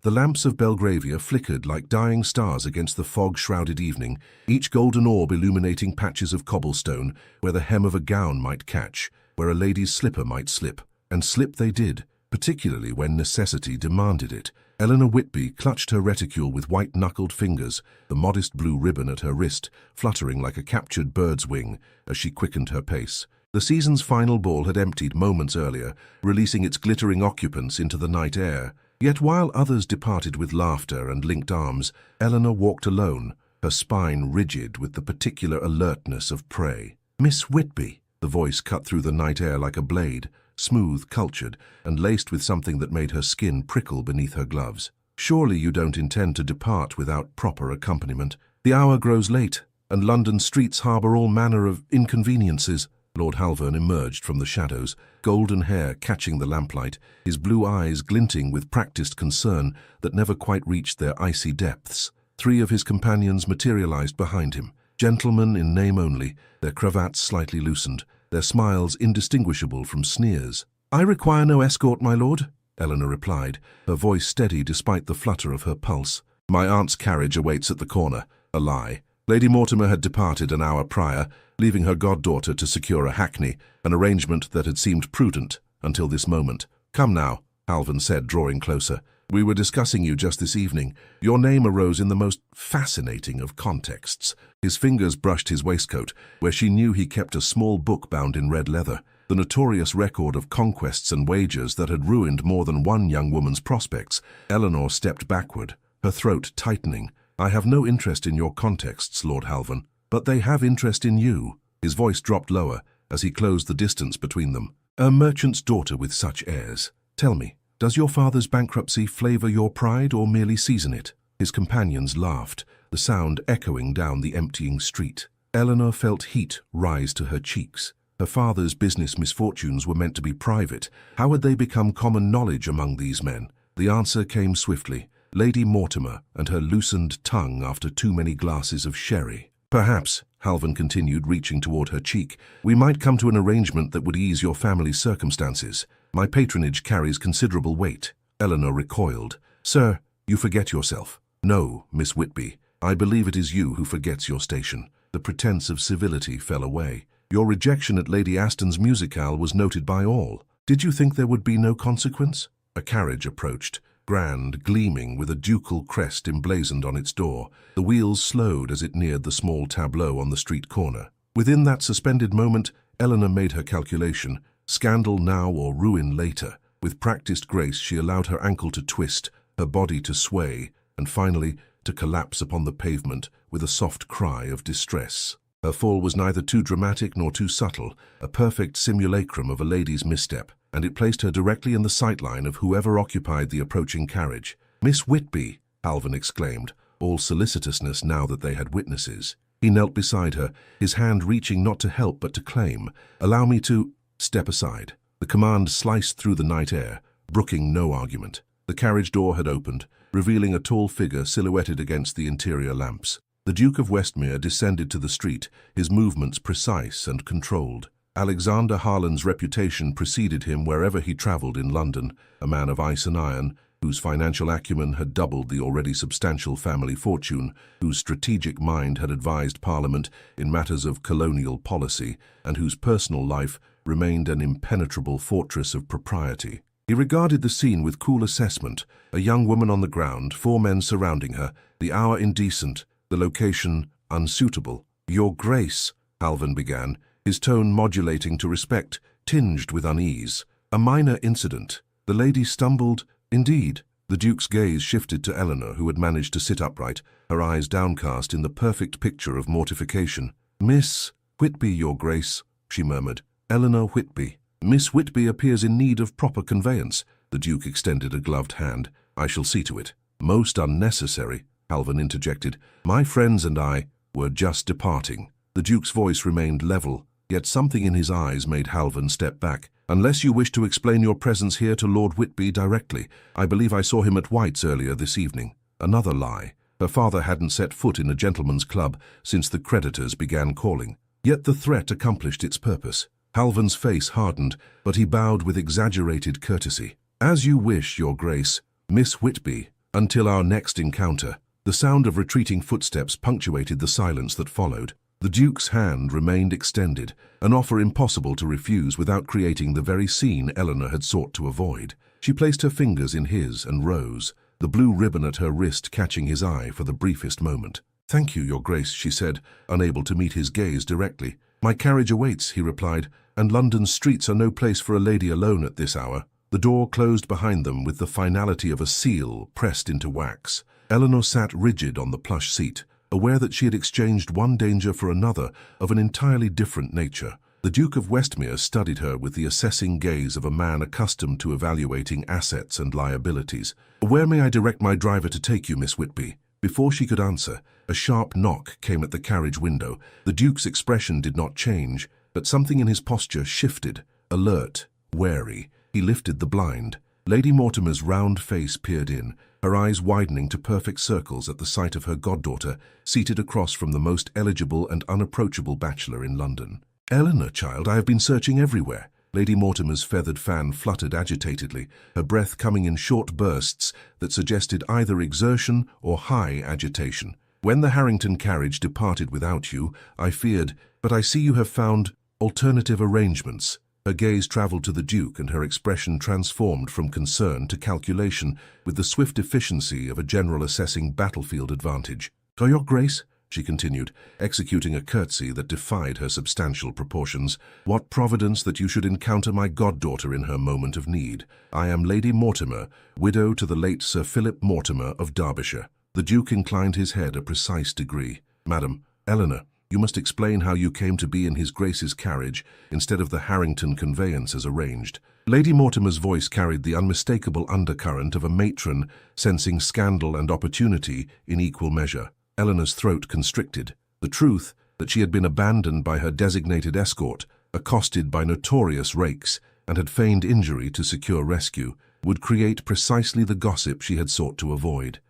The lamps of Belgravia flickered like dying stars against the fog-shrouded evening, each golden orb illuminating patches of cobblestone where the hem of a gown might catch, where a lady's slipper might slip. And slip they did, particularly when necessity demanded it. Eleanor Whitby clutched her reticule with white-knuckled fingers, the modest blue ribbon at her wrist fluttering like a captured bird's wing as she quickened her pace. The season's final ball had emptied moments earlier, releasing its glittering occupants into the night air. Yet while others departed with laughter and linked arms, Eleanor walked alone, her spine rigid with the particular alertness of prey. "Miss Whitby," the voice cut through the night air like a blade, smooth, cultured, and laced with something that made her skin prickle beneath her gloves. "Surely you don't intend to depart without proper accompaniment. The hour grows late, and London streets harbour all manner of inconveniences." Lord Halvern emerged from the shadows, golden hair catching the lamplight, his blue eyes glinting with practiced concern that never quite reached their icy depths. 3 of his companions materialized behind him, gentlemen in name only, their cravats slightly loosened, their smiles indistinguishable from sneers. "I require no escort, my lord," Eleanor replied, her voice steady despite the flutter of her pulse. "My aunt's carriage awaits at the corner." A lie. Lady Mortimer had departed an hour prior, leaving her goddaughter to secure a hackney, an arrangement that had seemed prudent until this moment. "Come now," Halvern said, drawing closer. "We were discussing you just this evening. Your name arose in the most fascinating of contexts." His fingers brushed his waistcoat, where she knew he kept a small book bound in red leather, the notorious record of conquests and wagers that had ruined more than one young woman's prospects. Eleanor stepped backward, her throat tightening. "I have no interest in your contexts, Lord Halvern, but they have interest in you." His voice dropped lower as he closed the distance between them. "A merchant's daughter with such airs. Tell me, does your father's bankruptcy flavor your pride or merely season it?" His companions laughed, the sound echoing down the emptying street. Eleanor felt heat rise to her cheeks. Her father's business misfortunes were meant to be private. How had they become common knowledge among these men? The answer came swiftly. Lady Mortimer and her loosened tongue after too many glasses of sherry. "Perhaps," Halvern continued, reaching toward her cheek, "we might come to an arrangement that would ease your family's circumstances. My patronage carries considerable weight." Eleanor recoiled. "Sir, you forget yourself." "No, Miss Whitby, I believe it is you who forgets your station." The pretense of civility fell away. "Your rejection at Lady Aston's musicale was noted by all. Did you think there would be no consequence?" A carriage approached, grand, gleaming with a ducal crest emblazoned on its door. The wheels slowed as it neared the small tableau on the street corner. Within that suspended moment, Eleanor made her calculation. Scandal now or ruin later. With practiced grace, she allowed her ankle to twist, her body to sway, and finally to collapse upon the pavement with a soft cry of distress. Her fall was neither too dramatic nor too subtle, a perfect simulacrum of a lady's misstep, and it placed her directly in the sightline of whoever occupied the approaching carriage. "Miss Whitby!" Halvern exclaimed, all solicitousness now that they had witnesses. He knelt beside her, his hand reaching not to help but to claim. "Allow me to—" "Step aside." The command sliced through the night air, brooking no argument. The carriage door had opened, revealing a tall figure silhouetted against the interior lamps. The Duke of Westmere descended to the street, his movements precise and controlled. Alexander Harland's reputation preceded him wherever he travelled in London, a man of ice and iron, whose financial acumen had doubled the already substantial family fortune, whose strategic mind had advised Parliament in matters of colonial policy, and whose personal life remained an impenetrable fortress of propriety. He regarded the scene with cool assessment, a young woman on the ground, 4 men surrounding her, the hour indecent, the location unsuitable. "Your Grace," Halvern began, his tone modulating to respect, tinged with unease. "A minor incident." The lady stumbled. "Indeed." The Duke's gaze shifted to Eleanor, who had managed to sit upright, her eyes downcast in the perfect picture of mortification. "Miss Whitby, Your Grace," she murmured. "Eleanor Whitby." "Miss Whitby appears in need of proper conveyance." The Duke extended a gloved hand. "I shall see to it." "Most unnecessary," Halvern interjected. "My friends and I were just departing." The Duke's voice remained level, yet something in his eyes made Halvern step back. "Unless you wish to explain your presence here to Lord Whitby directly. I believe I saw him at White's earlier this evening." Another lie. Her father hadn't set foot in a gentleman's club since the creditors began calling. Yet the threat accomplished its purpose. Halvern's face hardened, but he bowed with exaggerated courtesy. "As you wish, Your Grace." "Miss Whitby," Until our next encounter, the sound of retreating footsteps punctuated the silence that followed. The Duke's hand remained extended, an offer impossible to refuse without creating the very scene Eleanor had sought to avoid. She placed her fingers in his and rose, the blue ribbon at her wrist catching his eye for the briefest moment. "Thank you, Your Grace," she said, unable to meet his gaze directly. "My carriage awaits," he replied, "and London's streets are no place for a lady alone at this hour." The door closed behind them with the finality of a seal pressed into wax. Eleanor sat rigid on the plush seat, aware that she had exchanged one danger for another of an entirely different nature. The Duke of Westmere studied her with the assessing gaze of a man accustomed to evaluating assets and liabilities. "Where may I direct my driver to take you, Miss Whitby?" Before she could answer, a sharp knock came at the carriage window. The Duke's expression did not change, but something in his posture shifted, alert, wary. He lifted the blind. Lady Mortimer's round face peered in, her eyes widening to perfect circles at the sight of her goddaughter, seated across from the most eligible and unapproachable bachelor in London. "Eleanor, child, I have been searching everywhere." Lady Mortimer's feathered fan fluttered agitatedly, her breath coming in short bursts that suggested either exertion or high agitation. "When the Harrington carriage departed without you, I feared, but I see you have found alternative arrangements." Her gaze traveled to the Duke, and her expression transformed from concern to calculation with the swift efficiency of a general assessing battlefield advantage. "Your Grace," she continued, executing a curtsy that defied her substantial proportions, "what providence that you should encounter my goddaughter in her moment of need. I am Lady Mortimer, widow to the late Sir Philip Mortimer of Derbyshire." The Duke inclined his head a precise degree. "Madam, Eleanor, you must explain how you came to be in His Grace's carriage instead of the Harrington conveyance as arranged." Lady Mortimer's voice carried the unmistakable undercurrent of a matron sensing scandal and opportunity in equal measure. Eleanor's throat constricted. The truth that she had been abandoned by her designated escort, accosted by notorious rakes, and had feigned injury to secure rescue, would create precisely the gossip she had sought to avoid.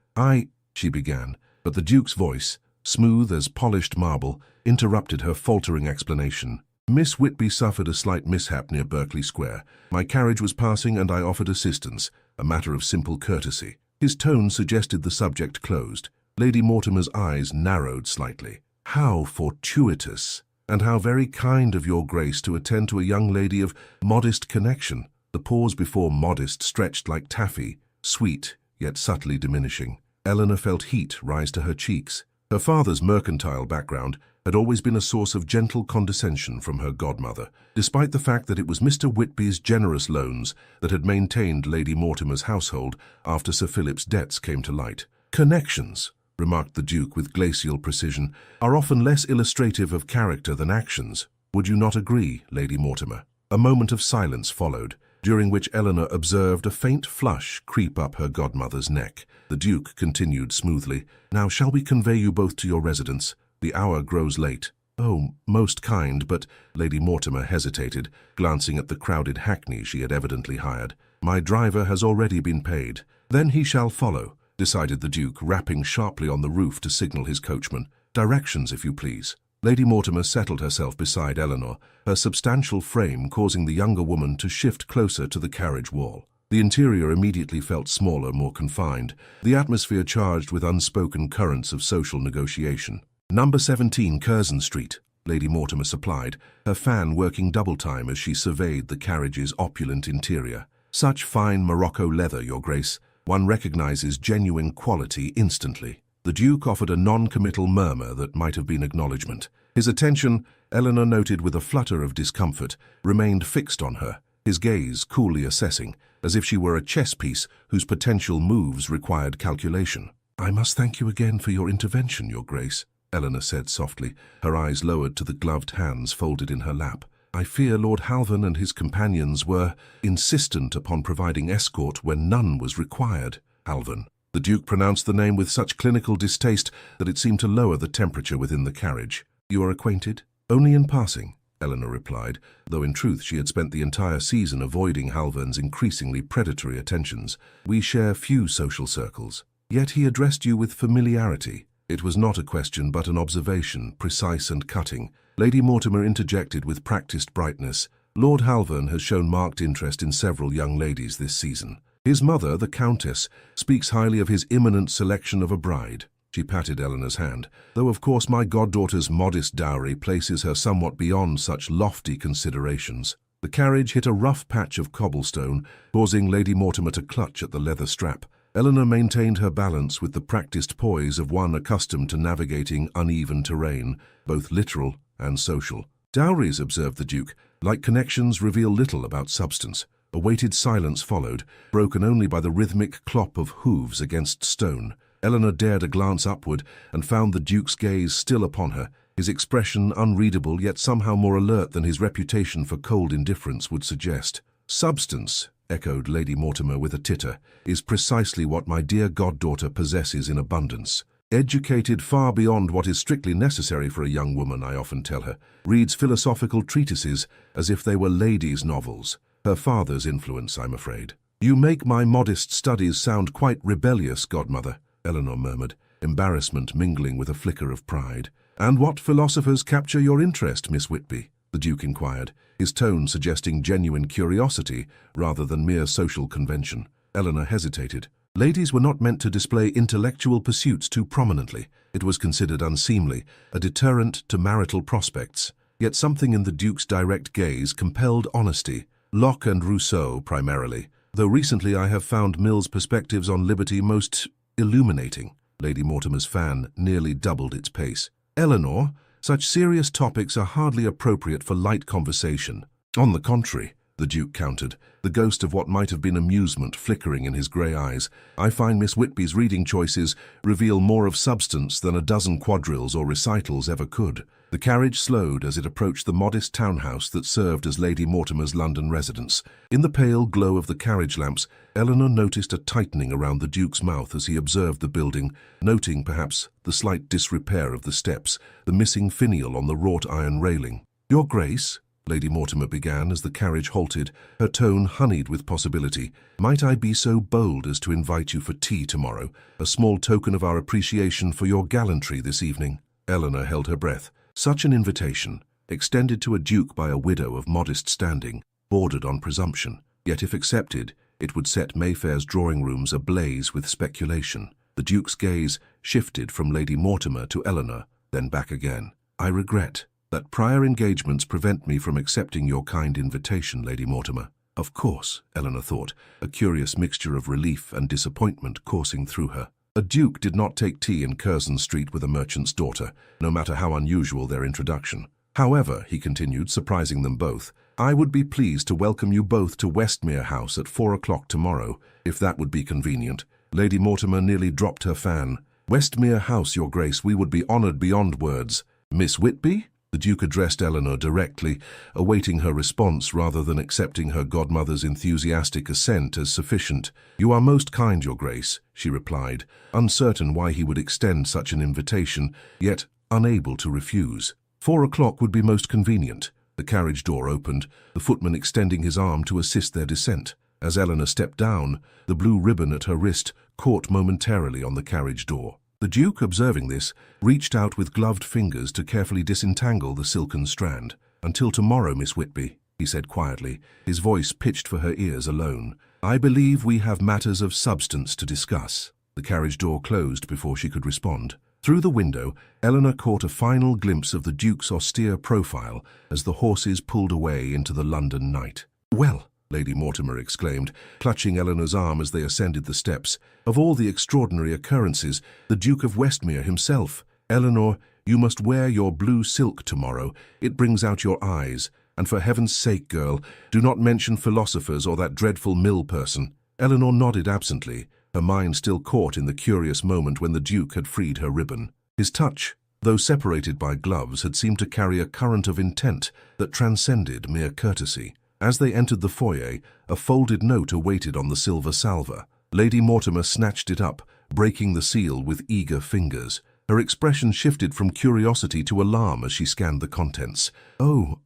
She began, but the Duke's voice, smooth as polished marble, interrupted her faltering explanation. "Miss Whitby suffered a slight mishap near Berkeley Square. My carriage was passing and I offered assistance, a matter of simple courtesy." His tone suggested the subject closed. Lady Mortimer's eyes narrowed slightly. "How fortuitous, and how very kind of Your Grace to attend to a young lady of modest connection." The pause before modest stretched like taffy, sweet, yet subtly diminishing. Eleanor felt heat rise to her cheeks. Her father's mercantile background had always been a source of gentle condescension from her godmother, despite the fact that it was Mr. Whitby's generous loans that had maintained Lady Mortimer's household after Sir Philip's debts came to light. "Connections," remarked the Duke with glacial precision, "are often less illustrative of character than actions. Would you not agree, Lady Mortimer?" A moment of silence followed, during which Eleanor observed a faint flush creep up her godmother's neck. The Duke continued smoothly, "Now shall we convey you both to your residence? The hour grows late." "Oh, most kind, but—" Lady Mortimer hesitated, glancing at the crowded hackney she had evidently hired. "My driver has already been paid." "Then he shall follow," decided the Duke, rapping sharply on the roof to signal his coachman. "Directions, if you please." Lady Mortimer settled herself beside Eleanor, her substantial frame causing the younger woman to shift closer to the carriage wall. The interior immediately felt smaller, more confined, the atmosphere charged with unspoken currents of social negotiation. "Number 17 Curzon Street," Lady Mortimer supplied, her fan working double time as she surveyed the carriage's opulent interior. "Such fine Morocco leather, Your Grace. One recognizes genuine quality instantly." The Duke offered a non-committal murmur that might have been acknowledgement. His attention, Eleanor noted with a flutter of discomfort, remained fixed on her, his gaze coolly assessing, as if she were a chess piece whose potential moves required calculation. "I must thank you again for your intervention, Your Grace," Eleanor said softly, her eyes lowered to the gloved hands folded in her lap. "I fear Lord Halvan and his companions were insistent upon providing escort when none was required." "Halvan." The Duke pronounced the name with such clinical distaste that it seemed to lower the temperature within the carriage. "You are acquainted?" "Only in passing," Eleanor replied, though in truth she had spent the entire season avoiding Halvan's increasingly predatory attentions. "We share few social circles." "Yet he addressed you with familiarity." It was not a question but an observation, precise and cutting. Lady Mortimer interjected with practiced brightness. "Lord Halvan has shown marked interest in several young ladies this season." His mother, the Countess, speaks highly of his imminent selection of a bride. She patted Eleanor's hand, though of course my goddaughter's modest dowry places her somewhat beyond such lofty considerations. The carriage hit a rough patch of cobblestone, causing Lady Mortimer to clutch at the leather strap. Eleanor maintained her balance with the practiced poise of one accustomed to navigating uneven terrain, both literal and social. Dowries, observed the Duke, like connections, reveal little about substance. A weighted silence followed, broken only by the rhythmic clop of hooves against stone. Eleanor dared a glance upward and found the Duke's gaze still upon her, his expression unreadable yet somehow more alert than his reputation for cold indifference would suggest. "Substance," echoed Lady Mortimer with a titter, "is precisely what my dear goddaughter possesses in abundance. Educated far beyond what is strictly necessary for a young woman, I often tell her, reads philosophical treatises as if they were ladies' novels. Her father's influence, I'm afraid." "You make my modest studies sound quite rebellious, godmother," Eleanor murmured, embarrassment mingling with a flicker of pride. "And what philosophers capture your interest, Miss Whitby?" the Duke inquired, his tone suggesting genuine curiosity rather than mere social convention. Eleanor hesitated. Ladies were not meant to display intellectual pursuits too prominently. It was considered unseemly, a deterrent to marital prospects. Yet something in the Duke's direct gaze compelled honesty. Locke and Rousseau, primarily, though recently I have found Mill's perspectives on liberty most illuminating. Lady Mortimer's fan nearly doubled its pace. "Eleanor, such serious topics are hardly appropriate for light conversation." "On the contrary," the Duke countered, the ghost of what might have been amusement flickering in his grey eyes, "I find Miss Whitby's reading choices reveal more of substance than a dozen quadrilles or recitals ever could." The carriage slowed as it approached the modest townhouse that served as Lady Mortimer's London residence. In the pale glow of the carriage lamps, Eleanor noticed a tightening around the Duke's mouth as he observed the building, noting perhaps the slight disrepair of the steps, the missing finial on the wrought iron railing. "Your Grace," Lady Mortimer began as the carriage halted, her tone honeyed with possibility, "might I be so bold as to invite you for tea tomorrow, a small token of our appreciation for your gallantry this evening?" Eleanor held her breath. Such an invitation, extended to a duke by a widow of modest standing, bordered on presumption. Yet if accepted, it would set Mayfair's drawing rooms ablaze with speculation. The Duke's gaze shifted from Lady Mortimer to Eleanor, then back again. "I regret that prior engagements prevent me from accepting your kind invitation, Lady Mortimer." "Of course," Eleanor thought, a curious mixture of relief and disappointment coursing through her. A duke did not take tea in Curzon Street with a merchant's daughter, no matter how unusual their introduction. "However," he continued, surprising them both, "I would be pleased to welcome you both to Westmere House at 4 o'clock tomorrow, if that would be convenient." Lady Mortimer nearly dropped her fan. "Westmere House, Your Grace, we would be honoured beyond words." "Miss Whitby?" The Duke addressed Eleanor directly, awaiting her response rather than accepting her godmother's enthusiastic assent as sufficient. "You are most kind, Your Grace," she replied, uncertain why he would extend such an invitation, yet unable to refuse. 4 o'clock would be most convenient." The carriage door opened, the footman extending his arm to assist their descent. As Eleanor stepped down, the blue ribbon at her wrist caught momentarily on the carriage door. The Duke, observing this, reached out with gloved fingers to carefully disentangle the silken strand. "Until tomorrow, Miss Whitby," he said quietly, his voice pitched for her ears alone. "I believe we have matters of substance to discuss." The carriage door closed before she could respond. Through the window, Eleanor caught a final glimpse of the Duke's austere profile as the horses pulled away into the London night. "Well," Lady Mortimer exclaimed, clutching Eleanor's arm as they ascended the steps, "of all the extraordinary occurrences, the Duke of Westmere himself. Eleanor, you must wear your blue silk tomorrow. It brings out your eyes. And for heaven's sake, girl, do not mention philosophers or that dreadful Mill person." Eleanor nodded absently, her mind still caught in the curious moment when the Duke had freed her ribbon. His touch, though separated by gloves, had seemed to carry a current of intent that transcended mere courtesy. As they entered the foyer, a folded note awaited on the silver salver. Lady Mortimer snatched it up, breaking the seal with eager fingers. Her expression shifted from curiosity to alarm as she scanned the contents. "Oh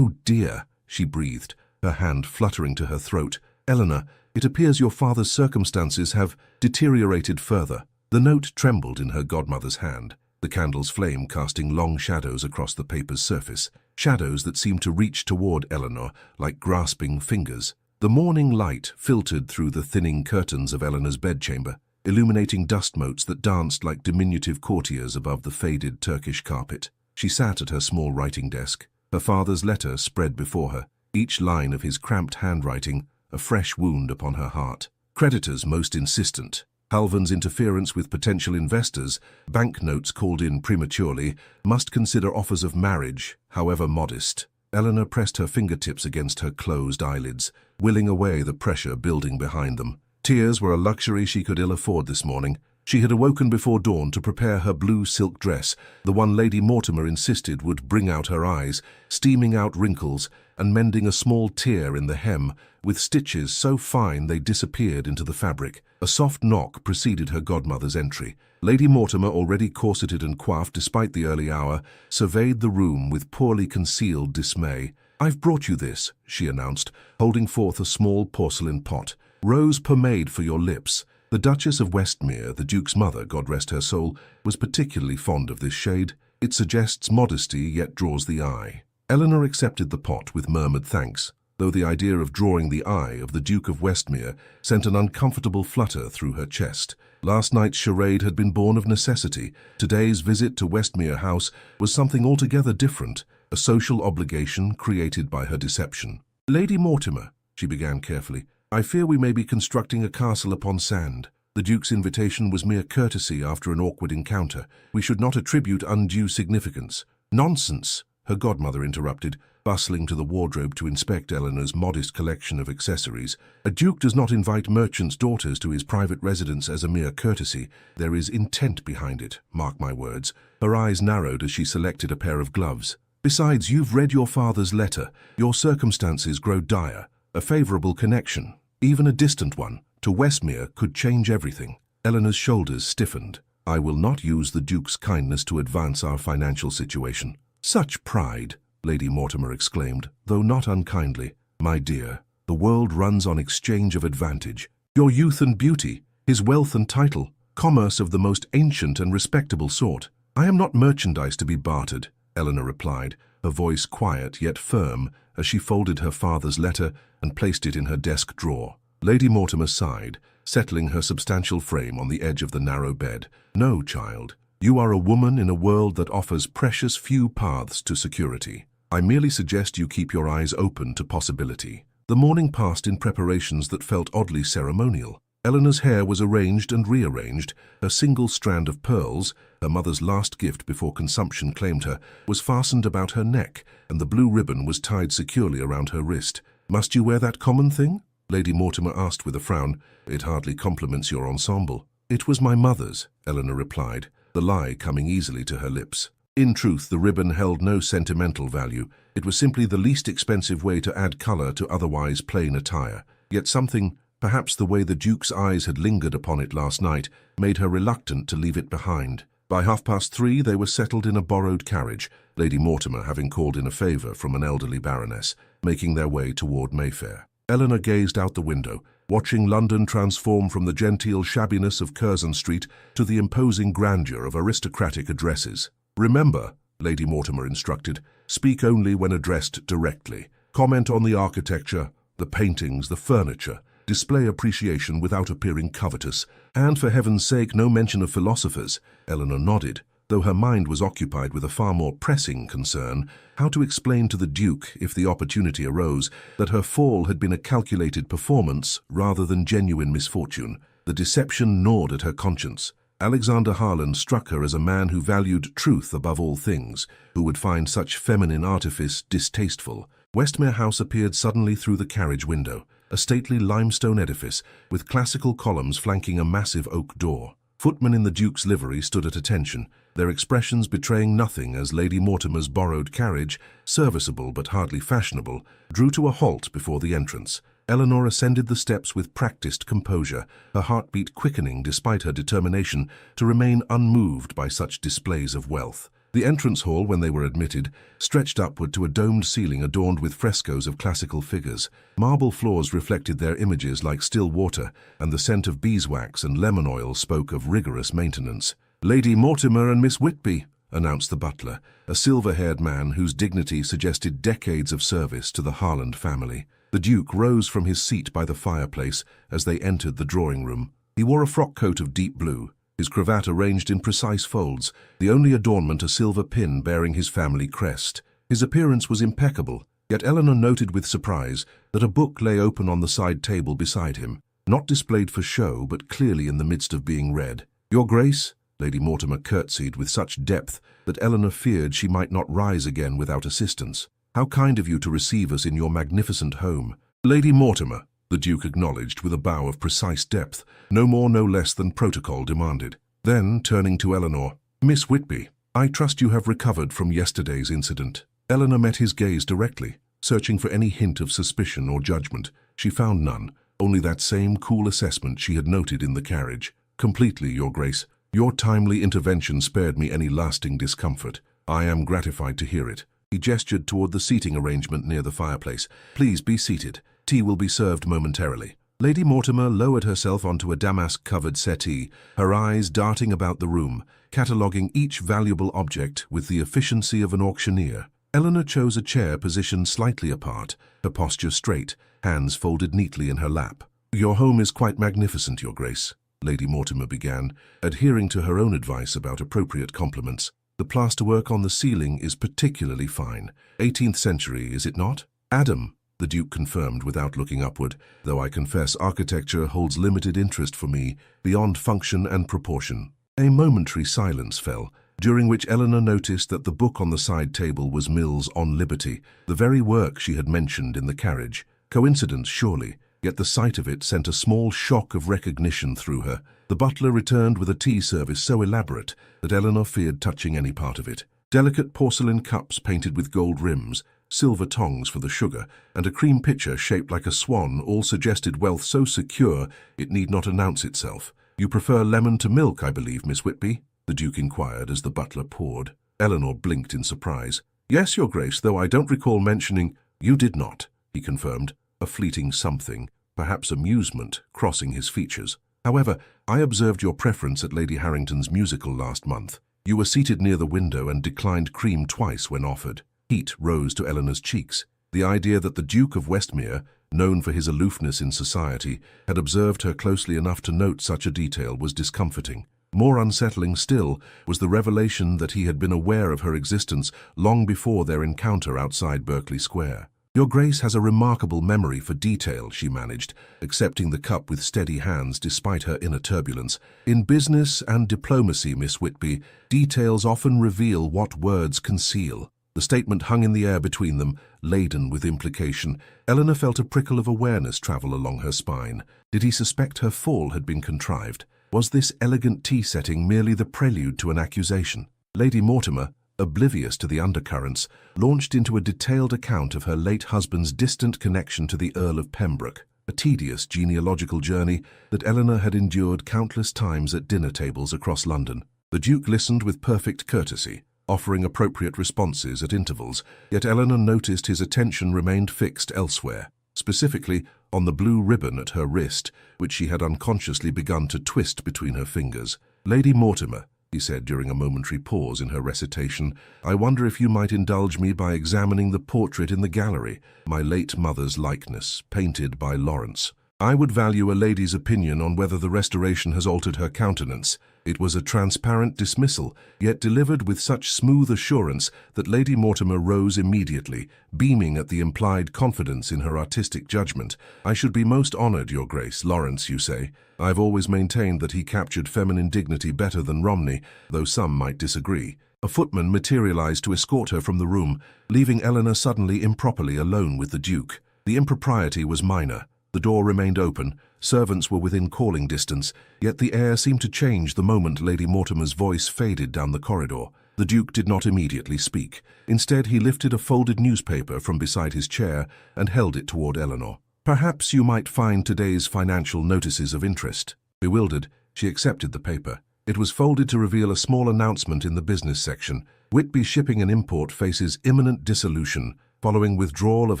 dear," she breathed, her hand fluttering to her throat. "Eleanor, it appears your father's circumstances have deteriorated further." The note trembled in her godmother's hand, the candle's flame casting long shadows across the paper's surface, shadows that seemed to reach toward Eleanor like grasping fingers. The morning light filtered through the thinning curtains of Eleanor's bedchamber, illuminating dust motes that danced like diminutive courtiers above the faded Turkish carpet. She sat at her small writing desk, her father's letter spread before her, each line of his cramped handwriting a fresh wound upon her heart. Creditors most insistent, Halvan's interference with potential investors, banknotes called in prematurely, must consider offers of marriage, however modest. Eleanor pressed her fingertips against her closed eyelids, willing away the pressure building behind them. Tears were a luxury she could ill afford this morning. She had awoken before dawn to prepare her blue silk dress, the one Lady Mortimer insisted would bring out her eyes, steaming out wrinkles and mending a small tear in the hem, with stitches so fine they disappeared into the fabric. A soft knock preceded her godmother's entry. Lady Mortimer, already corseted and coiffed despite the early hour, surveyed the room with poorly concealed dismay. "I've brought you this," she announced, holding forth a small porcelain pot. "Rose pomade for your lips." The Duchess of Westmere, the Duke's mother, God rest her soul, was particularly fond of this shade. It suggests modesty, yet draws the eye. Eleanor accepted the pot with murmured thanks, though the idea of drawing the eye of the Duke of Westmere sent an uncomfortable flutter through her chest. Last night's charade had been born of necessity. Today's visit to Westmere House was something altogether different, a social obligation created by her deception. "Lady Mortimer," she began carefully, "I fear we may be constructing a castle upon sand. The Duke's invitation was mere courtesy after an awkward encounter. We should not attribute undue significance." "Nonsense," her godmother interrupted, bustling to the wardrobe to inspect Eleanor's modest collection of accessories. "A duke does not invite merchants' daughters to his private residence as a mere courtesy. There is intent behind it, mark my words." Her eyes narrowed as she selected a pair of gloves. "Besides, you've read your father's letter. Your circumstances grow dire. A favorable connection, even a distant one, to Westmere could change everything." Eleanor's shoulders stiffened. "I will not use the Duke's kindness to advance our financial situation." "Such pride," Lady Mortimer exclaimed, though not unkindly. "My dear, the world runs on exchange of advantage. Your youth and beauty, his wealth and title, commerce of the most ancient and respectable sort. I am not merchandise to be bartered," Eleanor replied, her voice quiet yet firm as she folded her father's letter and placed it in her desk drawer. Lady Mortimer sighed, settling her substantial frame on the edge of the narrow bed. "No, child. You are a woman in a world that offers precious few paths to security. I merely suggest you keep your eyes open to possibility." The morning passed in preparations that felt oddly ceremonial. Eleanor's hair was arranged and rearranged. Her single strand of pearls, her mother's last gift before consumption claimed her, was fastened about her neck, and the blue ribbon was tied securely around her wrist. "Must you wear that common thing?" Lady Mortimer asked with a frown. "It hardly complements your ensemble." "It was my mother's," Eleanor replied, the lie coming easily to her lips. In truth, the ribbon held no sentimental value. It was simply the least expensive way to add color to otherwise plain attire. Yet something, perhaps the way the Duke's eyes had lingered upon it last night, made her reluctant to leave it behind. By 3:30 they were settled in a borrowed carriage, Lady Mortimer having called in a favour from an elderly baroness, making their way toward Mayfair. Eleanor gazed out the window, watching London transform from the genteel shabbiness of Curzon Street to the imposing grandeur of aristocratic addresses. "Remember," Lady Mortimer instructed, "speak only when addressed directly. Comment on the architecture, the paintings, the furniture. Display appreciation without appearing covetous. And for heaven's sake, no mention of philosophers." Eleanor nodded, though her mind was occupied with a far more pressing concern: how to explain to the Duke, if the opportunity arose, that her fall had been a calculated performance rather than genuine misfortune. The deception gnawed at her conscience. Alexander Harlan struck her as a man who valued truth above all things, who would find such feminine artifice distasteful. Westmere House appeared suddenly through the carriage window, a stately limestone edifice with classical columns flanking a massive oak door. Footmen in the Duke's livery stood at attention, their expressions betraying nothing as Lady Mortimer's borrowed carriage, serviceable but hardly fashionable, drew to a halt before the entrance. Eleanor ascended the steps with practiced composure, her heartbeat quickening despite her determination to remain unmoved by such displays of wealth. The entrance hall, when they were admitted, stretched upward to a domed ceiling adorned with frescoes of classical figures. Marble floors reflected their images like still water, and the scent of beeswax and lemon oil spoke of rigorous maintenance. "Lady Mortimer and Miss Whitby," announced the butler, a silver-haired man whose dignity suggested decades of service to the Harland family. The Duke rose from his seat by the fireplace as they entered the drawing room. He wore a frock coat of deep blue, his cravat arranged in precise folds, the only adornment a silver pin bearing his family crest. His appearance was impeccable, yet Eleanor noted with surprise that a book lay open on the side table beside him, not displayed for show but clearly in the midst of being read. "Your Grace?" Lady Mortimer curtsied with such depth that Eleanor feared she might not rise again without assistance. "How kind of you to receive us in your magnificent home." "Lady Mortimer," the Duke acknowledged with a bow of precise depth, no more no less than protocol demanded. Then, turning to Eleanor, "Miss Whitby, I trust you have recovered from yesterday's incident." Eleanor met his gaze directly, searching for any hint of suspicion or judgment. She found none, only that same cool assessment she had noted in the carriage. "Completely, Your Grace. Your timely intervention spared me any lasting discomfort. I am gratified to hear it." He gestured toward the seating arrangement near the fireplace. "Please be seated. Tea will be served momentarily." Lady Mortimer lowered herself onto a damask-covered settee, her eyes darting about the room, cataloguing each valuable object with the efficiency of an auctioneer. Eleanor chose a chair positioned slightly apart, her posture straight, hands folded neatly in her lap. "Your home is quite magnificent, Your Grace," Lady Mortimer began, adhering to her own advice about appropriate compliments. "The plasterwork on the ceiling is particularly fine. 18th century, is it not?" "Adam," the Duke confirmed without looking upward, "though I confess architecture holds limited interest for me, beyond function and proportion." A momentary silence fell, during which Eleanor noticed that the book on the side table was Mill's On Liberty, the very work she had mentioned in the carriage. Coincidence, surely, yet the sight of it sent a small shock of recognition through her. The butler returned with a tea service so elaborate that Eleanor feared touching any part of it. Delicate porcelain cups painted with gold rims, silver tongs for the sugar, and a cream pitcher shaped like a swan all suggested wealth so secure it need not announce itself. "You prefer lemon to milk, I believe, Miss Whitby?" the Duke inquired as the butler poured. Eleanor blinked in surprise. "Yes, Your Grace, though I don't recall mentioning—" "You did not," he confirmed, a fleeting something, perhaps amusement, crossing his features. "However, I observed your preference at Lady Harrington's musical last month. You were seated near the window and declined cream twice when offered." Heat rose to Eleanor's cheeks. The idea that the Duke of Westmere, known for his aloofness in society, had observed her closely enough to note such a detail was discomforting. More unsettling still was the revelation that he had been aware of her existence long before their encounter outside Berkeley Square. "Your Grace has a remarkable memory for detail," she managed, accepting the cup with steady hands despite her inner turbulence. "In business and diplomacy, Miss Whitby, details often reveal what words conceal." The statement hung in the air between them, laden with implication. Eleanor felt a prickle of awareness travel along her spine. Did he suspect her fall had been contrived? Was this elegant tea setting merely the prelude to an accusation? Lady Mortimer, oblivious to the undercurrents, launched into a detailed account of her late husband's distant connection to the Earl of Pembroke, a tedious genealogical journey that Eleanor had endured countless times at dinner tables across London. The Duke listened with perfect courtesy, offering appropriate responses at intervals, yet Eleanor noticed his attention remained fixed elsewhere, specifically on the blue ribbon at her wrist, which she had unconsciously begun to twist between her fingers. "Lady Mortimer," he said during a momentary pause in her recitation, "I wonder if you might indulge me by examining the portrait in the gallery, my late mother's likeness, painted by Lawrence. I would value a lady's opinion on whether the restoration has altered her countenance." It was a transparent dismissal, yet delivered with such smooth assurance that Lady Mortimer rose immediately, beaming at the implied confidence in her artistic judgment. "I should be most honored, Your Grace. Lawrence, you say? I've always maintained that he captured feminine dignity better than Romney, though some might disagree." A footman materialized to escort her from the room, leaving Eleanor suddenly improperly alone with the Duke. The impropriety was minor. The door remained open, servants were within calling distance, yet the air seemed to change the moment Lady Mortimer's voice faded down the corridor. The Duke did not immediately speak. Instead, he lifted a folded newspaper from beside his chair and held it toward Eleanor. "Perhaps you might find today's financial notices of interest." Bewildered, she accepted the paper. It was folded to reveal a small announcement in the business section. "Whitby Shipping and Import faces imminent dissolution, following withdrawal of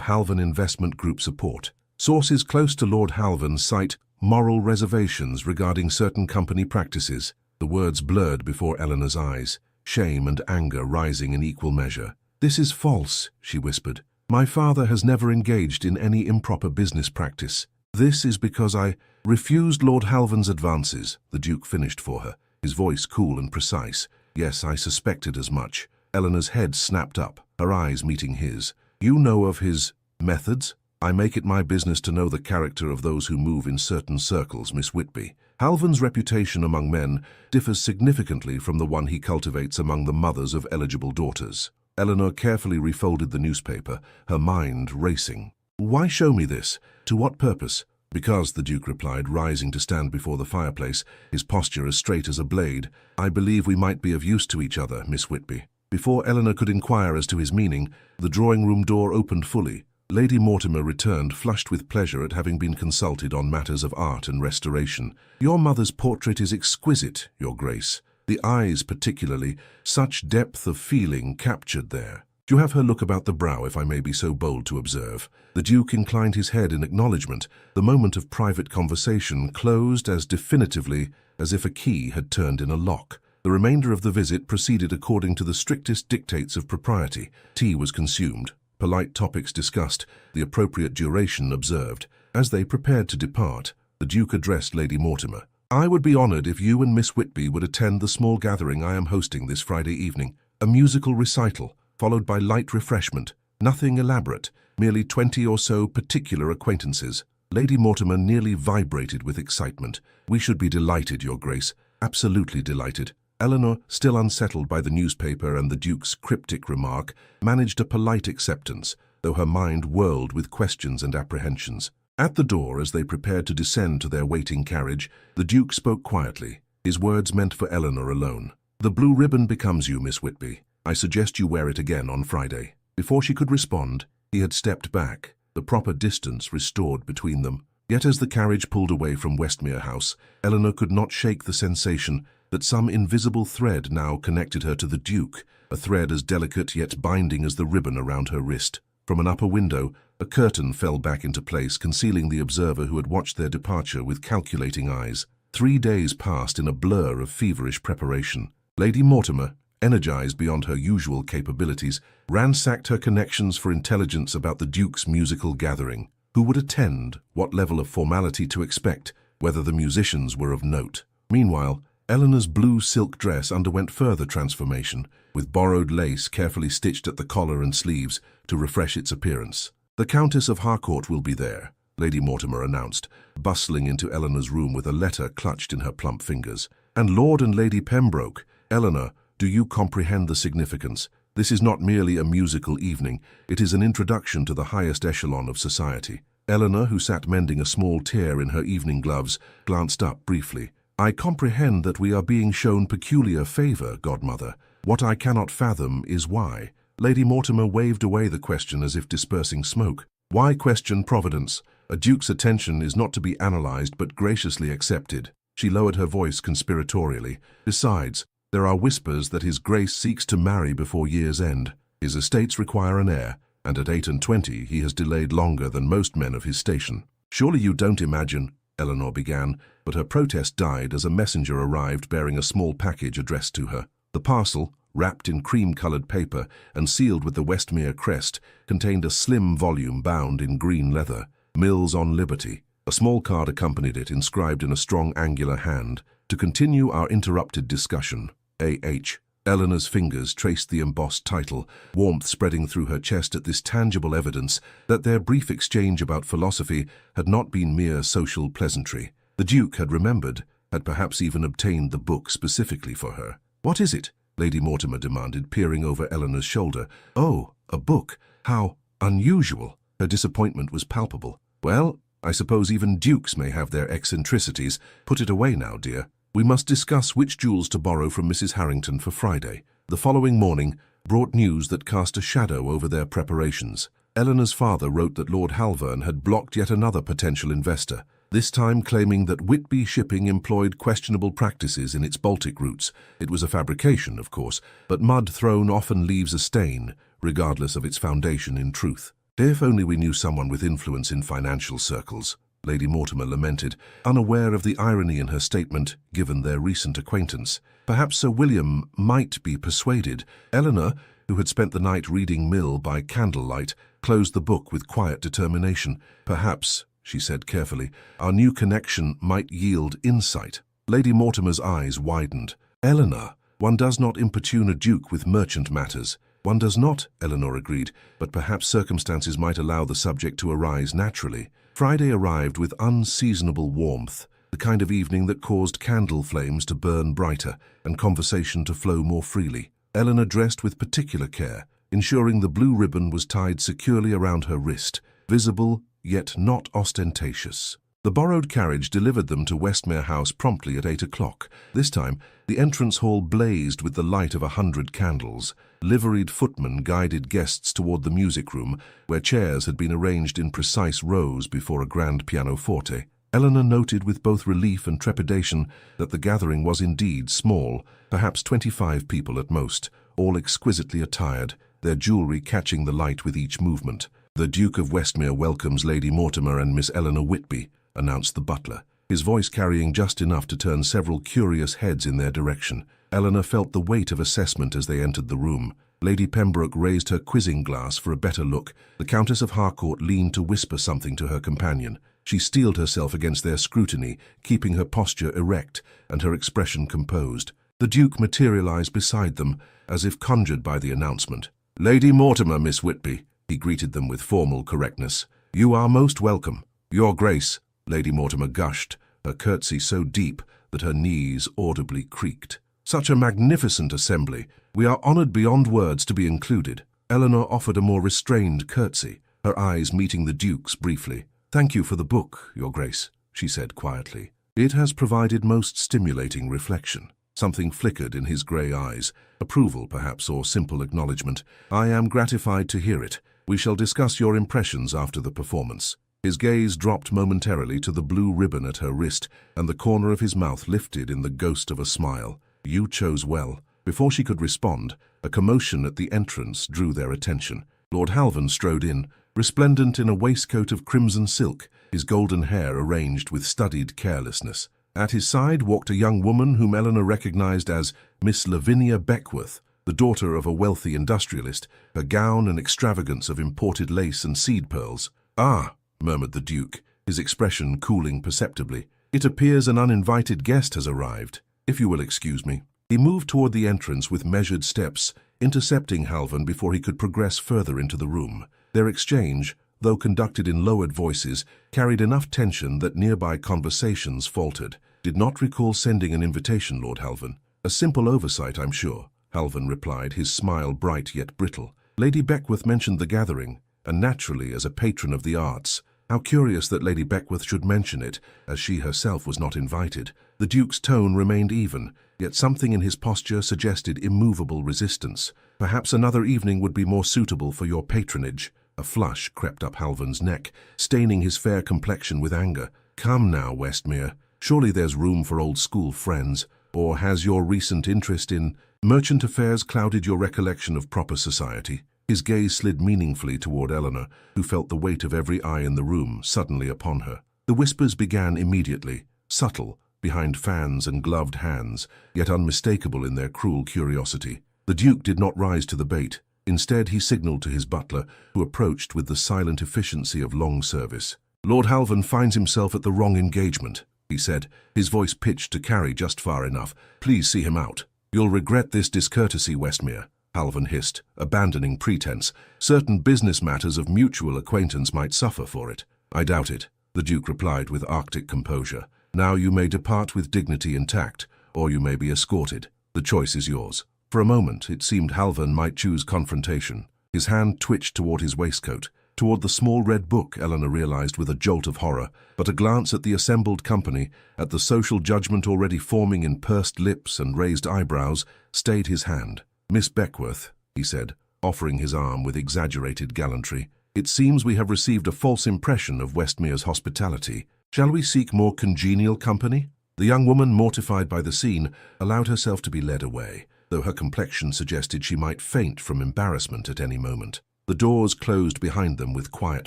Halvan Investment Group support. Sources close to Lord Halvan cite moral reservations regarding certain company practices." The words blurred before Eleanor's eyes, shame and anger rising in equal measure. "This is false," she whispered. My father has never engaged in any improper business practice. This is because I refused Lord Halvan's advances, the Duke finished for her, his voice cool and precise. Yes, I suspected as much. Eleanor's head snapped up, her eyes meeting his. You know of his methods? I make it my business to know the character of those who move in certain circles, Miss Whitby. Halvan's reputation among men differs significantly from the one he cultivates among the mothers of eligible daughters. Eleanor carefully refolded the newspaper, her mind racing. Why show me this? To what purpose? Because, the Duke replied, rising to stand before the fireplace, his posture as straight as a blade. I believe we might be of use to each other, Miss Whitby. Before Eleanor could inquire as to his meaning, the drawing-room door opened fully. Lady Mortimer returned, flushed with pleasure at having been consulted on matters of art and restoration. Your mother's portrait is exquisite, Your Grace. The eyes particularly, such depth of feeling captured there. Do you have her look about the brow, if I may be so bold to observe? The Duke inclined his head in acknowledgement. The moment of private conversation closed as definitively as if a key had turned in a lock. The remainder of the visit proceeded according to the strictest dictates of propriety. Tea was consumed, polite topics discussed, the appropriate duration observed. As they prepared to depart, the Duke addressed Lady Mortimer. I would be honoured if you and Miss Whitby would attend the small gathering I am hosting this Friday evening. A musical recital, followed by light refreshment. Nothing elaborate, merely 20 or so particular acquaintances. Lady Mortimer nearly vibrated with excitement. We should be delighted, Your Grace. Absolutely delighted. Eleanor, still unsettled by the newspaper and the Duke's cryptic remark, managed a polite acceptance, though her mind whirled with questions and apprehensions. At the door, as they prepared to descend to their waiting carriage, the Duke spoke quietly, his words meant for Eleanor alone. The blue ribbon becomes you, Miss Whitby. I suggest you wear it again on Friday. Before she could respond, he had stepped back, the proper distance restored between them. Yet as the carriage pulled away from Westmere House, Eleanor could not shake the sensation that some invisible thread now connected her to the Duke, a thread as delicate yet binding as the ribbon around her wrist. From an upper window, a curtain fell back into place, concealing the observer who had watched their departure with calculating eyes. 3 days passed in a blur of feverish preparation. Lady Mortimer, energized beyond her usual capabilities, ransacked her connections for intelligence about the Duke's musical gathering. Who would attend, what level of formality to expect, whether the musicians were of note. Meanwhile, Eleanor's blue silk dress underwent further transformation, with borrowed lace carefully stitched at the collar and sleeves to refresh its appearance. The Countess of Harcourt will be there, Lady Mortimer announced, bustling into Eleanor's room with a letter clutched in her plump fingers. And Lord and Lady Pembroke. Eleanor, do you comprehend the significance? This is not merely a musical evening, it is an introduction to the highest echelon of society. Eleanor, who sat mending a small tear in her evening gloves, glanced up briefly. I comprehend that we are being shown peculiar favour, godmother. What I cannot fathom is why. Lady Mortimer waved away the question as if dispersing smoke. Why question Providence? A duke's attention is not to be analysed but graciously accepted. She lowered her voice conspiratorially. Besides, there are whispers that his grace seeks to marry before year's end. His estates require an heir, and at 28 he has delayed longer than most men of his station. Surely you don't imagine, Eleanor began, but her protest died as a messenger arrived bearing a small package addressed to her. The parcel, wrapped in cream-coloured paper and sealed with the Westmere crest, contained a slim volume bound in green leather, Mills on Liberty. A small card accompanied it, inscribed in a strong angular hand. To continue our interrupted discussion, A.H. Eleanor's fingers traced the embossed title, warmth spreading through her chest at this tangible evidence that their brief exchange about philosophy had not been mere social pleasantry. The Duke had remembered, had perhaps even obtained the book specifically for her. What is it? Lady Mortimer demanded, peering over Eleanor's shoulder. Oh, a book. How unusual. Her disappointment was palpable. Well, I suppose even dukes may have their eccentricities. Put it away now, dear. We must discuss which jewels to borrow from Mrs. Harrington for Friday. The following morning brought news that cast a shadow over their preparations. Eleanor's father wrote that Lord Halvern had blocked yet another potential investor, this time claiming that Whitby Shipping employed questionable practices in its Baltic routes. It was a fabrication, of course, but mud thrown often leaves a stain, regardless of its foundation in truth. If only we knew someone with influence in financial circles, Lady Mortimer lamented, unaware of the irony in her statement, given their recent acquaintance. Perhaps Sir William might be persuaded. Eleanor, who had spent the night reading Mill by candlelight, closed the book with quiet determination. "Perhaps," she said carefully, "our new connection might yield insight." Lady Mortimer's eyes widened. "Eleanor, one does not importune a duke with merchant matters." "One does not," Eleanor agreed, "but perhaps circumstances might allow the subject to arise naturally." Friday arrived with unseasonable warmth, the kind of evening that caused candle flames to burn brighter and conversation to flow more freely. Eleanor dressed with particular care, ensuring the blue ribbon was tied securely around her wrist, visible yet not ostentatious. The borrowed carriage delivered them to Westmere House promptly at 8 o'clock. This time, the entrance hall blazed with the light of 100 candles. Liveried footmen guided guests toward the music room, where chairs had been arranged in precise rows before a grand pianoforte. Eleanor noted with both relief and trepidation that the gathering was indeed small, perhaps 25 people at most, all exquisitely attired, their jewelry catching the light with each movement. "The Duke of Westmere welcomes Lady Mortimer and Miss Eleanor Whitby," announced the butler, his voice carrying just enough to turn several curious heads in their direction. Eleanor felt the weight of assessment as they entered the room. Lady Pembroke raised her quizzing glass for a better look. The Countess of Harcourt leaned to whisper something to her companion. She steeled herself against their scrutiny, keeping her posture erect and her expression composed. The Duke materialized beside them, as if conjured by the announcement. "Lady Mortimer, Miss Whitby," he greeted them with formal correctness. "You are most welcome." "Your Grace," Lady Mortimer gushed, her curtsy so deep that her knees audibly creaked. "Such a magnificent assembly. We are honored beyond words to be included." Eleanor offered a more restrained curtsy, her eyes meeting the Duke's briefly. "Thank you for the book, Your Grace," she said quietly. "It has provided most stimulating reflection." Something flickered in his grey eyes, approval perhaps, or simple acknowledgement. "I am gratified to hear it. We shall discuss your impressions after the performance." His gaze dropped momentarily to the blue ribbon at her wrist, and the corner of his mouth lifted in the ghost of a smile. "You chose well." Before she could respond, a commotion at the entrance drew their attention. Lord Halvan strode in, resplendent in a waistcoat of crimson silk, his golden hair arranged with studied carelessness. At his side walked a young woman whom Eleanor recognized as Miss Lavinia Beckworth, the daughter of a wealthy industrialist, her gown an extravagance of imported lace and seed pearls. "Ah," murmured the Duke, his expression cooling perceptibly. "It appears an uninvited guest has arrived. If you will excuse me." He moved toward the entrance with measured steps, intercepting Halvan before he could progress further into the room. Their exchange, though conducted in lowered voices, carried enough tension that nearby conversations faltered. "Did not recall sending an invitation, Lord Halvan." "A simple oversight, I'm sure," Halvan replied, his smile bright yet brittle. "Lady Beckworth mentioned the gathering, and naturally, as a patron of the arts, how curious that Lady Beckworth should mention it, as she herself was not invited." The Duke's tone remained even, yet something in his posture suggested immovable resistance. "Perhaps another evening would be more suitable for your patronage." A flush crept up Halvan's neck, staining his fair complexion with anger. "Come now, Westmere. Surely there's room for old-school friends. Or has your recent interest in merchant affairs clouded your recollection of proper society?" His gaze slid meaningfully toward Eleanor, who felt the weight of every eye in the room suddenly upon her. The whispers began immediately, subtle, behind fans and gloved hands, yet unmistakable in their cruel curiosity. The Duke did not rise to the bait. Instead, he signaled to his butler, who approached with the silent efficiency of long service. "Lord Halvan finds himself at the wrong engagement," he said, his voice pitched to carry just far enough. "Please see him out." "You'll regret this discourtesy, Westmere," Halvan hissed, abandoning pretense. "Certain business matters of mutual acquaintance might suffer for it." "I doubt it," the Duke replied with Arctic composure. "Now you may depart with dignity intact, or you may be escorted. The choice is yours." For a moment, it seemed Halvan might choose confrontation. His hand twitched toward his waistcoat, toward the small red book, Eleanor realized with a jolt of horror, but a glance at the assembled company, at the social judgment already forming in pursed lips and raised eyebrows, stayed his hand. "Miss Beckworth," he said, offering his arm with exaggerated gallantry, "it seems we have received a false impression of Westmere's hospitality. Shall we seek more congenial company?" The young woman, mortified by the scene, allowed herself to be led away, though her complexion suggested she might faint from embarrassment at any moment. The doors closed behind them with quiet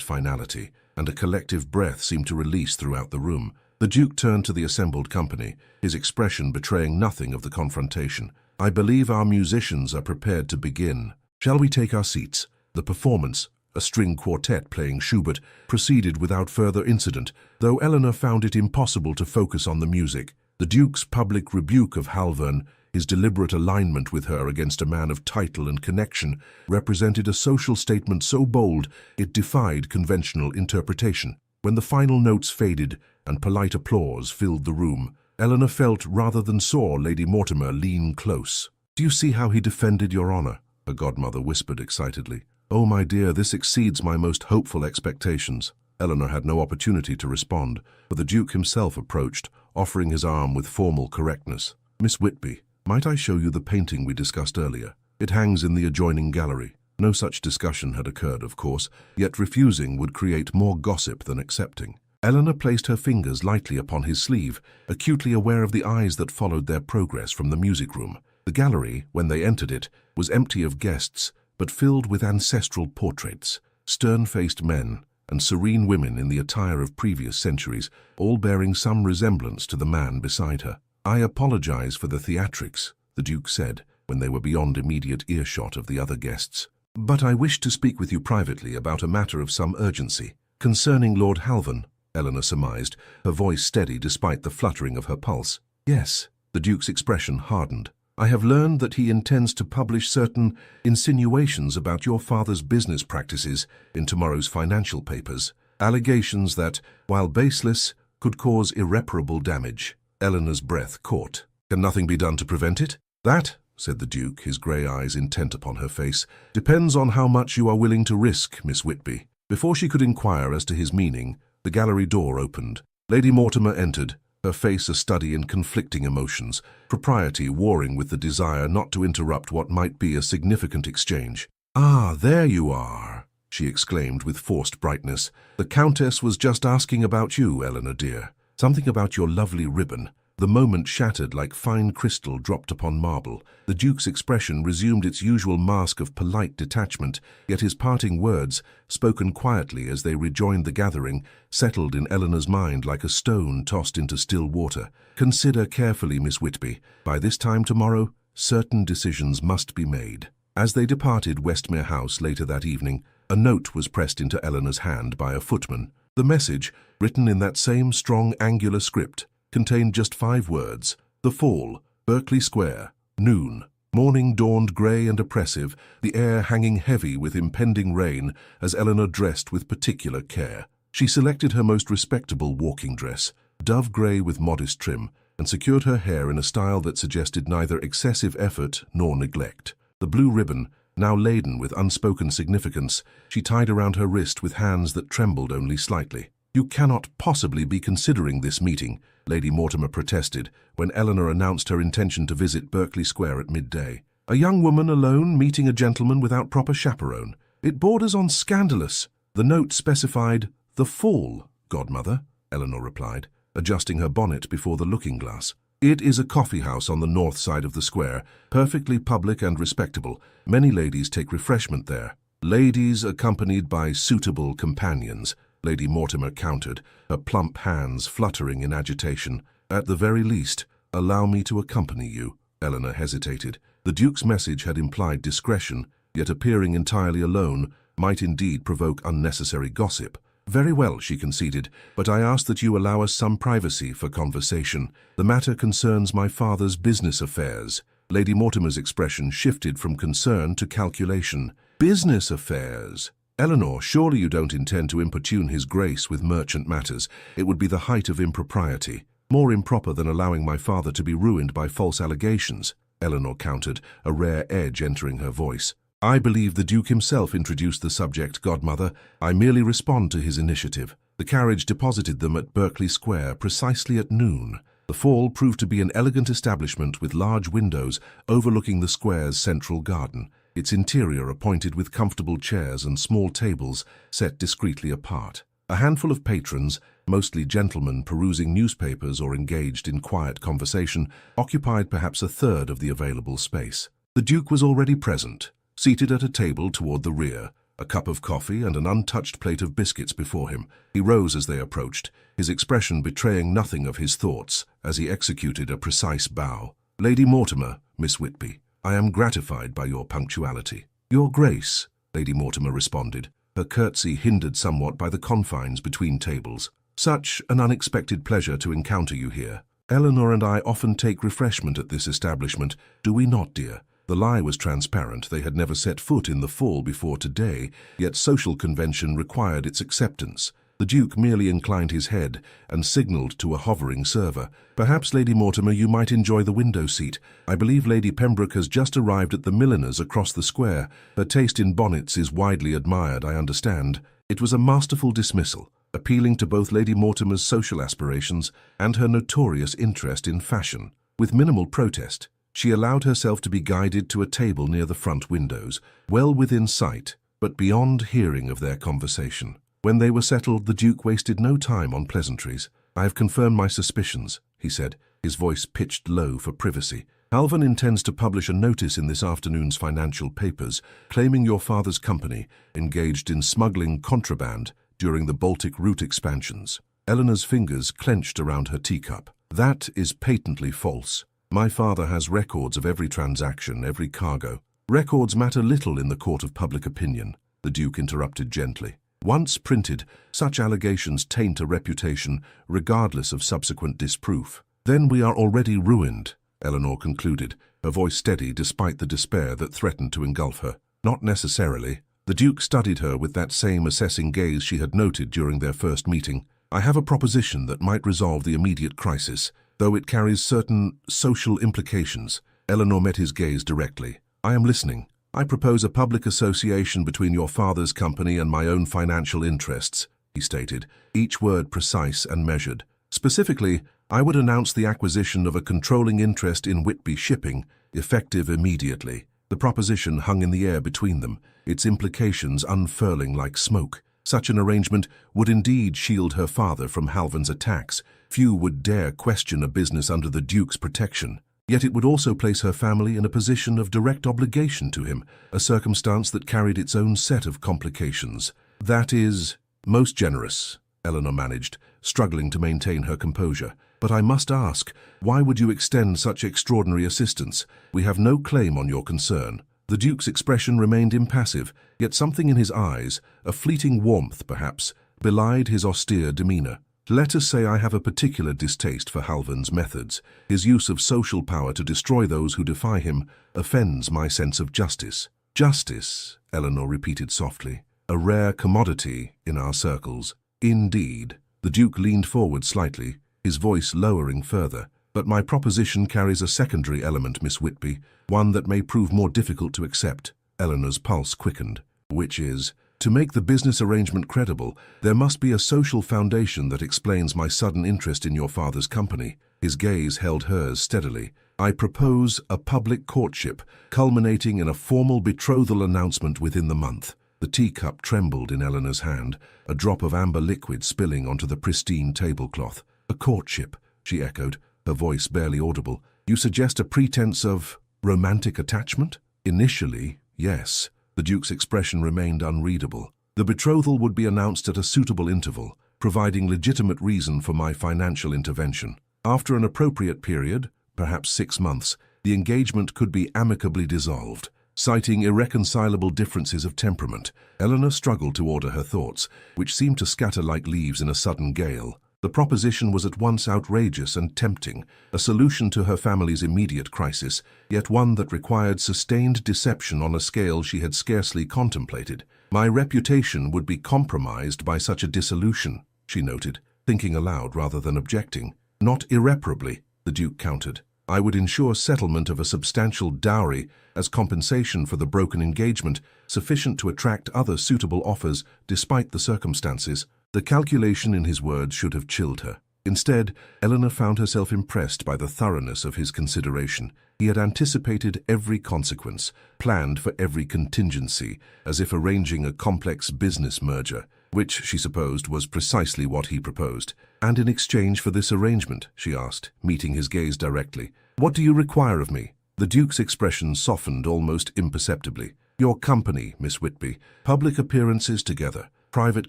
finality, and a collective breath seemed to release throughout the room. The Duke turned to the assembled company, his expression betraying nothing of the confrontation. "I believe our musicians are prepared to begin." Shall we take our seats? The performance, a string quartet playing Schubert, proceeded without further incident, though Eleanor found it impossible to focus on the music. The Duke's public rebuke of Halvern, his deliberate alignment with her against a man of title and connection, represented a social statement so bold it defied conventional interpretation. When the final notes faded and polite applause filled the room, Eleanor felt rather than saw Lady Mortimer lean close. "Do you see how he defended your honor?" her godmother whispered excitedly. "Oh, my dear, this exceeds my most hopeful expectations." Eleanor had no opportunity to respond, but the Duke himself approached, offering his arm with formal correctness. "Miss Whitby, might I show you the painting we discussed earlier? It hangs in the adjoining gallery." No such discussion had occurred, of course, yet refusing would create more gossip than accepting. Eleanor placed her fingers lightly upon his sleeve, acutely aware of the eyes that followed their progress from the music room. The gallery, when they entered it, was empty of guests, but filled with ancestral portraits, stern-faced men, and serene women in the attire of previous centuries, all bearing some resemblance to the man beside her. "I apologize for the theatrics," the Duke said, when they were beyond immediate earshot of the other guests. "But I wish to speak with you privately about a matter of some urgency. Concerning Lord Halvern," Eleanor surmised, her voice steady despite the fluttering of her pulse. "Yes." The Duke's expression hardened. "I have learned that he intends to publish certain insinuations about your father's business practices in tomorrow's financial papers. Allegations that, while baseless, could cause irreparable damage." Eleanor's breath caught. "Can nothing be done to prevent it?" "That," said the Duke, his grey eyes intent upon her face, "depends on how much you are willing to risk, Miss Whitby." Before she could inquire as to his meaning, the gallery door opened. Lady Mortimer entered, her face a study in conflicting emotions, propriety warring with the desire not to interrupt what might be a significant exchange. "Ah, there you are," she exclaimed with forced brightness. "The Countess was just asking about you, Eleanor dear. Something about your lovely ribbon." The moment shattered like fine crystal dropped upon marble. The Duke's expression resumed its usual mask of polite detachment, yet his parting words, spoken quietly as they rejoined the gathering, settled in Eleanor's mind like a stone tossed into still water. "Consider carefully, Miss Whitby. By this time tomorrow, certain decisions must be made." As they departed Westmere House later that evening, a note was pressed into Eleanor's hand by a footman. The message, written in that same strong angular script, contained just 5 words: "The Fall, Berkeley Square, noon." Morning dawned grey and oppressive, the air hanging heavy with impending rain as Eleanor dressed with particular care. She selected her most respectable walking dress, dove grey with modest trim, and secured her hair in a style that suggested neither excessive effort nor neglect. The blue ribbon, now laden with unspoken significance, she tied around her wrist with hands that trembled only slightly. "You cannot possibly be considering this meeting," Lady Mortimer protested when Eleanor announced her intention to visit Berkeley Square at midday. "A young woman alone meeting a gentleman without proper chaperone. It borders on scandalous." "The note specified the Fall, godmother," Eleanor replied, adjusting her bonnet before the looking-glass. "It is a coffee house on the north side of the square, perfectly public and respectable. Many ladies take refreshment there." "Ladies accompanied by suitable companions," Lady Mortimer countered, her plump hands fluttering in agitation. "At the very least, allow me to accompany you." Eleanor hesitated. The Duke's message had implied discretion, yet appearing entirely alone might indeed provoke unnecessary gossip. "Very well," she conceded, "but I ask that you allow us some privacy for conversation. The matter concerns my father's business affairs." Lady Mortimer's expression shifted from concern to calculation. "Business affairs? Eleanor, surely you don't intend to importune his grace with merchant matters. It would be the height of impropriety. More improper than allowing my father to be ruined by false allegations," Eleanor countered, a rare edge entering her voice. "I believe the Duke himself introduced the subject, godmother. I merely respond to his initiative." The carriage deposited them at Berkeley Square precisely at noon. The Fall proved to be an elegant establishment with large windows overlooking the square's central garden, its interior appointed with comfortable chairs and small tables set discreetly apart. A handful of patrons, mostly gentlemen perusing newspapers or engaged in quiet conversation, occupied perhaps a third of the available space. The Duke was already present, seated at a table toward the rear, a cup of coffee and an untouched plate of biscuits before him. He rose as they approached, his expression betraying nothing of his thoughts as he executed a precise bow. "Lady Mortimer, Miss Whitby, I am gratified by your punctuality." "Your Grace," Lady Mortimer responded, her curtsy hindered somewhat by the confines between tables. "Such an unexpected pleasure to encounter you here. Eleanor and I often take refreshment at this establishment, do we not, dear?" The lie was transparent. They had never set foot in the Fall before today, yet social convention required its acceptance. The Duke merely inclined his head and signalled to a hovering server. "Perhaps, Lady Mortimer, you might enjoy the window seat. I believe Lady Pembroke has just arrived at the milliner's across the square. Her taste in bonnets is widely admired, I understand." It was a masterful dismissal, appealing to both Lady Mortimer's social aspirations and her notorious interest in fashion. With minimal protest, she allowed herself to be guided to a table near the front windows, well within sight, but beyond hearing of their conversation. When they were settled, the Duke wasted no time on pleasantries. "I have confirmed my suspicions," he said, his voice pitched low for privacy. "Halvan intends to publish a notice in this afternoon's financial papers claiming your father's company engaged in smuggling contraband during the Baltic route expansions." Eleanor's fingers clenched around her teacup. "That is patently false. My father has records of every transaction, every cargo." "Records matter little in the court of public opinion," the Duke interrupted gently. "Once printed, such allegations taint a reputation, regardless of subsequent disproof." "Then we are already ruined," Eleanor concluded, her voice steady despite the despair that threatened to engulf her. "Not necessarily." The Duke studied her with that same assessing gaze she had noted during their first meeting. "I have a proposition that might resolve the immediate crisis, though it carries certain social implications." Eleanor met his gaze directly. "I am listening." "I propose a public association between your father's company and my own financial interests," he stated, each word precise and measured. "Specifically, I would announce the acquisition of a controlling interest in Whitby Shipping, effective immediately." The proposition hung in the air between them, its implications unfurling like smoke. Such an arrangement would indeed shield her father from Halvan's attacks. Few would dare question a business under the Duke's protection. Yet it would also place her family in a position of direct obligation to him, a circumstance that carried its own set of complications. "That is most generous," Eleanor managed, struggling to maintain her composure. "But I must ask, why would you extend such extraordinary assistance? We have no claim on your concern." The Duke's expression remained impassive, yet something in his eyes, a fleeting warmth perhaps, belied his austere demeanor. "Let us say I have a particular distaste for Halvan's methods. His use of social power to destroy those who defy him offends my sense of justice." "Justice," Eleanor repeated softly, "a rare commodity in our circles." "Indeed." The Duke leaned forward slightly, his voice lowering further. "But my proposition carries a secondary element, Miss Whitby, one that may prove more difficult to accept." Eleanor's pulse quickened. "Which is?" "To make the business arrangement credible, there must be a social foundation that explains my sudden interest in your father's company." His gaze held hers steadily. "I propose a public courtship, culminating in a formal betrothal announcement within the month." The teacup trembled in Eleanor's hand, a drop of amber liquid spilling onto the pristine tablecloth. "A courtship," she echoed, her voice barely audible. "You suggest a pretense of romantic attachment?" "Initially, yes." The Duke's expression remained unreadable. "The betrothal would be announced at a suitable interval, providing legitimate reason for my financial intervention. After an appropriate period, perhaps 6 months, the engagement could be amicably dissolved." Citing irreconcilable differences of temperament, Eleanor struggled to order her thoughts, which seemed to scatter like leaves in a sudden gale. The proposition was at once outrageous and tempting, a solution to her family's immediate crisis, yet one that required sustained deception on a scale she had scarcely contemplated. "My reputation would be compromised by such a dissolution," she noted, thinking aloud rather than objecting. "Not irreparably," the Duke countered. "I would ensure settlement of a substantial dowry as compensation for the broken engagement, sufficient to attract other suitable offers despite the circumstances." The calculation in his words should have chilled her. Instead, Eleanor found herself impressed by the thoroughness of his consideration. He had anticipated every consequence, planned for every contingency, as if arranging a complex business merger, which, she supposed, was precisely what he proposed. "And in exchange for this arrangement," she asked, meeting his gaze directly, "what do you require of me?" The Duke's expression softened almost imperceptibly. "Your company, Miss Whitby, public appearances together, private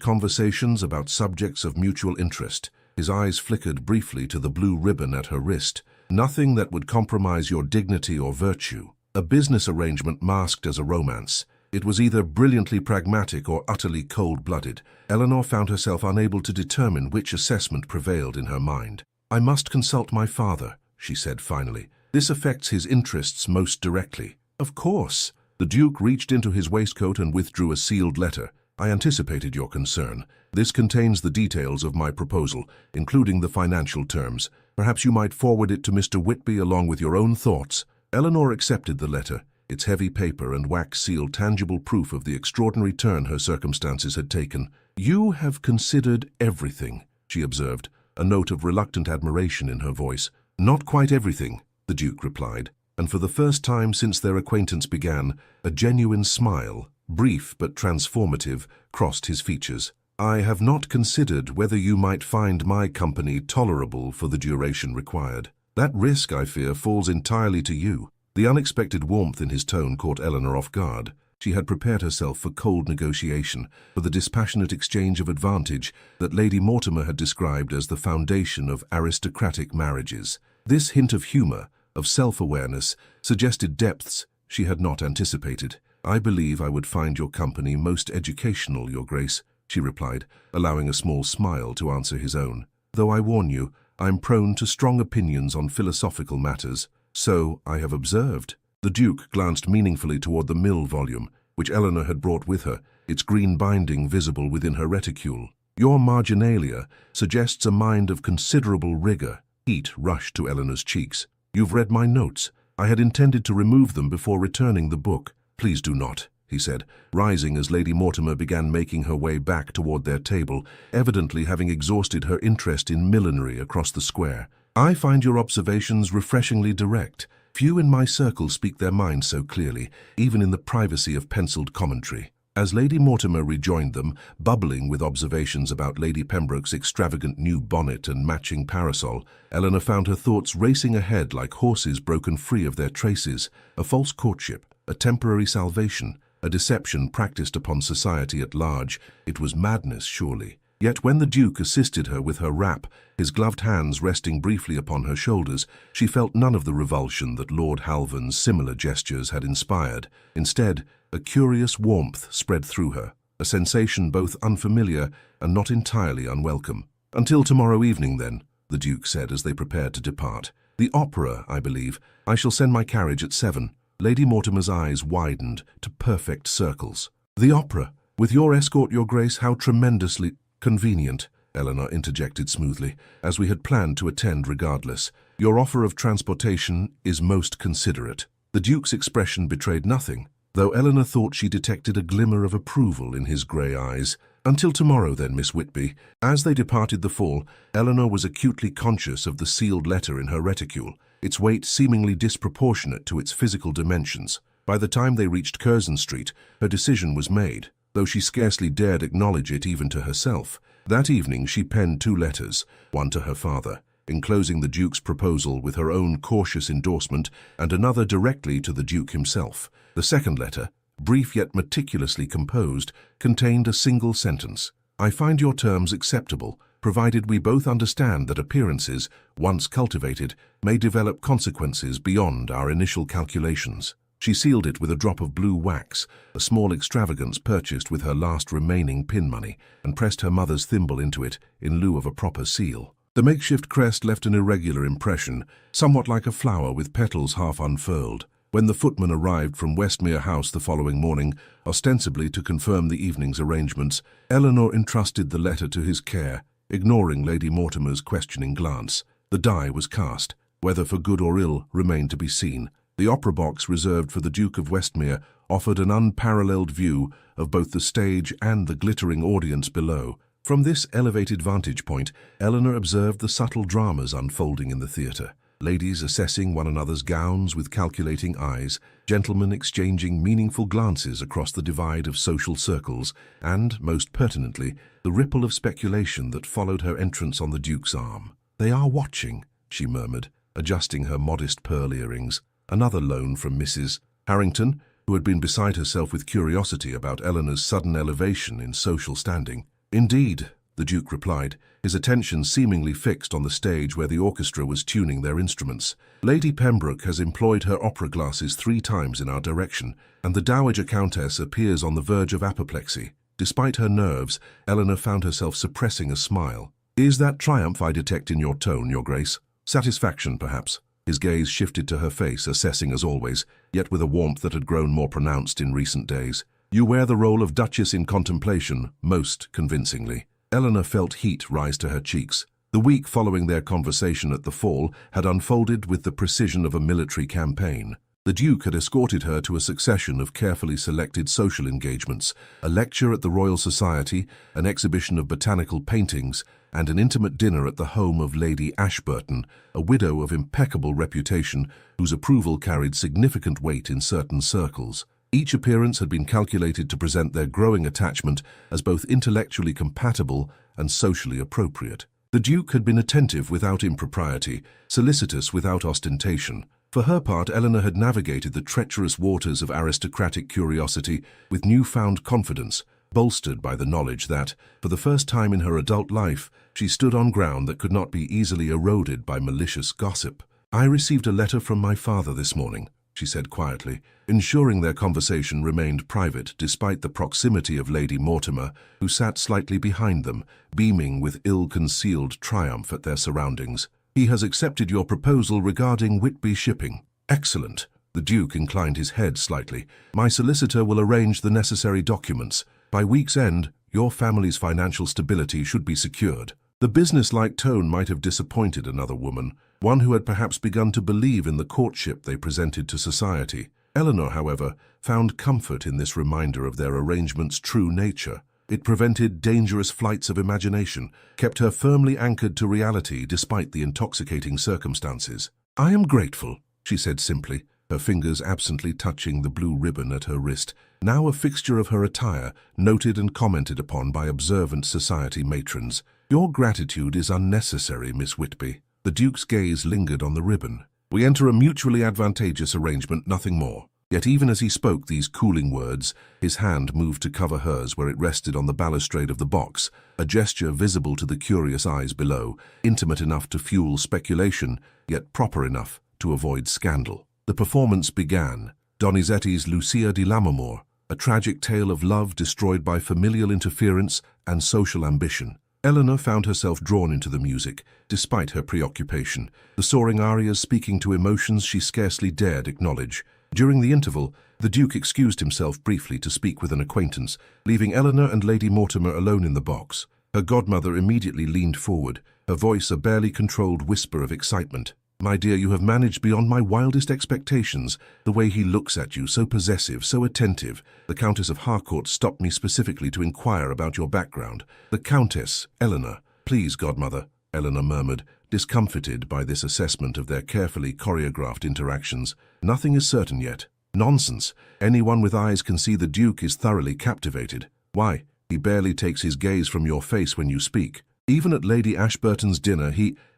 conversations about subjects of mutual interest." His eyes flickered briefly to the blue ribbon at her wrist. "Nothing that would compromise your dignity or virtue. A business arrangement masked as a romance." It was either brilliantly pragmatic or utterly cold-blooded. Eleanor found herself unable to determine which assessment prevailed in her mind. "I must consult my father," she said finally. "This affects his interests most directly." "Of course." The Duke reached into his waistcoat and withdrew a sealed letter. "I anticipated your concern. This contains the details of my proposal, including the financial terms. Perhaps you might forward it to Mr. Whitby along with your own thoughts." Eleanor accepted the letter. Its heavy paper and wax seal tangible proof of the extraordinary turn her circumstances had taken. "You have considered everything," she observed, a note of reluctant admiration in her voice. "Not quite everything," the Duke replied, and for the first time since their acquaintance began, a genuine smile, brief but transformative, crossed his features. "I have not considered whether you might find my company tolerable for the duration required. That risk, I fear, falls entirely to you." The unexpected warmth in his tone caught Eleanor off guard. She had prepared herself for cold negotiation, for the dispassionate exchange of advantage that Lady Mortimer had described as the foundation of aristocratic marriages. This hint of humor, of self-awareness, suggested depths she had not anticipated. "I believe I would find your company most educational, Your Grace," she replied, allowing a small smile to answer his own. "Though I warn you, I am prone to strong opinions on philosophical matters." "So I have observed." The Duke glanced meaningfully toward the Mill volume, which Eleanor had brought with her, its green binding visible within her reticule. "Your marginalia suggests a mind of considerable rigor." Heat rushed to Eleanor's cheeks. "You've read my notes. I had intended to remove them before returning the book." "Please do not," he said, rising as Lady Mortimer began making her way back toward their table, evidently having exhausted her interest in millinery across the square. "I find your observations refreshingly direct. Few in my circle speak their minds so clearly, even in the privacy of penciled commentary." As Lady Mortimer rejoined them, bubbling with observations about Lady Pembroke's extravagant new bonnet and matching parasol, Eleanor found her thoughts racing ahead like horses broken free of their traces. A false courtship, a temporary salvation, a deception practiced upon society at large. It was madness, surely. Yet when the Duke assisted her with her wrap, his gloved hands resting briefly upon her shoulders, she felt none of the revulsion that Lord Halvan's similar gestures had inspired. Instead, a curious warmth spread through her, a sensation both unfamiliar and not entirely unwelcome. "Until tomorrow evening, then," the Duke said as they prepared to depart. "The opera, I believe. I shall send my carriage at 7. Lady Mortimer's eyes widened to perfect circles. "The opera? With your escort, Your Grace, how tremendously—" "Convenient," Eleanor interjected smoothly, "as we had planned to attend regardless. Your offer of transportation is most considerate." The Duke's expression betrayed nothing, though Eleanor thought she detected a glimmer of approval in his grey eyes. "Until tomorrow, then, Miss Whitby." As they departed the Fall, Eleanor was acutely conscious of the sealed letter in her reticule, its weight seemingly disproportionate to its physical dimensions. By the time they reached Curzon Street, her decision was made, though she scarcely dared acknowledge it even to herself. That evening she penned 2 letters, one to her father, enclosing the Duke's proposal with her own cautious endorsement, and another directly to the Duke himself. The second letter, brief yet meticulously composed, contained a single sentence. "I find your terms acceptable, provided we both understand that appearances, once cultivated, may develop consequences beyond our initial calculations." She sealed it with a drop of blue wax, a small extravagance purchased with her last remaining pin money, and pressed her mother's thimble into it in lieu of a proper seal. The makeshift crest left an irregular impression, somewhat like a flower with petals half unfurled. When the footman arrived from Westmere House the following morning, ostensibly to confirm the evening's arrangements, Eleanor entrusted the letter to his care, ignoring Lady Mortimer's questioning glance. The die was cast. Whether for good or ill remained to be seen. The opera box reserved for the Duke of Westmere offered an unparalleled view of both the stage and the glittering audience below. From this elevated vantage point, Eleanor observed the subtle dramas unfolding in the theatre. Ladies assessing one another's gowns with calculating eyes, gentlemen exchanging meaningful glances across the divide of social circles, and, most pertinently, the ripple of speculation that followed her entrance on the Duke's arm. "They are watching," she murmured, adjusting her modest pearl earrings. Another loan from Mrs. Harrington, who had been beside herself with curiosity about Eleanor's sudden elevation in social standing. "Indeed," the Duke replied, his attention seemingly fixed on the stage where the orchestra was tuning their instruments. Lady Pembroke has employed her opera glasses 3 times in our direction, and the Dowager Countess appears on the verge of apoplexy. Despite her nerves, Eleanor found herself suppressing a smile. Is that triumph I detect in your tone, Your Grace? Satisfaction, perhaps? His gaze shifted to her face, assessing as always, yet with a warmth that had grown more pronounced in recent days. You wear the role of Duchess in contemplation, most convincingly. Eleanor felt heat rise to her cheeks. The week following their conversation at the Fall had unfolded with the precision of a military campaign. The Duke had escorted her to a succession of carefully selected social engagements, a lecture at the Royal Society, an exhibition of botanical paintings, and an intimate dinner at the home of Lady Ashburton, a widow of impeccable reputation whose approval carried significant weight in certain circles. Each appearance had been calculated to present their growing attachment as both intellectually compatible and socially appropriate. The Duke had been attentive without impropriety, solicitous without ostentation. For her part, Eleanor had navigated the treacherous waters of aristocratic curiosity with newfound confidence, bolstered by the knowledge that, for the first time in her adult life, she stood on ground that could not be easily eroded by malicious gossip. I received a letter from my father this morning, she said quietly, ensuring their conversation remained private despite the proximity of Lady Mortimer, who sat slightly behind them, beaming with ill-concealed triumph at their surroundings. He has accepted your proposal regarding Whitby shipping. Excellent. The Duke inclined his head slightly. My solicitor will arrange the necessary documents. By week's end, your family's financial stability should be secured. The business-like tone might have disappointed another woman, one who had perhaps begun to believe in the courtship they presented to society. Eleanor, however, found comfort in this reminder of their arrangement's true nature. It prevented dangerous flights of imagination, kept her firmly anchored to reality despite the intoxicating circumstances. I am grateful, she said simply, her fingers absently touching the blue ribbon at her wrist, now a fixture of her attire, noted and commented upon by observant society matrons. Your gratitude is unnecessary, Miss Whitby. The Duke's gaze lingered on the ribbon. We enter a mutually advantageous arrangement, nothing more. Yet even as he spoke these cooling words, his hand moved to cover hers where it rested on the balustrade of the box, a gesture visible to the curious eyes below, intimate enough to fuel speculation, yet proper enough to avoid scandal. The performance began. Donizetti's Lucia di Lammermoor, a tragic tale of love destroyed by familial interference and social ambition. Eleanor found herself drawn into the music, despite her preoccupation, the soaring arias speaking to emotions she scarcely dared acknowledge. During the interval, the Duke excused himself briefly to speak with an acquaintance, leaving Eleanor and Lady Mortimer alone in the box. Her godmother immediately leaned forward, her voice a barely controlled whisper of excitement. My dear, you have managed beyond my wildest expectations. The way he looks at you, so possessive, so attentive. The Countess of Harcourt stopped me specifically to inquire about your background. The Countess, Eleanor. Please, godmother, Eleanor murmured, discomfited by this assessment of their carefully choreographed interactions. Nothing is certain yet. Nonsense. Anyone with eyes can see the Duke is thoroughly captivated. Why, he barely takes his gaze from your face when you speak. Even at Lady Ashburton's dinner,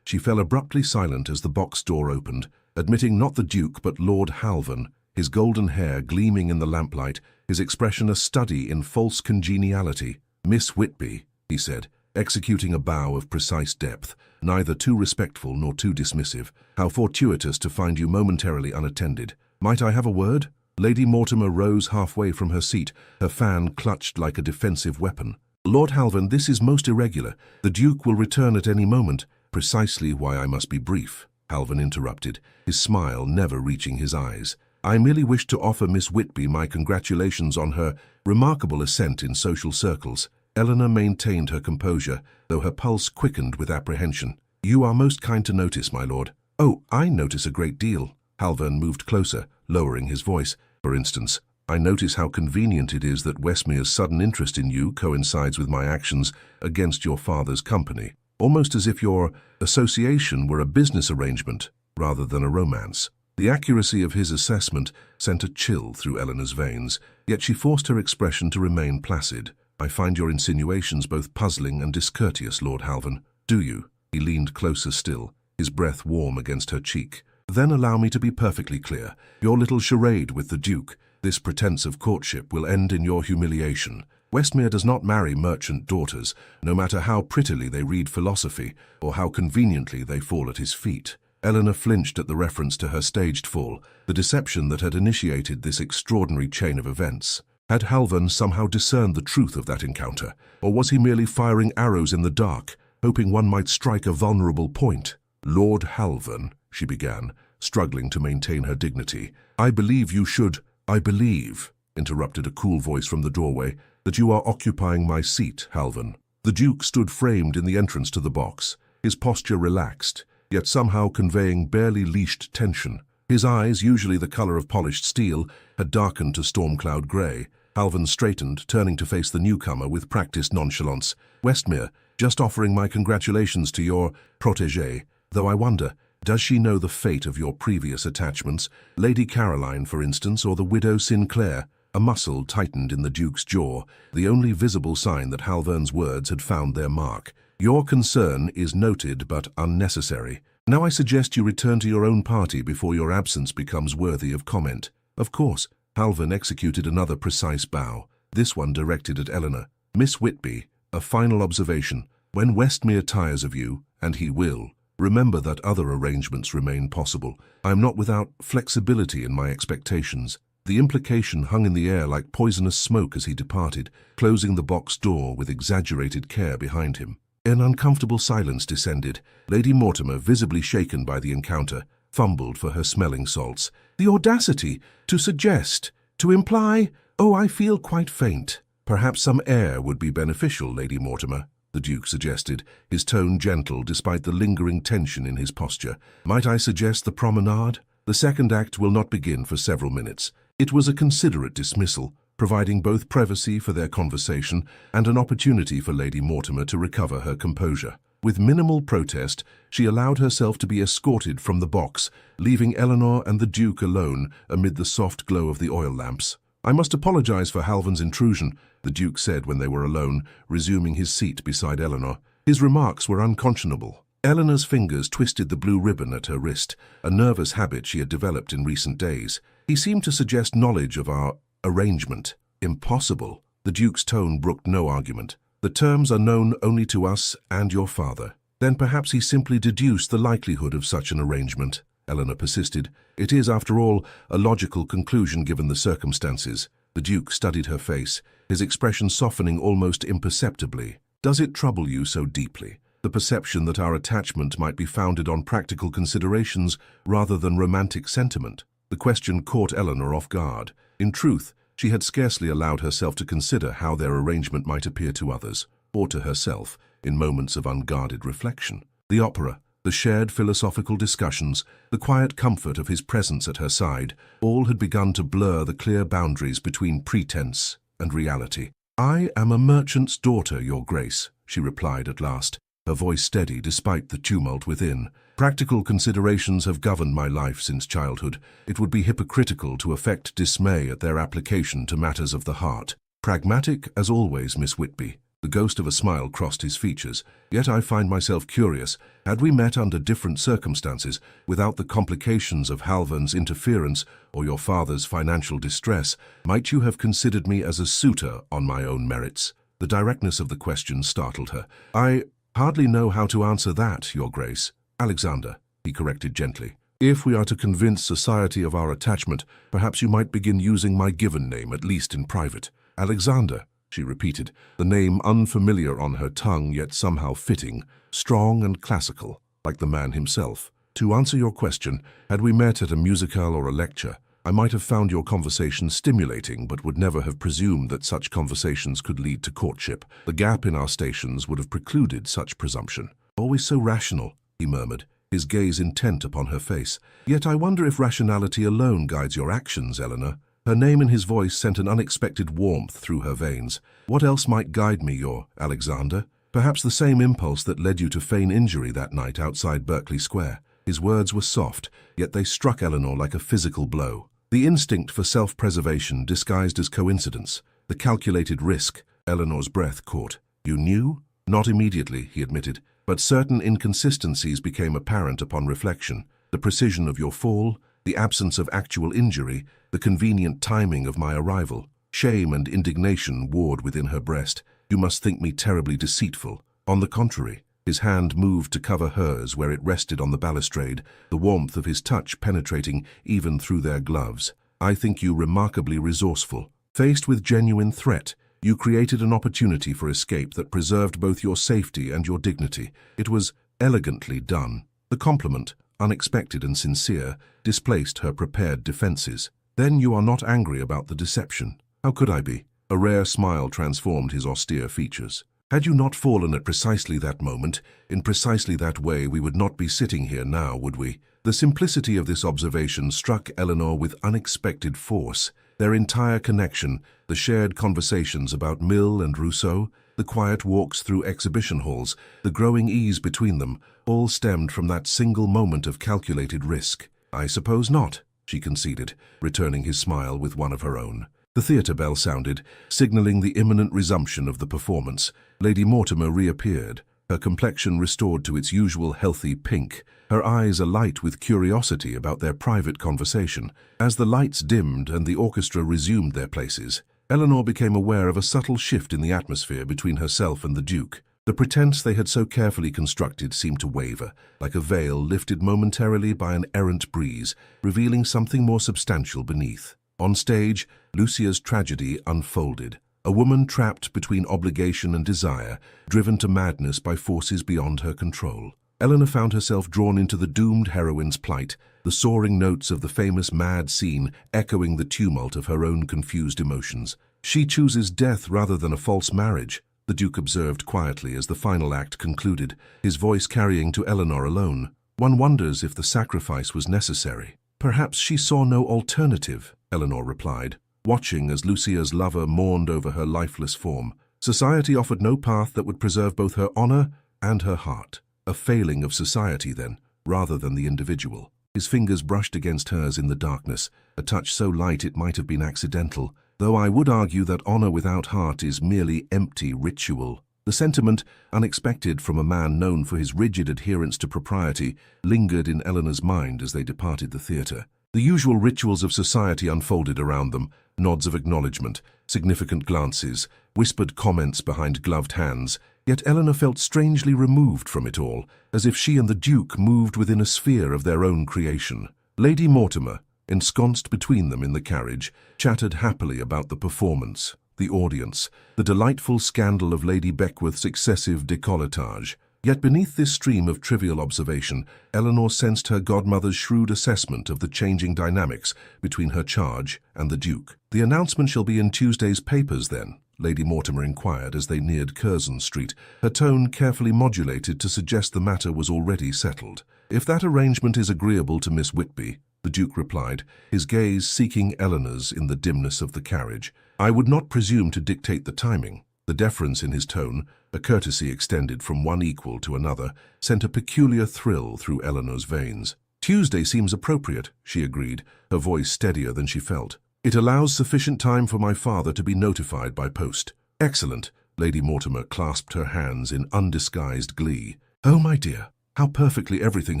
She fell abruptly silent as the box door opened, admitting not the Duke but Lord Halvan, his golden hair gleaming in the lamplight, his expression a study in false congeniality. Miss Whitby, he said, executing a bow of precise depth, neither too respectful nor too dismissive. How fortuitous to find you momentarily unattended. Might I have a word? Lady Mortimer rose halfway from her seat, her fan clutched like a defensive weapon. Lord Halvan, this is most irregular. The Duke will return at any moment. Precisely why I must be brief, Halvan interrupted, his smile never reaching his eyes. I merely wish to offer Miss Whitby my congratulations on her remarkable ascent in social circles. Eleanor maintained her composure, though her pulse quickened with apprehension. You are most kind to notice, my lord. Oh, I notice a great deal. Halvan moved closer, lowering his voice. For instance, I notice how convenient it is that Westmere's sudden interest in you coincides with my actions against your father's company. Almost as if your association were a business arrangement rather than a romance. The accuracy of his assessment sent a chill through Eleanor's veins, yet she forced her expression to remain placid. I find your insinuations both puzzling and discourteous, Lord Halvan. Do you? He leaned closer still, his breath warm against her cheek. Then allow me to be perfectly clear. Your little charade with the Duke, this pretense of courtship, will end in your humiliation. Westmere does not marry merchant daughters, no matter how prettily they read philosophy or how conveniently they fall at his feet. Eleanor flinched at the reference to her staged fall, the deception that had initiated this extraordinary chain of events. Had Halvan somehow discerned the truth of that encounter, or was he merely firing arrows in the dark, hoping one might strike a vulnerable point? "Lord Halvan," she began, struggling to maintain her dignity. "I believe you should—" "I believe," interrupted a cool voice from the doorway, "that you are occupying my seat, Halvan." The Duke stood framed in the entrance to the box, his posture relaxed, yet somehow conveying barely leashed tension. His eyes, usually the color of polished steel, had darkened to storm-cloud grey. Halvan straightened, turning to face the newcomer with practiced nonchalance. "Westmere, just offering my congratulations to your protégée, though I wonder, does she know the fate of your previous attachments, Lady Caroline, for instance, or the widow Sinclair?" A muscle tightened in the Duke's jaw, the only visible sign that Halvan's words had found their mark. "Your concern is noted but unnecessary. Now I suggest you return to your own party before your absence becomes worthy of comment." "Of course." Halvan executed another precise bow, this one directed at Eleanor. "Miss Whitby, a final observation. When Westmere tires of you, and he will, remember that other arrangements remain possible. I am not without flexibility in my expectations." The implication hung in the air like poisonous smoke as he departed, closing the box door with exaggerated care behind him. An uncomfortable silence descended. Lady Mortimer, visibly shaken by the encounter, fumbled for her smelling salts. "The audacity! To suggest! To imply! Oh, I feel quite faint." "Perhaps some air would be beneficial, Lady Mortimer," the Duke suggested, his tone gentle despite the lingering tension in his posture. "Might I suggest the promenade? The second act will not begin for several minutes." It was a considerate dismissal, providing both privacy for their conversation and an opportunity for Lady Mortimer to recover her composure. With minimal protest, she allowed herself to be escorted from the box, leaving Eleanor and the Duke alone amid the soft glow of the oil lamps. "I must apologize for Halvan's intrusion," the Duke said when they were alone, resuming his seat beside Eleanor. His remarks were unconscionable. Eleanor's fingers twisted the blue ribbon at her wrist, a nervous habit she had developed in recent days. "He seemed to suggest knowledge of our arrangement." "Impossible." The Duke's tone brooked no argument. "The terms are known only to us and your father." "Then perhaps he simply deduced the likelihood of such an arrangement," Eleanor persisted. "It is, after all, a logical conclusion given the circumstances." The Duke studied her face, his expression softening almost imperceptibly. "Does it trouble you so deeply, the perception that our attachment might be founded on practical considerations rather than romantic sentiment?" The question caught Eleanor off guard. In truth, she had scarcely allowed herself to consider how their arrangement might appear to others, or to herself, in moments of unguarded reflection. The opera, the shared philosophical discussions, the quiet comfort of his presence at her side, all had begun to blur the clear boundaries between pretense and reality. "I am a merchant's daughter, Your Grace," she replied at last, her voice steady despite the tumult within. "Practical considerations have governed my life since childhood. It would be hypocritical to affect dismay at their application to matters of the heart. Pragmatic as always, Miss Whitby." The ghost of a smile crossed his features. "Yet I find myself curious. Had we met under different circumstances, without the complications of Halvan's interference or your father's financial distress, might you have considered me as a suitor on my own merits?" The directness of the question startled her. "I hardly know how to answer that, Your Grace." "Alexander," he corrected gently. "If we are to convince society of our attachment, perhaps you might begin using my given name, at least in private." "Alexander," she repeated, the name unfamiliar on her tongue yet somehow fitting, strong and classical, like the man himself. "To answer your question, had we met at a musicale or a lecture, I might have found your conversation stimulating but would never have presumed that such conversations could lead to courtship. The gap in our stations would have precluded such presumption." "Always so rational," he murmured, his gaze intent upon her face. "Yet I wonder if rationality alone guides your actions, Eleanor." Her name in his voice sent an unexpected warmth through her veins. "What else might guide me, your Alexander? Perhaps the same impulse that led you to feign injury that night outside Berkeley Square." His words were soft, yet they struck Eleanor like a physical blow. The instinct for self-preservation disguised as coincidence, the calculated risk. Eleanor's breath caught. "You knew?" "Not immediately," he admitted, "but certain inconsistencies became apparent upon reflection. The precision of your fall, the absence of actual injury, the convenient timing of my arrival." Shame and indignation warred within her breast. "You must think me terribly deceitful." On the contrary, his hand moved to cover hers where it rested on the balustrade, the warmth of his touch penetrating even through their gloves. "I think you remarkably resourceful. Faced with genuine threat, you created an opportunity for escape that preserved both your safety and your dignity. It was elegantly done." The compliment, unexpected and sincere, displaced her prepared defenses. "Then you are not angry about the deception?" "How could I be?" A rare smile transformed his austere features. "Had you not fallen at precisely that moment, in precisely that way, we would not be sitting here now, would we?" The simplicity of this observation struck Eleanor with unexpected force. Their entire connection, the shared conversations about Mill and Rousseau, the quiet walks through exhibition halls, the growing ease between them, all stemmed from that single moment of calculated risk. "I suppose not," she conceded, returning his smile with one of her own. The theatre bell sounded, signaling the imminent resumption of the performance. Lady Mortimer reappeared, her complexion restored to its usual healthy pink, her eyes alight with curiosity about their private conversation. As the lights dimmed and the orchestra resumed their places, Eleanor became aware of a subtle shift in the atmosphere between herself and the Duke. The pretense they had so carefully constructed seemed to waver, like a veil lifted momentarily by an errant breeze, revealing something more substantial beneath. On stage, Lucia's tragedy unfolded. A woman trapped between obligation and desire, driven to madness by forces beyond her control. Eleanor found herself drawn into the doomed heroine's plight, the soaring notes of the famous mad scene echoing the tumult of her own confused emotions. "She chooses death rather than a false marriage," the Duke observed quietly as the final act concluded, his voice carrying to Eleanor alone. "One wonders if the sacrifice was necessary." "Perhaps she saw no alternative," Eleanor replied, watching as Lucia's lover mourned over her lifeless form. "Society offered no path that would preserve both her honor and her heart." A failing of society, then, rather than the individual. His fingers brushed against hers in the darkness, a touch so light it might have been accidental, though I would argue that honor without heart is merely empty ritual. The sentiment, unexpected from a man known for his rigid adherence to propriety, lingered in Eleanor's mind as they departed the theatre. The usual rituals of society unfolded around them, nods of acknowledgement, significant glances, whispered comments behind gloved hands, yet Eleanor felt strangely removed from it all, as if she and the Duke moved within a sphere of their own creation. Lady Mortimer, ensconced between them in the carriage, chattered happily about the performance, the audience, the delightful scandal of Lady Beckworth's excessive décolletage. Yet beneath this stream of trivial observation, Eleanor sensed her godmother's shrewd assessment of the changing dynamics between her charge and the Duke. "The announcement shall be in Tuesday's papers, then?" Lady Mortimer inquired as they neared Curzon Street, her tone carefully modulated to suggest the matter was already settled. "If that arrangement is agreeable to Miss Whitby," the Duke replied, his gaze seeking Eleanor's in the dimness of the carriage. "I would not presume to dictate the timing." The deference in his tone, a courtesy extended from one equal to another, sent a peculiar thrill through Eleanor's veins. "Tuesday seems appropriate," she agreed, her voice steadier than she felt. "It allows sufficient time for my father to be notified by post." "Excellent." Lady Mortimer clasped her hands in undisguised glee. "Oh, my dear, how perfectly everything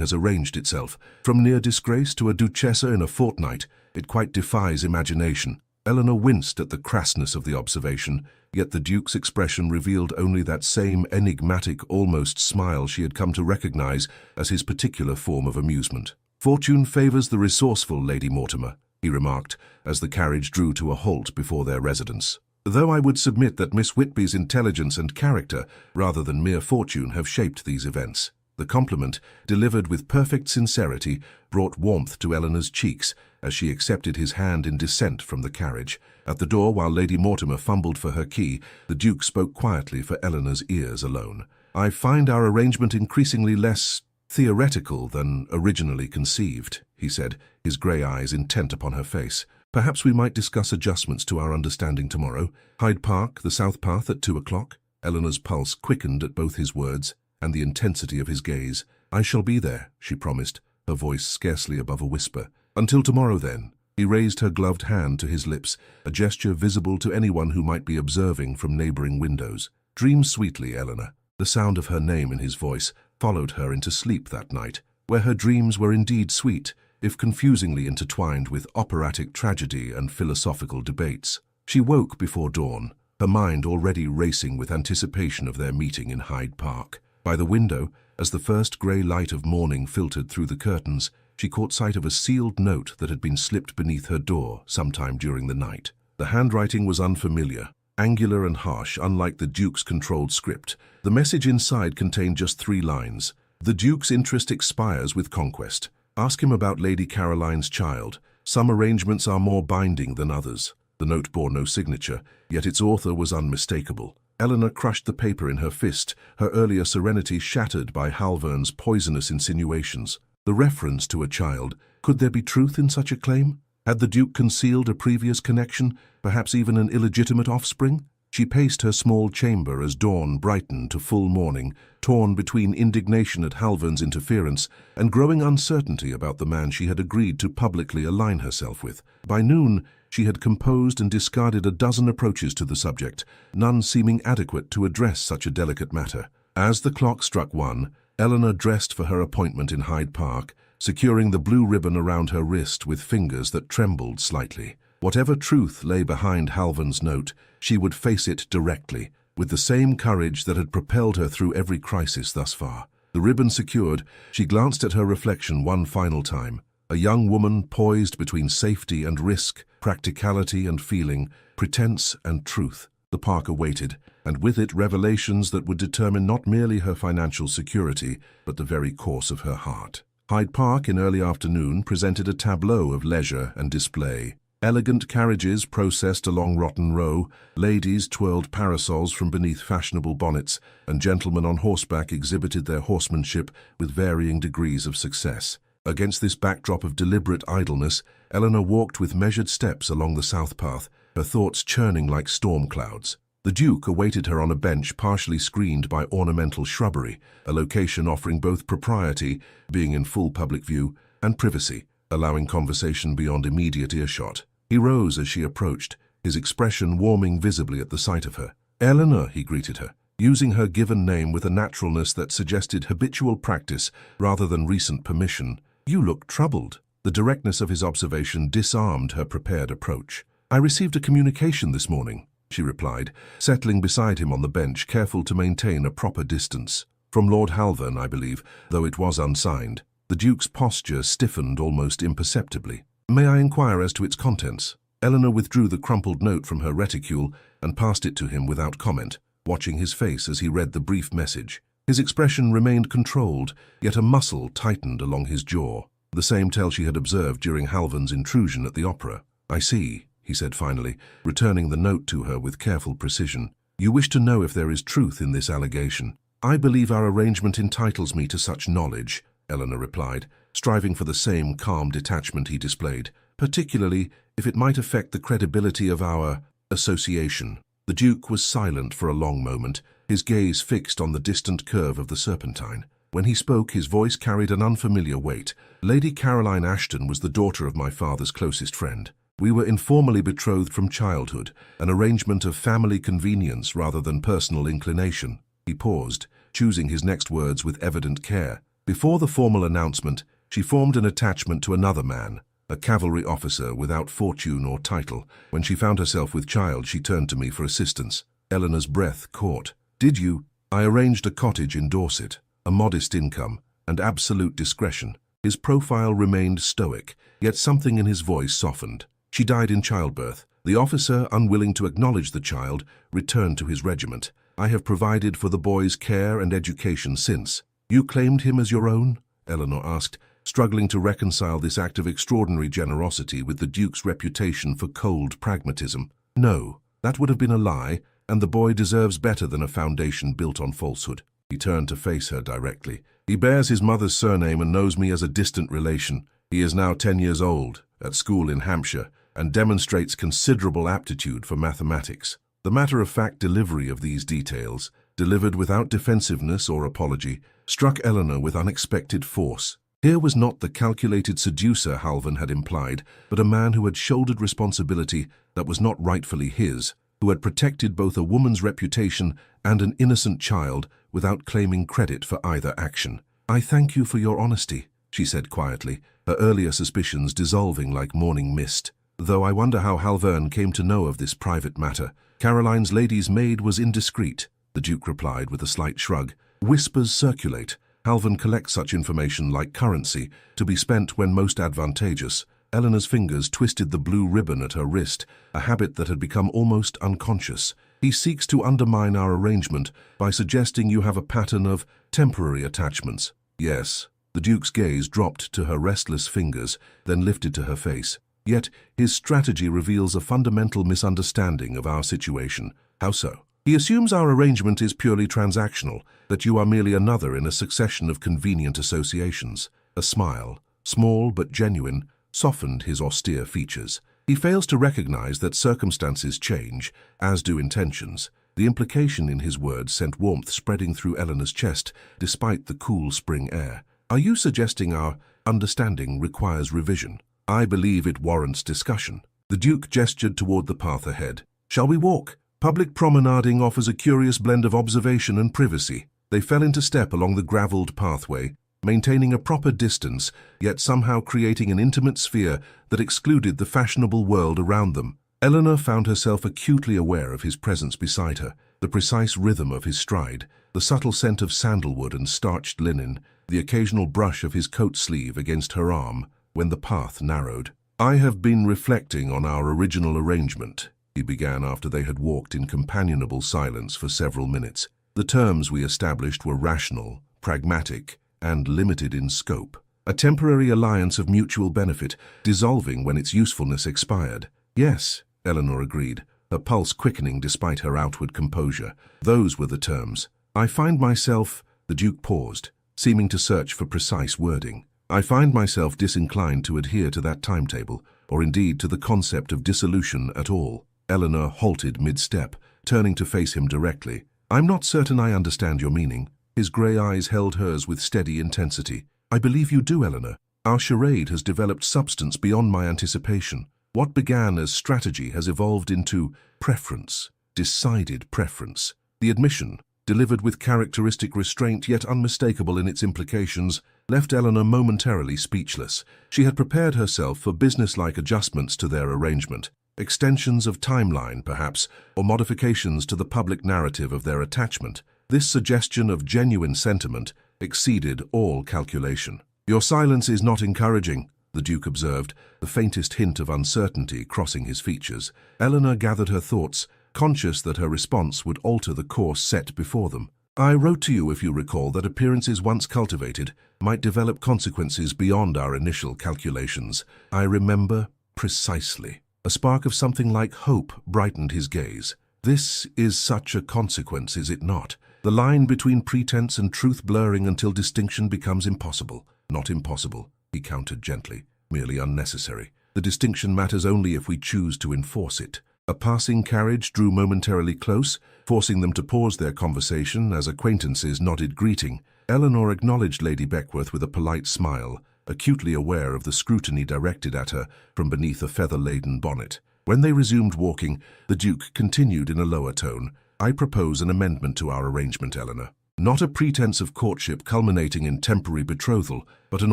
has arranged itself. From near disgrace to a duchessa in a fortnight. It quite defies imagination." Eleanor winced at the crassness of the observation, yet the Duke's expression revealed only that same enigmatic, almost smile she had come to recognize as his particular form of amusement. "Fortune favors the resourceful, Lady Mortimer," he remarked, as the carriage drew to a halt before their residence. "Though I would submit that Miss Whitby's intelligence and character, rather than mere fortune, have shaped these events." The compliment, delivered with perfect sincerity, brought warmth to Eleanor's cheeks as she accepted his hand in descent from the carriage. At the door, while Lady Mortimer fumbled for her key, the Duke spoke quietly for Eleanor's ears alone. "I find our arrangement increasingly less theoretical than originally conceived," he said, his grey eyes intent upon her face. "Perhaps we might discuss adjustments to our understanding tomorrow. Hyde Park, the South Path at 2 o'clock. Eleanor's pulse quickened at both his words and the intensity of his gaze. "I shall be there," she promised, her voice scarcely above a whisper. "Until tomorrow, then." He raised her gloved hand to his lips, a gesture visible to anyone who might be observing from neighboring windows. "Dream sweetly, Eleanor." The sound of her name in his voice followed her into sleep that night, where her dreams were indeed sweet, if confusingly intertwined with operatic tragedy and philosophical debates. She woke before dawn, her mind already racing with anticipation of their meeting in Hyde Park. By the window, as the first grey light of morning filtered through the curtains, she caught sight of a sealed note that had been slipped beneath her door sometime during the night. The handwriting was unfamiliar, angular and harsh, unlike the Duke's controlled script. The message inside contained just 3 lines. The Duke's interest expires with conquest. Ask him about Lady Caroline's child. Some arrangements are more binding than others. The note bore no signature, yet its author was unmistakable. Eleanor crushed the paper in her fist, her earlier serenity shattered by Halvern's poisonous insinuations. The reference to a child. Could there be truth in such a claim? Had the Duke concealed a previous connection, perhaps even an illegitimate offspring? She paced her small chamber as dawn brightened to full morning, torn between indignation at Halvern's interference and growing uncertainty about the man she had agreed to publicly align herself with. By noon, she had composed and discarded a dozen approaches to the subject, none seeming adequate to address such a delicate matter. As the clock struck 1, Eleanor dressed for her appointment in Hyde Park, securing the blue ribbon around her wrist with fingers that trembled slightly. Whatever truth lay behind Halvern's note, she would face it directly, with the same courage that had propelled her through every crisis thus far. The ribbon secured, she glanced at her reflection one final time. A young woman poised between safety and risk, practicality and feeling, pretense and truth. The park awaited, and with it revelations that would determine not merely her financial security, but the very course of her heart. Hyde Park in early afternoon presented a tableau of leisure and display. Elegant carriages processed along Rotten Row, ladies twirled parasols from beneath fashionable bonnets, and gentlemen on horseback exhibited their horsemanship with varying degrees of success. Against this backdrop of deliberate idleness, Eleanor walked with measured steps along the south path, her thoughts churning like storm clouds. The Duke awaited her on a bench partially screened by ornamental shrubbery, a location offering both propriety, being in full public view, and privacy, allowing conversation beyond immediate earshot. He rose as she approached, his expression warming visibly at the sight of her. "Eleanor," he greeted her, using her given name with a naturalness that suggested habitual practice rather than recent permission. "You look troubled." The directness of his observation disarmed her prepared approach. "I received a communication this morning," she replied, settling beside him on the bench, careful to maintain a proper distance. "From Lord Halvern, I believe, though it was unsigned." The Duke's posture stiffened almost imperceptibly. "May I inquire as to its contents?" Eleanor withdrew the crumpled note from her reticule and passed it to him without comment, watching his face as he read the brief message. His expression remained controlled, yet a muscle tightened along his jaw, the same tell she had observed during Halvern's intrusion at the opera. "I see," he said finally, returning the note to her with careful precision. "You wish to know if there is truth in this allegation." "I believe our arrangement entitles me to such knowledge," Eleanor replied, striving for the same calm detachment he displayed, "particularly if it might affect the credibility of our association." The Duke was silent for a long moment, his gaze fixed on the distant curve of the Serpentine. When he spoke, his voice carried an unfamiliar weight. "Lady Caroline Ashton was the daughter of my father's closest friend. We were informally betrothed from childhood, an arrangement of family convenience rather than personal inclination." He paused, choosing his next words with evident care. "Before the formal announcement, she formed an attachment to another man, a cavalry officer without fortune or title. When she found herself with child, she turned to me for assistance." Eleanor's breath caught. "Did you?" "I arranged a cottage in Dorset, a modest income, and absolute discretion." His profile remained stoic, yet something in his voice softened. "She died in childbirth. The officer, unwilling to acknowledge the child, returned to his regiment. I have provided for the boy's care and education since." "You claimed him as your own?" Eleanor asked, struggling to reconcile this act of extraordinary generosity with the Duke's reputation for cold pragmatism. "No, that would have been a lie, and the boy deserves better than a foundation built on falsehood." He turned to face her directly. "He bears his mother's surname and knows me as a distant relation. He is now 10 years old, at school in Hampshire, and demonstrates considerable aptitude for mathematics." The matter-of-fact delivery of these details, delivered without defensiveness or apology, struck Eleanor with unexpected force. Here was not the calculated seducer Halvern had implied, but a man who had shouldered responsibility that was not rightfully his, who had protected both a woman's reputation and an innocent child without claiming credit for either action. "I thank you for your honesty," she said quietly, her earlier suspicions dissolving like morning mist. though I wonder how Halvern came to know of this private matter. Caroline's lady's maid was indiscreet, the Duke replied with a slight shrug. Whispers circulate. Halvern collects such information like currency, to be spent when most advantageous. Eleanor's fingers twisted the blue ribbon at her wrist, a habit that had become almost unconscious. He seeks to undermine our arrangement by suggesting you have a pattern of temporary attachments. Yes. The Duke's gaze dropped to her restless fingers, then lifted to her face. Yet his strategy reveals a fundamental misunderstanding of our situation. How so? He assumes our arrangement is purely transactional, that you are merely another in a succession of convenient associations. A smile, small but genuine, softened his austere features. He fails to recognize that circumstances change, as do intentions. The implication in his words sent warmth spreading through Eleanor's chest, despite the cool spring air. Are you suggesting our understanding requires revision? I believe it warrants discussion. The Duke gestured toward the path ahead. Shall we walk? Public promenading offers a curious blend of observation and privacy. They fell into step along the gravelled pathway, maintaining a proper distance, yet somehow creating an intimate sphere that excluded the fashionable world around them. Eleanor found herself acutely aware of his presence beside her, the precise rhythm of his stride, the subtle scent of sandalwood and starched linen, the occasional brush of his coat sleeve against her arm when the path narrowed. I have been reflecting on our original arrangement, he began after they had walked in companionable silence for several minutes. The terms we established were rational, pragmatic, and limited in scope. A temporary alliance of mutual benefit, dissolving when its usefulness expired. Yes, Eleanor agreed, her pulse quickening despite her outward composure. Those were the terms. I find myself— The Duke paused, seeming to search for precise wording. I find myself disinclined to adhere to that timetable, or indeed to the concept of dissolution at all. Eleanor halted mid-step, turning to face him directly. I'm not certain I understand your meaning. His grey eyes held hers with steady intensity. I believe you do, Eleanor. Our charade has developed substance beyond my anticipation. What began as strategy has evolved into preference, decided preference. The admission, delivered with characteristic restraint yet unmistakable in its implications, left Eleanor momentarily speechless. She had prepared herself for businesslike adjustments to their arrangement, extensions of timeline, perhaps, or modifications to the public narrative of their attachment. This suggestion of genuine sentiment exceeded all calculation. Your silence is not encouraging, the Duke observed, the faintest hint of uncertainty crossing his features. Eleanor gathered her thoughts, conscious that her response would alter the course set before them. I wrote to you, if you recall, that appearances once cultivated might develop consequences beyond our initial calculations. I remember precisely. A spark of something like hope brightened his gaze. This is such a consequence, is it not? The line between pretense and truth blurring until distinction becomes impossible. Not impossible, he countered gently, merely unnecessary. The distinction matters only if we choose to enforce it. A passing carriage drew momentarily close, forcing them to pause their conversation as acquaintances nodded greeting. Eleanor acknowledged Lady Beckworth with a polite smile, acutely aware of the scrutiny directed at her from beneath a feather-laden bonnet. When they resumed walking, the Duke continued in a lower tone. I propose an amendment to our arrangement, Eleanor. Not a pretense of courtship culminating in temporary betrothal, but an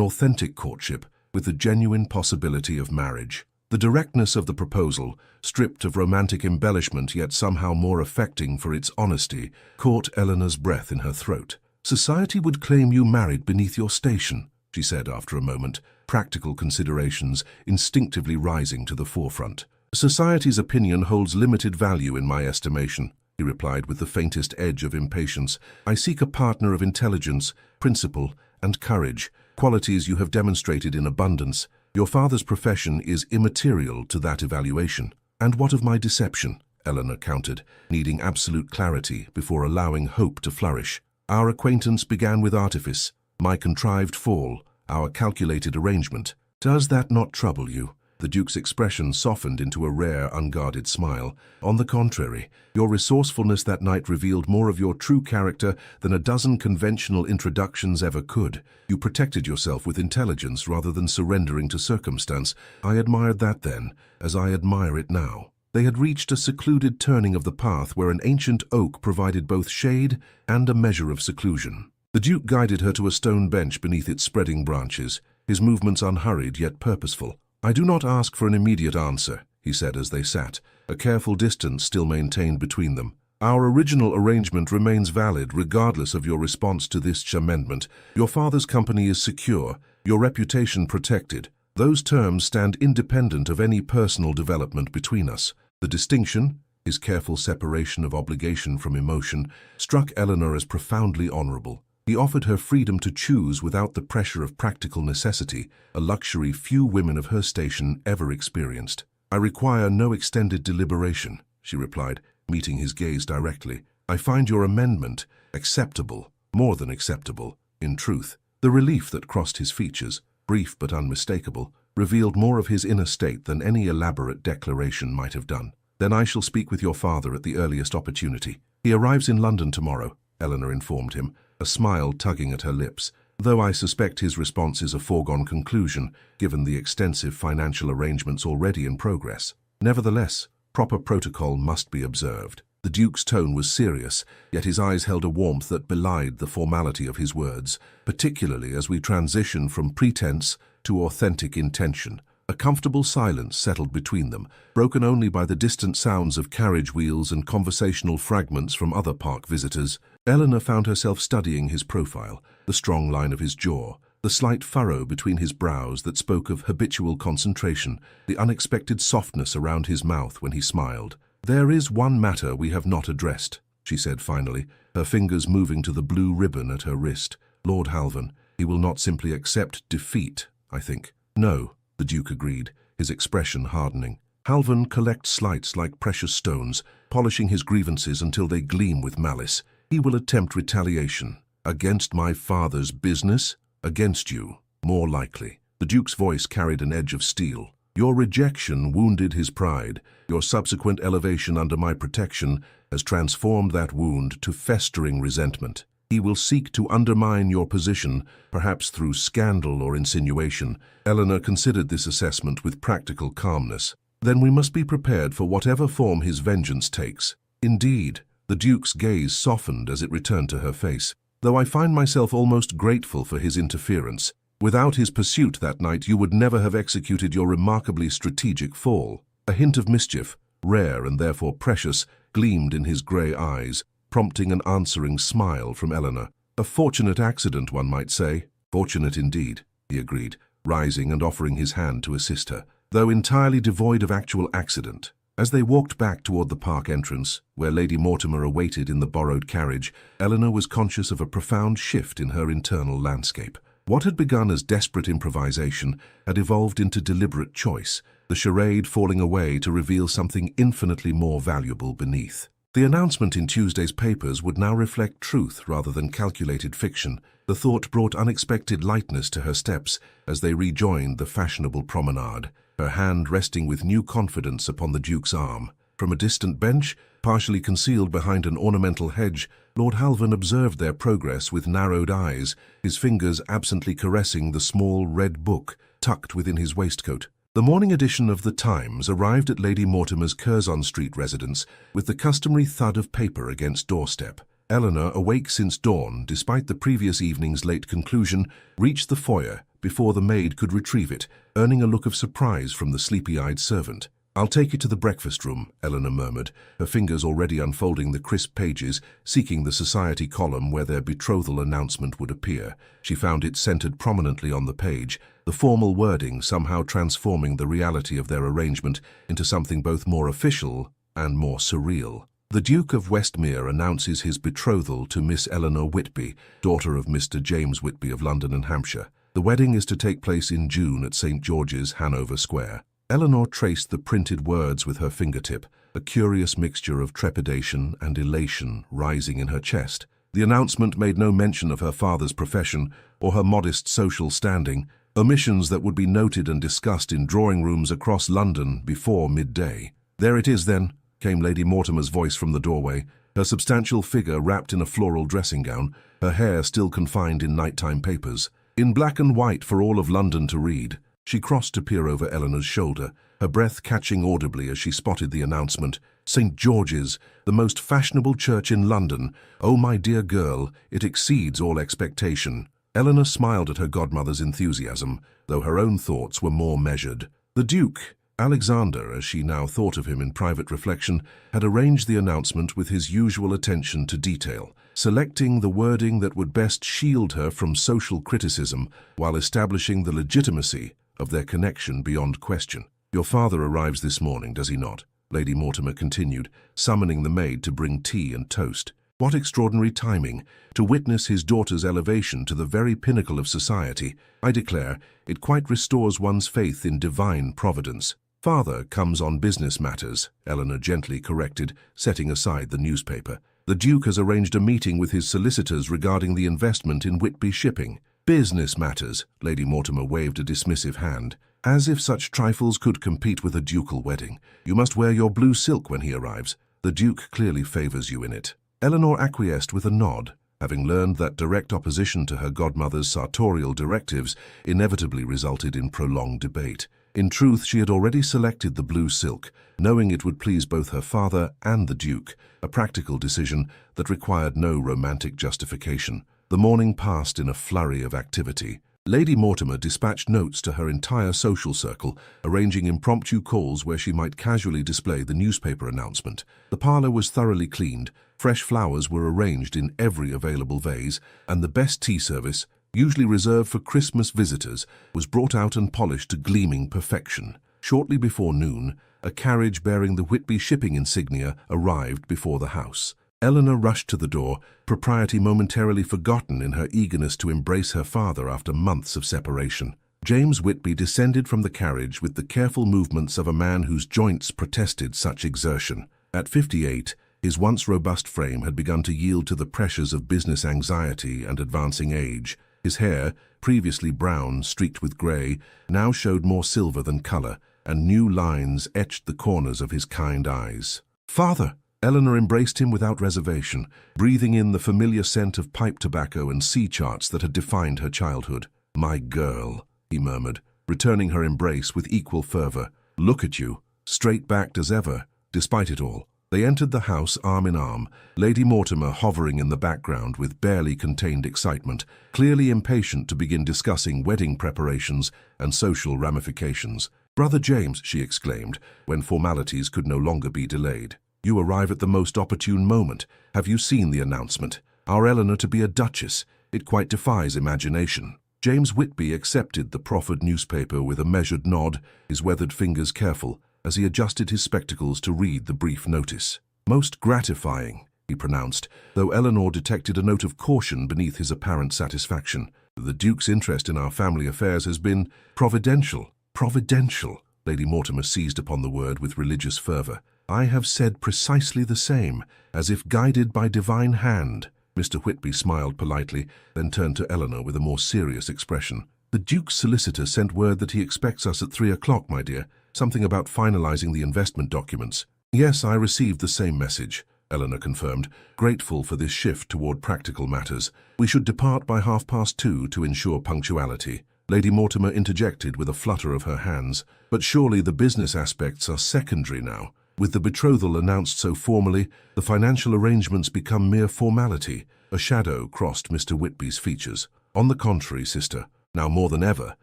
authentic courtship with the genuine possibility of marriage. The directness of the proposal, stripped of romantic embellishment yet somehow more affecting for its honesty, caught Eleanor's breath in her throat. Society would claim you married beneath your station, she said after a moment, practical considerations instinctively rising to the forefront. Society's opinion holds limited value in my estimation, he replied with the faintest edge of impatience. I seek a partner of intelligence, principle, and courage, qualities you have demonstrated in abundance. Your father's profession is immaterial to that evaluation. And what of my deception? Eleanor countered, needing absolute clarity before allowing hope to flourish. Our acquaintance began with artifice, my contrived fall, our calculated arrangement. Does that not trouble you? The Duke's expression softened into a rare, unguarded smile. On the contrary, your resourcefulness that night revealed more of your true character than a dozen conventional introductions ever could. You protected yourself with intelligence rather than surrendering to circumstance. I admired that then, as I admire it now. They had reached a secluded turning of the path where an ancient oak provided both shade and a measure of seclusion. The Duke guided her to a stone bench beneath its spreading branches, his movements unhurried yet purposeful. "I do not ask for an immediate answer," he said as they sat, a careful distance still maintained between them. "Our original arrangement remains valid regardless of your response to this amendment. Your father's company is secure, your reputation protected. Those terms stand independent of any personal development between us." The distinction, his careful separation of obligation from emotion, struck Eleanor as profoundly honorable. He offered her freedom to choose without the pressure of practical necessity, a luxury few women of her station ever experienced. "I require no extended deliberation," she replied, meeting his gaze directly. "I find your amendment acceptable, more than acceptable, in truth." The relief that crossed his features, brief but unmistakable, revealed more of his inner state than any elaborate declaration might have done. "Then I shall speak with your father at the earliest opportunity. He arrives in London tomorrow," Eleanor informed him, a smile tugging at her lips, "though I suspect his response is a foregone conclusion, given the extensive financial arrangements already in progress. Nevertheless, proper protocol must be observed." The Duke's tone was serious, yet his eyes held a warmth that belied the formality of his words, particularly as we transition from pretense to authentic intention. A comfortable silence settled between them, broken only by the distant sounds of carriage wheels and conversational fragments from other park visitors. Eleanor found herself studying his profile, the strong line of his jaw, the slight furrow between his brows that spoke of habitual concentration, the unexpected softness around his mouth when he smiled. "There is one matter we have not addressed," she said finally, her fingers moving to the blue ribbon at her wrist. "Lord Halvan, he will not simply accept defeat, I think." "No," the Duke agreed, his expression hardening. "Halvan collects slights like precious stones, polishing his grievances until they gleam with malice. He will attempt retaliation. Against my father's business? Against you, more likely." The Duke's voice carried an edge of steel. "Your rejection wounded his pride. Your subsequent elevation under my protection has transformed that wound to festering resentment. He will seek to undermine your position, perhaps through scandal or insinuation." Eleanor considered this assessment with practical calmness. "Then we must be prepared for whatever form his vengeance takes." "Indeed." The Duke's gaze softened as it returned to her face. "Though I find myself almost grateful for his interference. Without his pursuit that night, you would never have executed your remarkably strategic fall." A hint of mischief, rare and therefore precious, gleamed in his grey eyes, prompting an answering smile from Eleanor. "A fortunate accident, one might say." "Fortunate indeed," he agreed, rising and offering his hand to assist her, though entirely devoid of actual accident. As they walked back toward the park entrance, where Lady Mortimer awaited in the borrowed carriage, Eleanor was conscious of a profound shift in her internal landscape. What had begun as desperate improvisation had evolved into deliberate choice, the charade falling away to reveal something infinitely more valuable beneath. The announcement in Tuesday's papers would now reflect truth rather than calculated fiction. The thought brought unexpected lightness to her steps as they rejoined the fashionable promenade, her hand resting with new confidence upon the Duke's arm. From a distant bench, partially concealed behind an ornamental hedge, Lord Halvan observed their progress with narrowed eyes, his fingers absently caressing the small red book tucked within his waistcoat. The morning edition of The Times arrived at Lady Mortimer's Curzon Street residence with the customary thud of paper against doorstep. Eleanor, awake since dawn, despite the previous evening's late conclusion, reached the foyer before the maid could retrieve it, earning a look of surprise from the sleepy-eyed servant. "I'll take it to the breakfast room," Eleanor murmured, her fingers already unfolding the crisp pages, seeking the society column where their betrothal announcement would appear. She found it centered prominently on the page, the formal wording somehow transforming the reality of their arrangement into something both more official and more surreal. "The Duke of Westmere announces his betrothal to Miss Eleanor Whitby, daughter of Mr. James Whitby of London and Hampshire. The wedding is to take place in June at St. George's, Hanover Square." Eleanor traced the printed words with her fingertip, a curious mixture of trepidation and elation rising in her chest. The announcement made no mention of her father's profession or her modest social standing, omissions that would be noted and discussed in drawing rooms across London before midday. "There it is, then," came Lady Mortimer's voice from the doorway, her substantial figure wrapped in a floral dressing gown, her hair still confined in nighttime papers. "In black and white for all of London to read." She crossed to peer over Eleanor's shoulder, her breath catching audibly as she spotted the announcement. "St. George's, the most fashionable church in London. Oh, my dear girl, it exceeds all expectation." Eleanor smiled at her godmother's enthusiasm, though her own thoughts were more measured. The Duke, Alexander, as she now thought of him in private reflection, had arranged the announcement with his usual attention to detail, selecting the wording that would best shield her from social criticism while establishing the legitimacy of their connection beyond question. "Your father arrives this morning, does he not?" Lady Mortimer continued, summoning the maid to bring tea and toast. What extraordinary timing, to witness his daughter's elevation to the very pinnacle of society. I declare, it quite restores one's faith in divine providence. "Father comes on business matters," Eleanor gently corrected, setting aside the newspaper. "The Duke has arranged a meeting with his solicitors regarding the investment in Whitby Shipping." "Business matters," Lady Mortimer waved a dismissive hand. "As if such trifles could compete with a ducal wedding. You must wear your blue silk when he arrives. The Duke clearly favors you in it." Eleanor acquiesced with a nod, having learned that direct opposition to her godmother's sartorial directives inevitably resulted in prolonged debate. In truth, she had already selected the blue silk, knowing it would please both her father and the Duke, a practical decision that required no romantic justification. The morning passed in a flurry of activity. Lady Mortimer dispatched notes to her entire social circle, arranging impromptu calls where she might casually display the newspaper announcement. The parlour was thoroughly cleaned, fresh flowers were arranged in every available vase, and the best tea service, usually reserved for Christmas visitors, was brought out and polished to gleaming perfection. Shortly before noon, a carriage bearing the Whitby Shipping insignia arrived before the house. Eleanor rushed to the door, propriety momentarily forgotten in her eagerness to embrace her father after months of separation. James Whitby descended from the carriage with the careful movements of a man whose joints protested such exertion. At 58, his once robust frame had begun to yield to the pressures of business anxiety and advancing age. His hair, previously brown, streaked with grey, now showed more silver than colour, and new lines etched the corners of his kind eyes. "Father!" Eleanor embraced him without reservation, breathing in the familiar scent of pipe tobacco and sea charts that had defined her childhood. "My girl," he murmured, returning her embrace with equal fervour. "Look at you, straight-backed as ever, despite it all." They entered the house arm in arm, Lady Mortimer hovering in the background with barely contained excitement, clearly impatient to begin discussing wedding preparations and social ramifications. "Brother James," she exclaimed, when formalities could no longer be delayed. "You arrive at the most opportune moment. Have you seen the announcement? Our Eleanor to be a duchess. It quite defies imagination." James Whitby accepted the proffered newspaper with a measured nod, his weathered fingers careful, as he adjusted his spectacles to read the brief notice. "Most gratifying," he pronounced, though Eleanor detected a note of caution beneath his apparent satisfaction. "The Duke's interest in our family affairs has been providential." "Providential," Lady Mortimer seized upon the word with religious fervour. "I have said precisely the same, as if guided by divine hand." Mr. Whitby smiled politely, then turned to Eleanor with a more serious expression. "The Duke's solicitor sent word that he expects us at 3 o'clock, my dear. Something about finalizing the investment documents." "Yes, I received the same message," Eleanor confirmed, grateful for this shift toward practical matters. "We should depart by 2:30 to ensure punctuality." Lady Mortimer interjected with a flutter of her hands. "But surely the business aspects are secondary now. With the betrothal announced so formally, the financial arrangements become mere formality." A shadow crossed Mr. Whitby's features. "On the contrary, sister, now more than ever,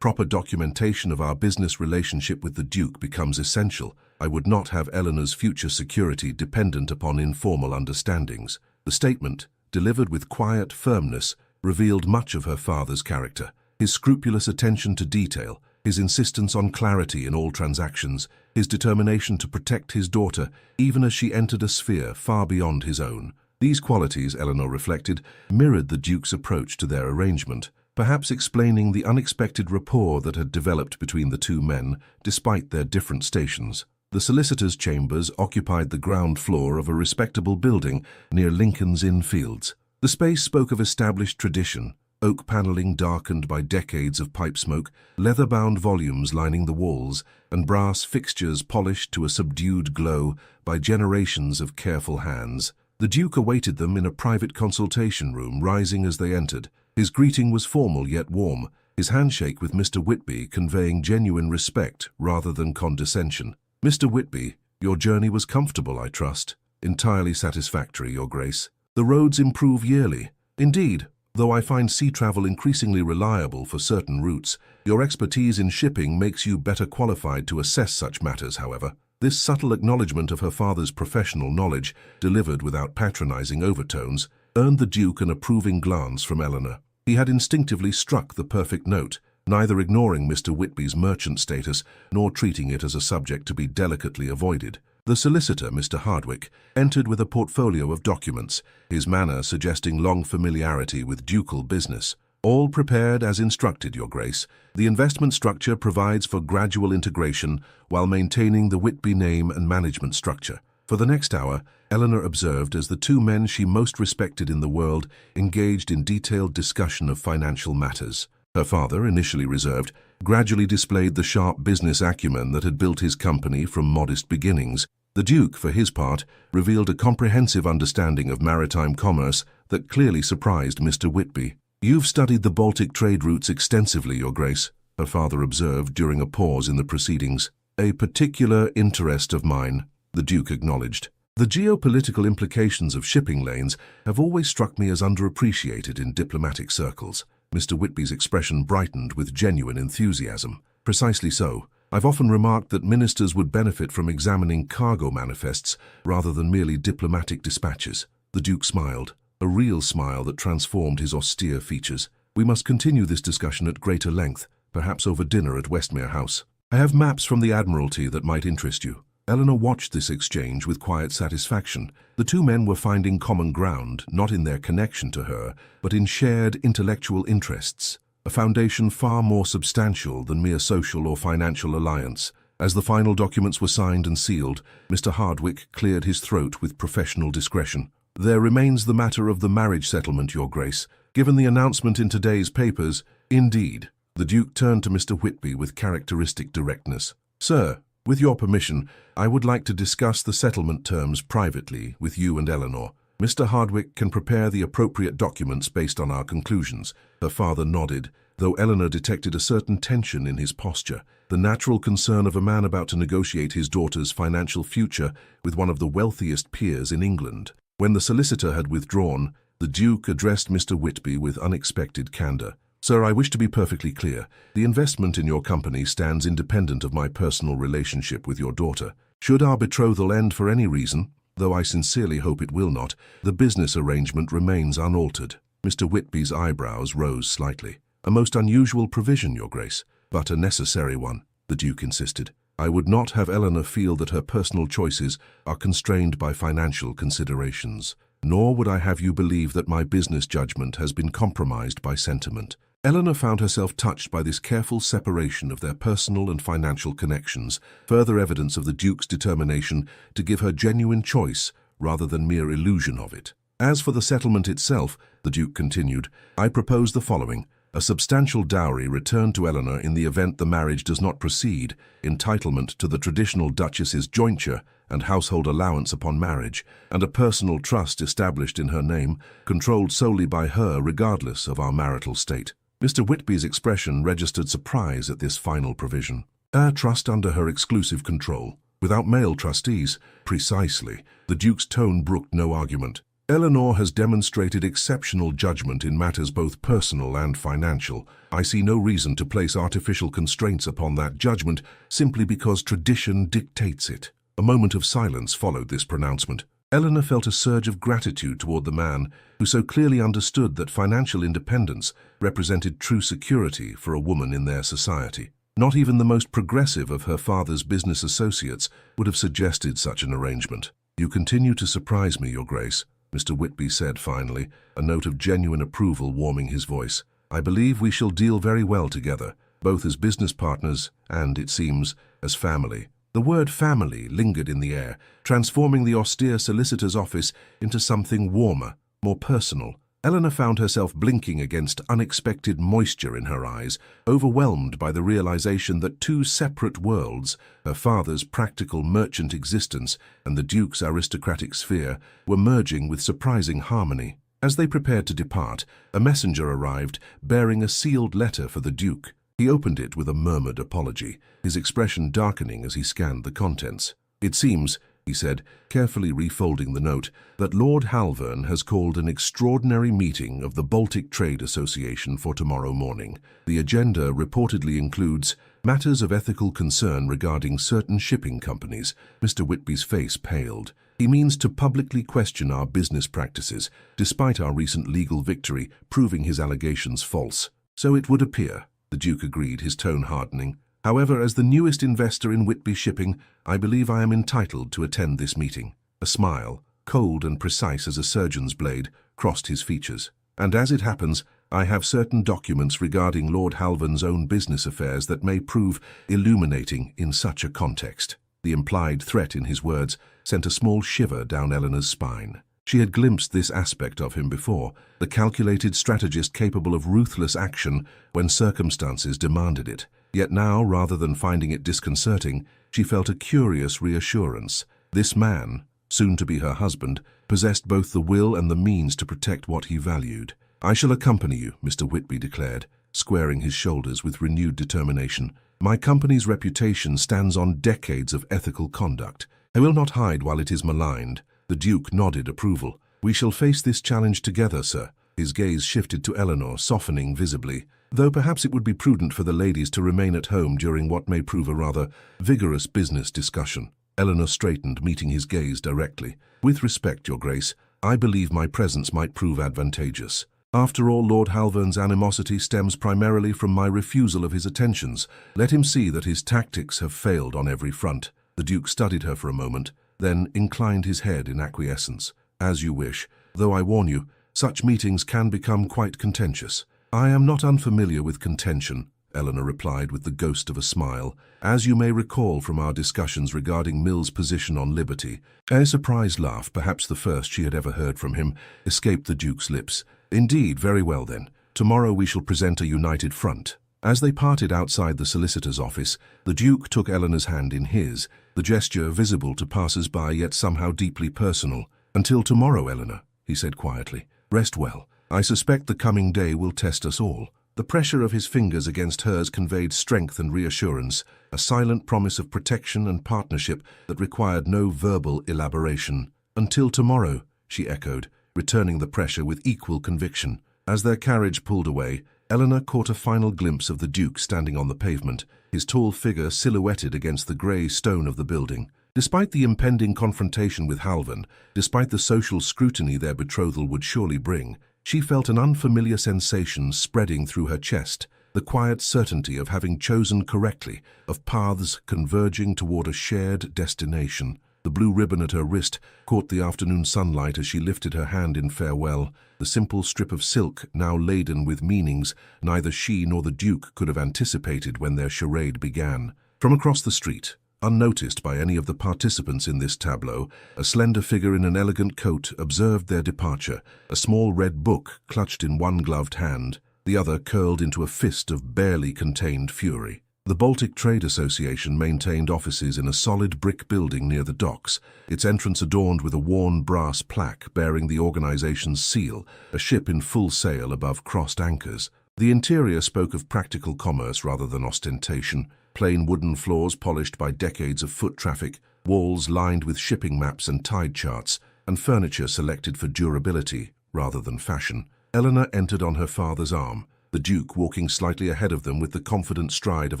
proper documentation of our business relationship with the Duke becomes essential. I would not have Eleanor's future security dependent upon informal understandings." The statement, delivered with quiet firmness, revealed much of her father's character. His scrupulous attention to detail, his insistence on clarity in all transactions, his determination to protect his daughter, even as she entered a sphere far beyond his own. These qualities, Eleanor reflected, mirrored the Duke's approach to their arrangement, perhaps explaining the unexpected rapport that had developed between the two men, despite their different stations. The solicitor's chambers occupied the ground floor of a respectable building near Lincoln's Inn Fields. The space spoke of established tradition, oak paneling darkened by decades of pipe smoke, leather-bound volumes lining the walls, and brass fixtures polished to a subdued glow by generations of careful hands. The Duke awaited them in a private consultation room, rising as they entered. His greeting was formal yet warm, his handshake with Mr. Whitby conveying genuine respect rather than condescension. "Mr. Whitby, your journey was comfortable, I trust." "Entirely satisfactory, Your Grace. The roads improve yearly." "Indeed, Though I find sea travel increasingly reliable for certain routes, your expertise in shipping makes you better qualified to assess such matters, however. This subtle acknowledgement of her father's professional knowledge, delivered without patronizing overtones, earned the Duke an approving glance from Eleanor. He had instinctively struck the perfect note, neither ignoring Mr. Whitby's merchant status nor treating it as a subject to be delicately avoided. The solicitor, Mr. Hardwick, entered with a portfolio of documents, his manner suggesting long familiarity with ducal business. All prepared as instructed, Your Grace. The investment structure provides for gradual integration while maintaining the Whitby name and management structure. For the next hour, Eleanor observed as the two men she most respected in the world engaged in detailed discussion of financial matters. Her father, initially reserved, gradually displayed the sharp business acumen that had built his company from modest beginnings. The Duke, for his part, revealed a comprehensive understanding of maritime commerce that clearly surprised Mr. Whitby. "You've studied the Baltic trade routes extensively, Your Grace," her father observed during a pause in the proceedings. "A particular interest of mine," the Duke acknowledged. "The geopolitical implications of shipping lanes have always struck me as underappreciated in diplomatic circles." Mr. Whitby's expression brightened with genuine enthusiasm. "Precisely so. I've often remarked that ministers would benefit from examining cargo manifests rather than merely diplomatic dispatches." The Duke smiled, a real smile that transformed his austere features. "We must continue this discussion at greater length, perhaps over dinner at Westmere House. I have maps from the Admiralty that might interest you." Eleanor watched this exchange with quiet satisfaction. The two men were finding common ground, not in their connection to her, but in shared intellectual interests, a foundation far more substantial than mere social or financial alliance. As the final documents were signed and sealed, Mr. Hardwick cleared his throat with professional discretion. "There remains the matter of the marriage settlement, Your Grace. Given the announcement in today's papers—" "Indeed." The Duke turned to Mr. Whitby with characteristic directness. "Sir, with your permission, I would like to discuss the settlement terms privately with you and Eleanor. Mr. Hardwick can prepare the appropriate documents based on our conclusions." Her father nodded, though Eleanor detected a certain tension in his posture, the natural concern of a man about to negotiate his daughter's financial future with one of the wealthiest peers in England. When the solicitor had withdrawn, the Duke addressed Mr. Whitby with unexpected candor. "Sir, I wish to be perfectly clear. The investment in your company stands independent of my personal relationship with your daughter. Should our betrothal end for any reason, though I sincerely hope it will not, the business arrangement remains unaltered." Mr. Whitby's eyebrows rose slightly. "A most unusual provision, Your Grace, but a necessary one," the Duke insisted. "I would not have Eleanor feel that her personal choices are constrained by financial considerations, nor would I have you believe that my business judgment has been compromised by sentiment." Eleanor found herself touched by this careful separation of their personal and financial connections, further evidence of the Duke's determination to give her genuine choice rather than mere illusion of it. "As for the settlement itself," the Duke continued, "I propose the following. A substantial dowry returned to Eleanor in the event the marriage does not proceed, entitlement to the traditional Duchess's jointure and household allowance upon marriage, and a personal trust established in her name, controlled solely by her regardless of our marital state." Mr. Whitby's expression registered surprise at this final provision. "A trust under her exclusive control, without male trustees." "Precisely." The Duke's tone brooked no argument. "Eleanor has demonstrated exceptional judgment in matters both personal and financial. I see no reason to place artificial constraints upon that judgment simply because tradition dictates it." A moment of silence followed this pronouncement. Eleanor felt a surge of gratitude toward the man who so clearly understood that financial independence represented true security for a woman in their society. Not even the most progressive of her father's business associates would have suggested such an arrangement. "You continue to surprise me, Your Grace," Mr. Whitby said finally, a note of genuine approval warming his voice. "I believe we shall deal very well together, both as business partners and, it seems, as family." The word family lingered in the air, transforming the austere solicitor's office into something warmer, more personal. Eleanor found herself blinking against unexpected moisture in her eyes, overwhelmed by the realization that two separate worlds, her father's practical merchant existence and the Duke's aristocratic sphere, were merging with surprising harmony. As they prepared to depart, a messenger arrived, bearing a sealed letter for the Duke. He opened it with a murmured apology, his expression darkening as he scanned the contents. "It seems," he said, carefully refolding the note, that Lord Halvern has called an extraordinary meeting of the Baltic Trade Association for tomorrow morning. The agenda reportedly includes matters of ethical concern regarding certain shipping companies. Mr. Whitby's face paled. He means to publicly question our business practices, despite our recent legal victory proving his allegations false. So it would appear, the Duke agreed, his tone hardening. However, as the newest investor in Whitby Shipping, I believe I am entitled to attend this meeting. A smile, cold and precise as a surgeon's blade, crossed his features. And as it happens, I have certain documents regarding Lord Halvern's own business affairs that may prove illuminating in such a context. The implied threat in his words sent a small shiver down Eleanor's spine. She had glimpsed this aspect of him before, the calculated strategist capable of ruthless action when circumstances demanded it. Yet now, rather than finding it disconcerting, she felt a curious reassurance. This man, soon to be her husband, possessed both the will and the means to protect what he valued. "I shall accompany you," Mr. Whitby declared, squaring his shoulders with renewed determination. "My company's reputation stands on decades of ethical conduct. I will not hide while it is maligned." The Duke nodded approval. "We shall face this challenge together, sir." His gaze shifted to Eleanor, softening visibly. "Though perhaps it would be prudent for the ladies to remain at home during what may prove a rather vigorous business discussion." Eleanor straightened, meeting his gaze directly. "With respect, Your Grace, I believe my presence might prove advantageous. After all, Lord Halvern's animosity stems primarily from my refusal of his attentions. Let him see that his tactics have failed on every front." The Duke studied her for a moment, then inclined his head in acquiescence. "As you wish, though I warn you, such meetings can become quite contentious." "I am not unfamiliar with contention," Eleanor replied with the ghost of a smile. "As you may recall from our discussions regarding Mill's position on liberty." A surprised laugh, perhaps the first she had ever heard from him, escaped the Duke's lips. "Indeed, very well then. Tomorrow we shall present a united front." As they parted outside the solicitor's office, the Duke took Eleanor's hand in his, the gesture visible to passers-by yet somehow deeply personal. "Until tomorrow, Eleanor," he said quietly. "Rest well. I suspect the coming day will test us all." The pressure of his fingers against hers conveyed strength and reassurance, a silent promise of protection and partnership that required no verbal elaboration. "Until tomorrow," she echoed, returning the pressure with equal conviction. As their carriage pulled away, Eleanor caught a final glimpse of the Duke standing on the pavement, his tall figure silhouetted against the grey stone of the building. Despite the impending confrontation with Halvern, despite the social scrutiny their betrothal would surely bring, she felt an unfamiliar sensation spreading through her chest, the quiet certainty of having chosen correctly, of paths converging toward a shared destination. The blue ribbon at her wrist caught the afternoon sunlight as she lifted her hand in farewell, the simple strip of silk now laden with meanings neither she nor the Duke could have anticipated when their charade began. From across the street, unnoticed by any of the participants in this tableau, a slender figure in an elegant coat observed their departure, a small red book clutched in one gloved hand, the other curled into a fist of barely contained fury. The Baltic Trade Association maintained offices in a solid brick building near the docks, its entrance adorned with a worn brass plaque bearing the organization's seal, a ship in full sail above crossed anchors. The interior spoke of practical commerce rather than ostentation. Plain wooden floors polished by decades of foot traffic, walls lined with shipping maps and tide charts, and furniture selected for durability rather than fashion. Eleanor entered on her father's arm, the Duke walking slightly ahead of them with the confident stride of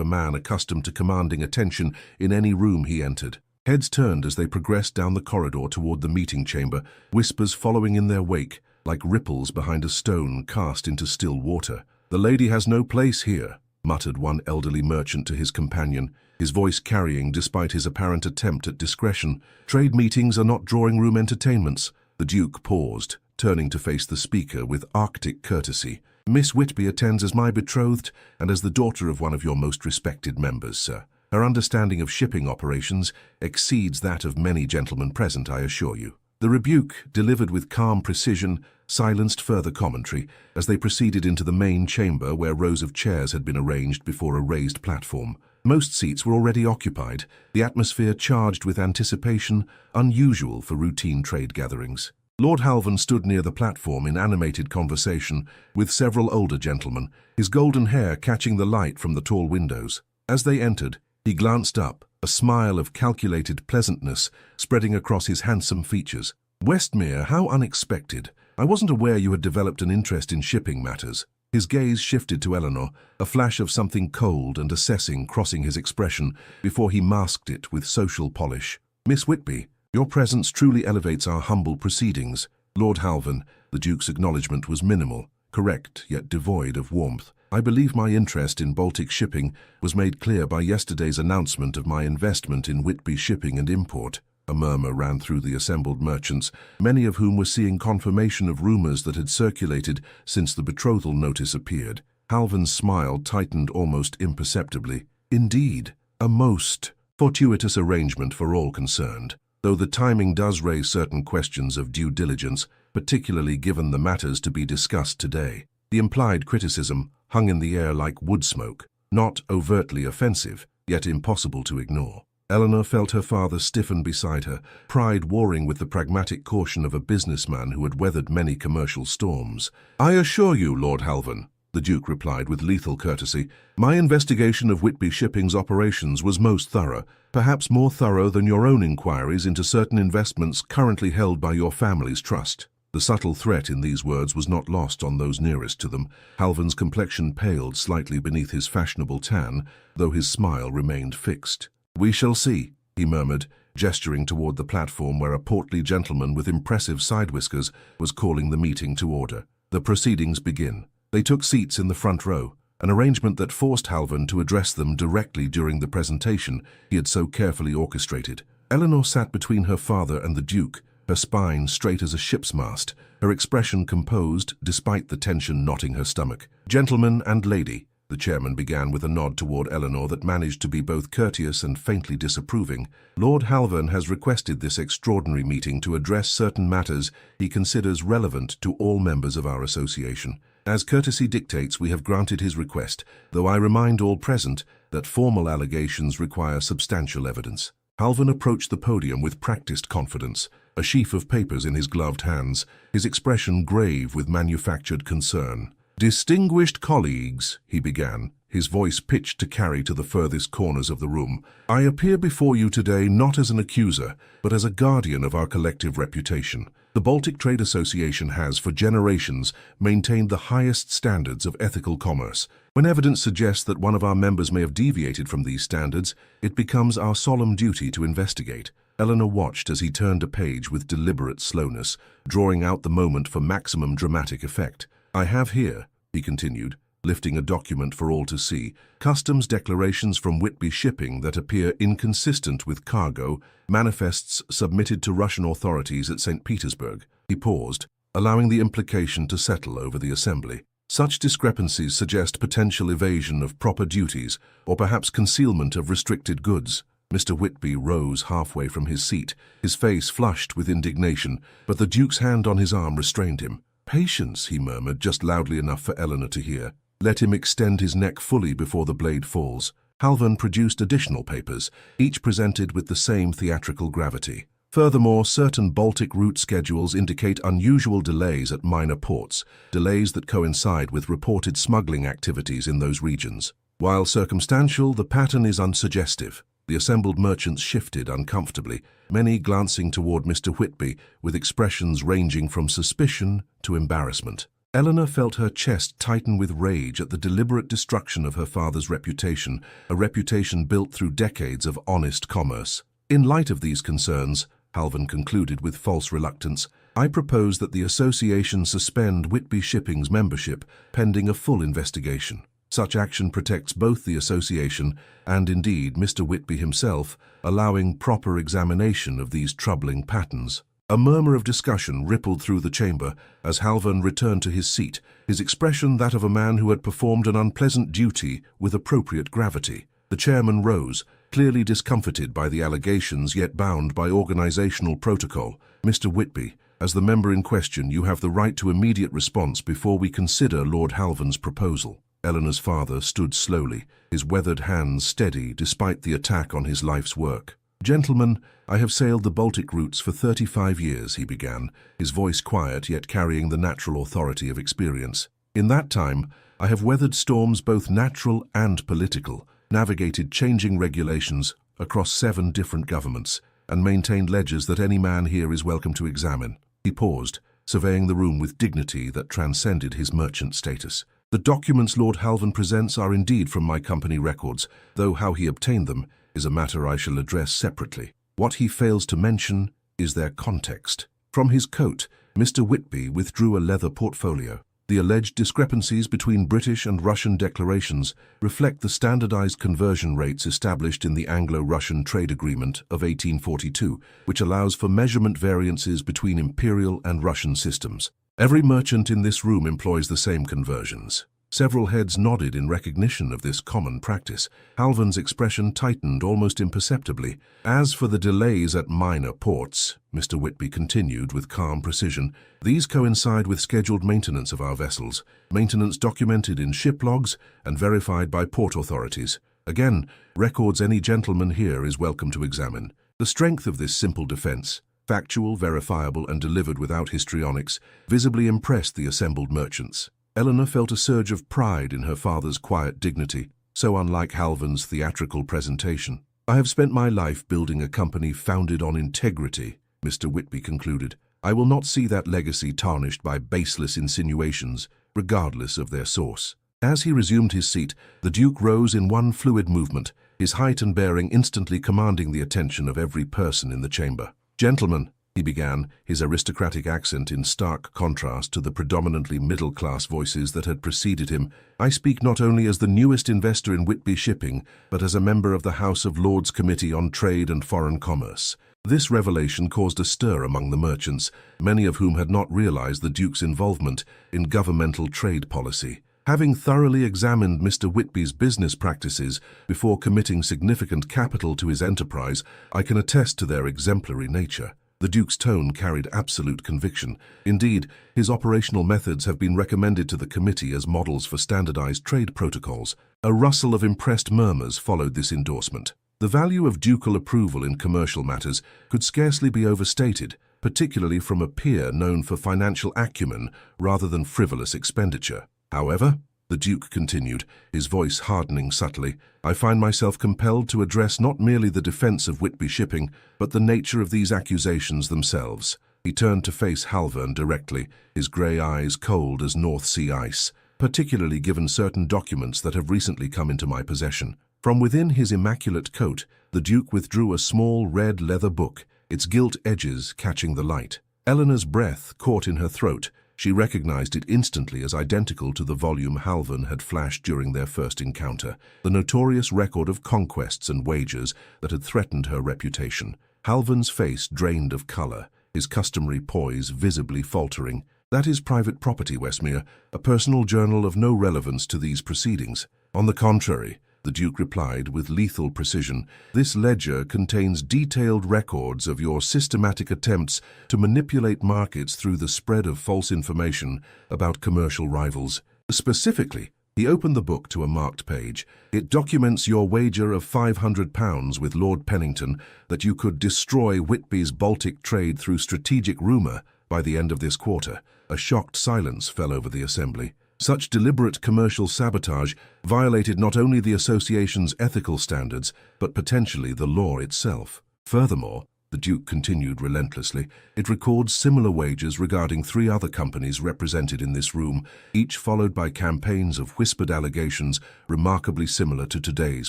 a man accustomed to commanding attention in any room he entered. Heads turned as they progressed down the corridor toward the meeting chamber, whispers following in their wake, like ripples behind a stone cast into still water. "The lady has no place here," muttered one elderly merchant to his companion, his voice carrying despite his apparent attempt at discretion. "Trade meetings are not drawing-room entertainments." The Duke paused, turning to face the speaker with Arctic courtesy. "Miss Whitby attends as my betrothed and as the daughter of one of your most respected members, sir. Her understanding of shipping operations exceeds that of many gentlemen present, I assure you." The rebuke, delivered with calm precision, silenced further commentary as they proceeded into the main chamber where rows of chairs had been arranged before a raised platform. Most seats were already occupied, the atmosphere charged with anticipation unusual for routine trade gatherings. Lord Halvern stood near the platform in animated conversation with several older gentlemen, his golden hair catching the light from the tall windows. As they entered, he glanced up, a smile of calculated pleasantness spreading across his handsome features. "Westmere, how unexpected. I wasn't aware you had developed an interest in shipping matters." His gaze shifted to Eleanor, a flash of something cold and assessing crossing his expression before he masked it with social polish. "Miss Whitby, your presence truly elevates our humble proceedings." Lord Halvan, the Duke's acknowledgement was minimal, correct yet devoid of warmth. "I believe my interest in Baltic shipping was made clear by yesterday's announcement of my investment in Whitby Shipping and Import." A murmur ran through the assembled merchants, many of whom were seeing confirmation of rumors that had circulated since the betrothal notice appeared. Halvan's smile tightened almost imperceptibly. "Indeed, a most fortuitous arrangement for all concerned, though the timing does raise certain questions of due diligence, particularly given the matters to be discussed today." The implied criticism hung in the air like wood smoke, not overtly offensive, yet impossible to ignore. Eleanor felt her father stiffen beside her, pride warring with the pragmatic caution of a businessman who had weathered many commercial storms. "I assure you, Lord Halvan," the Duke replied with lethal courtesy, "my investigation of Whitby Shipping's operations was most thorough, perhaps more thorough than your own inquiries into certain investments currently held by your family's trust." The subtle threat in these words was not lost on those nearest to them. Halvan's complexion paled slightly beneath his fashionable tan, though his smile remained fixed. "We shall see," he murmured, gesturing toward the platform where a portly gentleman with impressive side whiskers was calling the meeting to order. "The proceedings begin." They took seats in the front row, an arrangement that forced Halvan to address them directly during the presentation he had so carefully orchestrated. Eleanor sat between her father and the Duke, her spine straight as a ship's mast, her expression composed despite the tension knotting her stomach. "Gentlemen and lady," the chairman began with a nod toward Eleanor that managed to be both courteous and faintly disapproving, "Lord Halvan has requested this extraordinary meeting to address certain matters he considers relevant to all members of our association. As courtesy dictates, we have granted his request, though I remind all present that formal allegations require substantial evidence." Halvan approached the podium with practiced confidence, a sheaf of papers in his gloved hands, his expression grave with manufactured concern. "Distinguished colleagues," he began, his voice pitched to carry to the furthest corners of the room, "I appear before you today not as an accuser, but as a guardian of our collective reputation. The Baltic Trade Association has, for generations, maintained the highest standards of ethical commerce. When evidence suggests that one of our members may have deviated from these standards, it becomes our solemn duty to investigate." Eleanor watched as he turned a page with deliberate slowness, drawing out the moment for maximum dramatic effect. "I have here," he continued, lifting a document for all to see, "customs declarations from Whitby Shipping that appear inconsistent with cargo manifests submitted to Russian authorities at St. Petersburg." He paused, allowing the implication to settle over the assembly. "Such discrepancies suggest potential evasion of proper duties or perhaps concealment of restricted goods." Mr. Whitby rose halfway from his seat, his face flushed with indignation, but the Duke's hand on his arm restrained him. "Patience," he murmured, just loudly enough for Eleanor to hear. "Let him extend his neck fully before the blade falls." Halvan produced additional papers, each presented with the same theatrical gravity. Furthermore, certain Baltic route schedules indicate unusual delays at minor ports, delays that coincide with reported smuggling activities in those regions. While circumstantial, the pattern is unsuggestive. The assembled merchants shifted uncomfortably, many glancing toward Mr. Whitby with expressions ranging from suspicion to embarrassment. Eleanor felt her chest tighten with rage at the deliberate destruction of her father's reputation, a reputation built through decades of honest commerce. "In light of these concerns," Halvan concluded with false reluctance, "I propose that the association suspend Whitby Shipping's membership pending a full investigation. Such action protects both the association and indeed Mr. Whitby himself, allowing proper examination of these troubling patterns." A murmur of discussion rippled through the chamber as Halvan returned to his seat, his expression that of a man who had performed an unpleasant duty with appropriate gravity. The chairman rose, clearly discomfited by the allegations yet bound by organizational protocol. "Mr. Whitby, as the member in question, you have the right to immediate response before we consider Lord Halvan's proposal." Eleanor's father stood slowly, his weathered hands steady despite the attack on his life's work. "Gentlemen, I have sailed the Baltic routes for 35 years, he began, his voice quiet yet carrying the natural authority of experience. "In that time, I have weathered storms both natural and political, navigated changing regulations, across 7 different governments, and maintained ledgers that any man here is welcome to examine. He paused, surveying the room with dignity that transcended his merchant status. The documents Lord Halvan presents are indeed from my company records, though how he obtained them is a matter I shall address separately. What he fails to mention is their context. From his coat, Mr. Whitby withdrew a leather portfolio. The alleged discrepancies between British and Russian declarations reflect the standardized conversion rates established in the Anglo-Russian Trade Agreement of 1842, which allows for measurement variances between imperial and Russian systems. Every merchant in this room employs the same conversions. Several heads nodded in recognition of this common practice. Halvan's expression tightened almost imperceptibly. As for the delays at minor ports, Mr. Whitby continued with calm precision, these coincide with scheduled maintenance of our vessels, maintenance documented in ship logs and verified by port authorities. Again, records any gentleman here is welcome to examine. The strength of this simple defense, factual, verifiable, and delivered without histrionics, visibly impressed the assembled merchants. Eleanor felt a surge of pride in her father's quiet dignity, so unlike Halvan's theatrical presentation. I have spent my life building a company founded on integrity, Mr. Whitby concluded. I will not see that legacy tarnished by baseless insinuations, regardless of their source. As he resumed his seat, the Duke rose in one fluid movement, his height and bearing instantly commanding the attention of every person in the chamber. Gentlemen, he began, his aristocratic accent in stark contrast to the predominantly middle-class voices that had preceded him. I speak not only as the newest investor in Whitby Shipping, but as a member of the House of Lords Committee on Trade and Foreign Commerce. This revelation caused a stir among the merchants, many of whom had not realized the Duke's involvement in governmental trade policy. Having thoroughly examined Mr. Whitby's business practices before committing significant capital to his enterprise, I can attest to their exemplary nature. The Duke's tone carried absolute conviction. Indeed, his operational methods have been recommended to the committee as models for standardized trade protocols. A rustle of impressed murmurs followed this endorsement. The value of ducal approval in commercial matters could scarcely be overstated, particularly from a peer known for financial acumen rather than frivolous expenditure. However, the Duke continued, his voice hardening subtly, I find myself compelled to address not merely the defense of Whitby Shipping, but the nature of these accusations themselves. He turned to face Halvan directly, his grey eyes cold as North Sea ice, particularly given certain documents that have recently come into my possession. From within his immaculate coat, the Duke withdrew a small red leather book, its gilt edges catching the light. Eleanor's breath caught in her throat. She recognized it instantly as identical to the volume Halvan had flashed during their first encounter, the notorious record of conquests and wagers that had threatened her reputation. Halvan's face drained of color, his customary poise visibly faltering. That is private property, Westmere, a personal journal of no relevance to these proceedings. On the contrary, the Duke replied with lethal precision, this ledger contains detailed records of your systematic attempts to manipulate markets through the spread of false information about commercial rivals. Specifically, he opened the book to a marked page. It documents your wager of £500 with Lord Pennington that you could destroy Whitby's Baltic trade through strategic rumor by the end of this quarter. A shocked silence fell over the assembly. Such deliberate commercial sabotage violated not only the association's ethical standards, but potentially the law itself. Furthermore, the Duke continued relentlessly, it records similar wagers regarding 3 other companies represented in this room, each followed by campaigns of whispered allegations remarkably similar to today's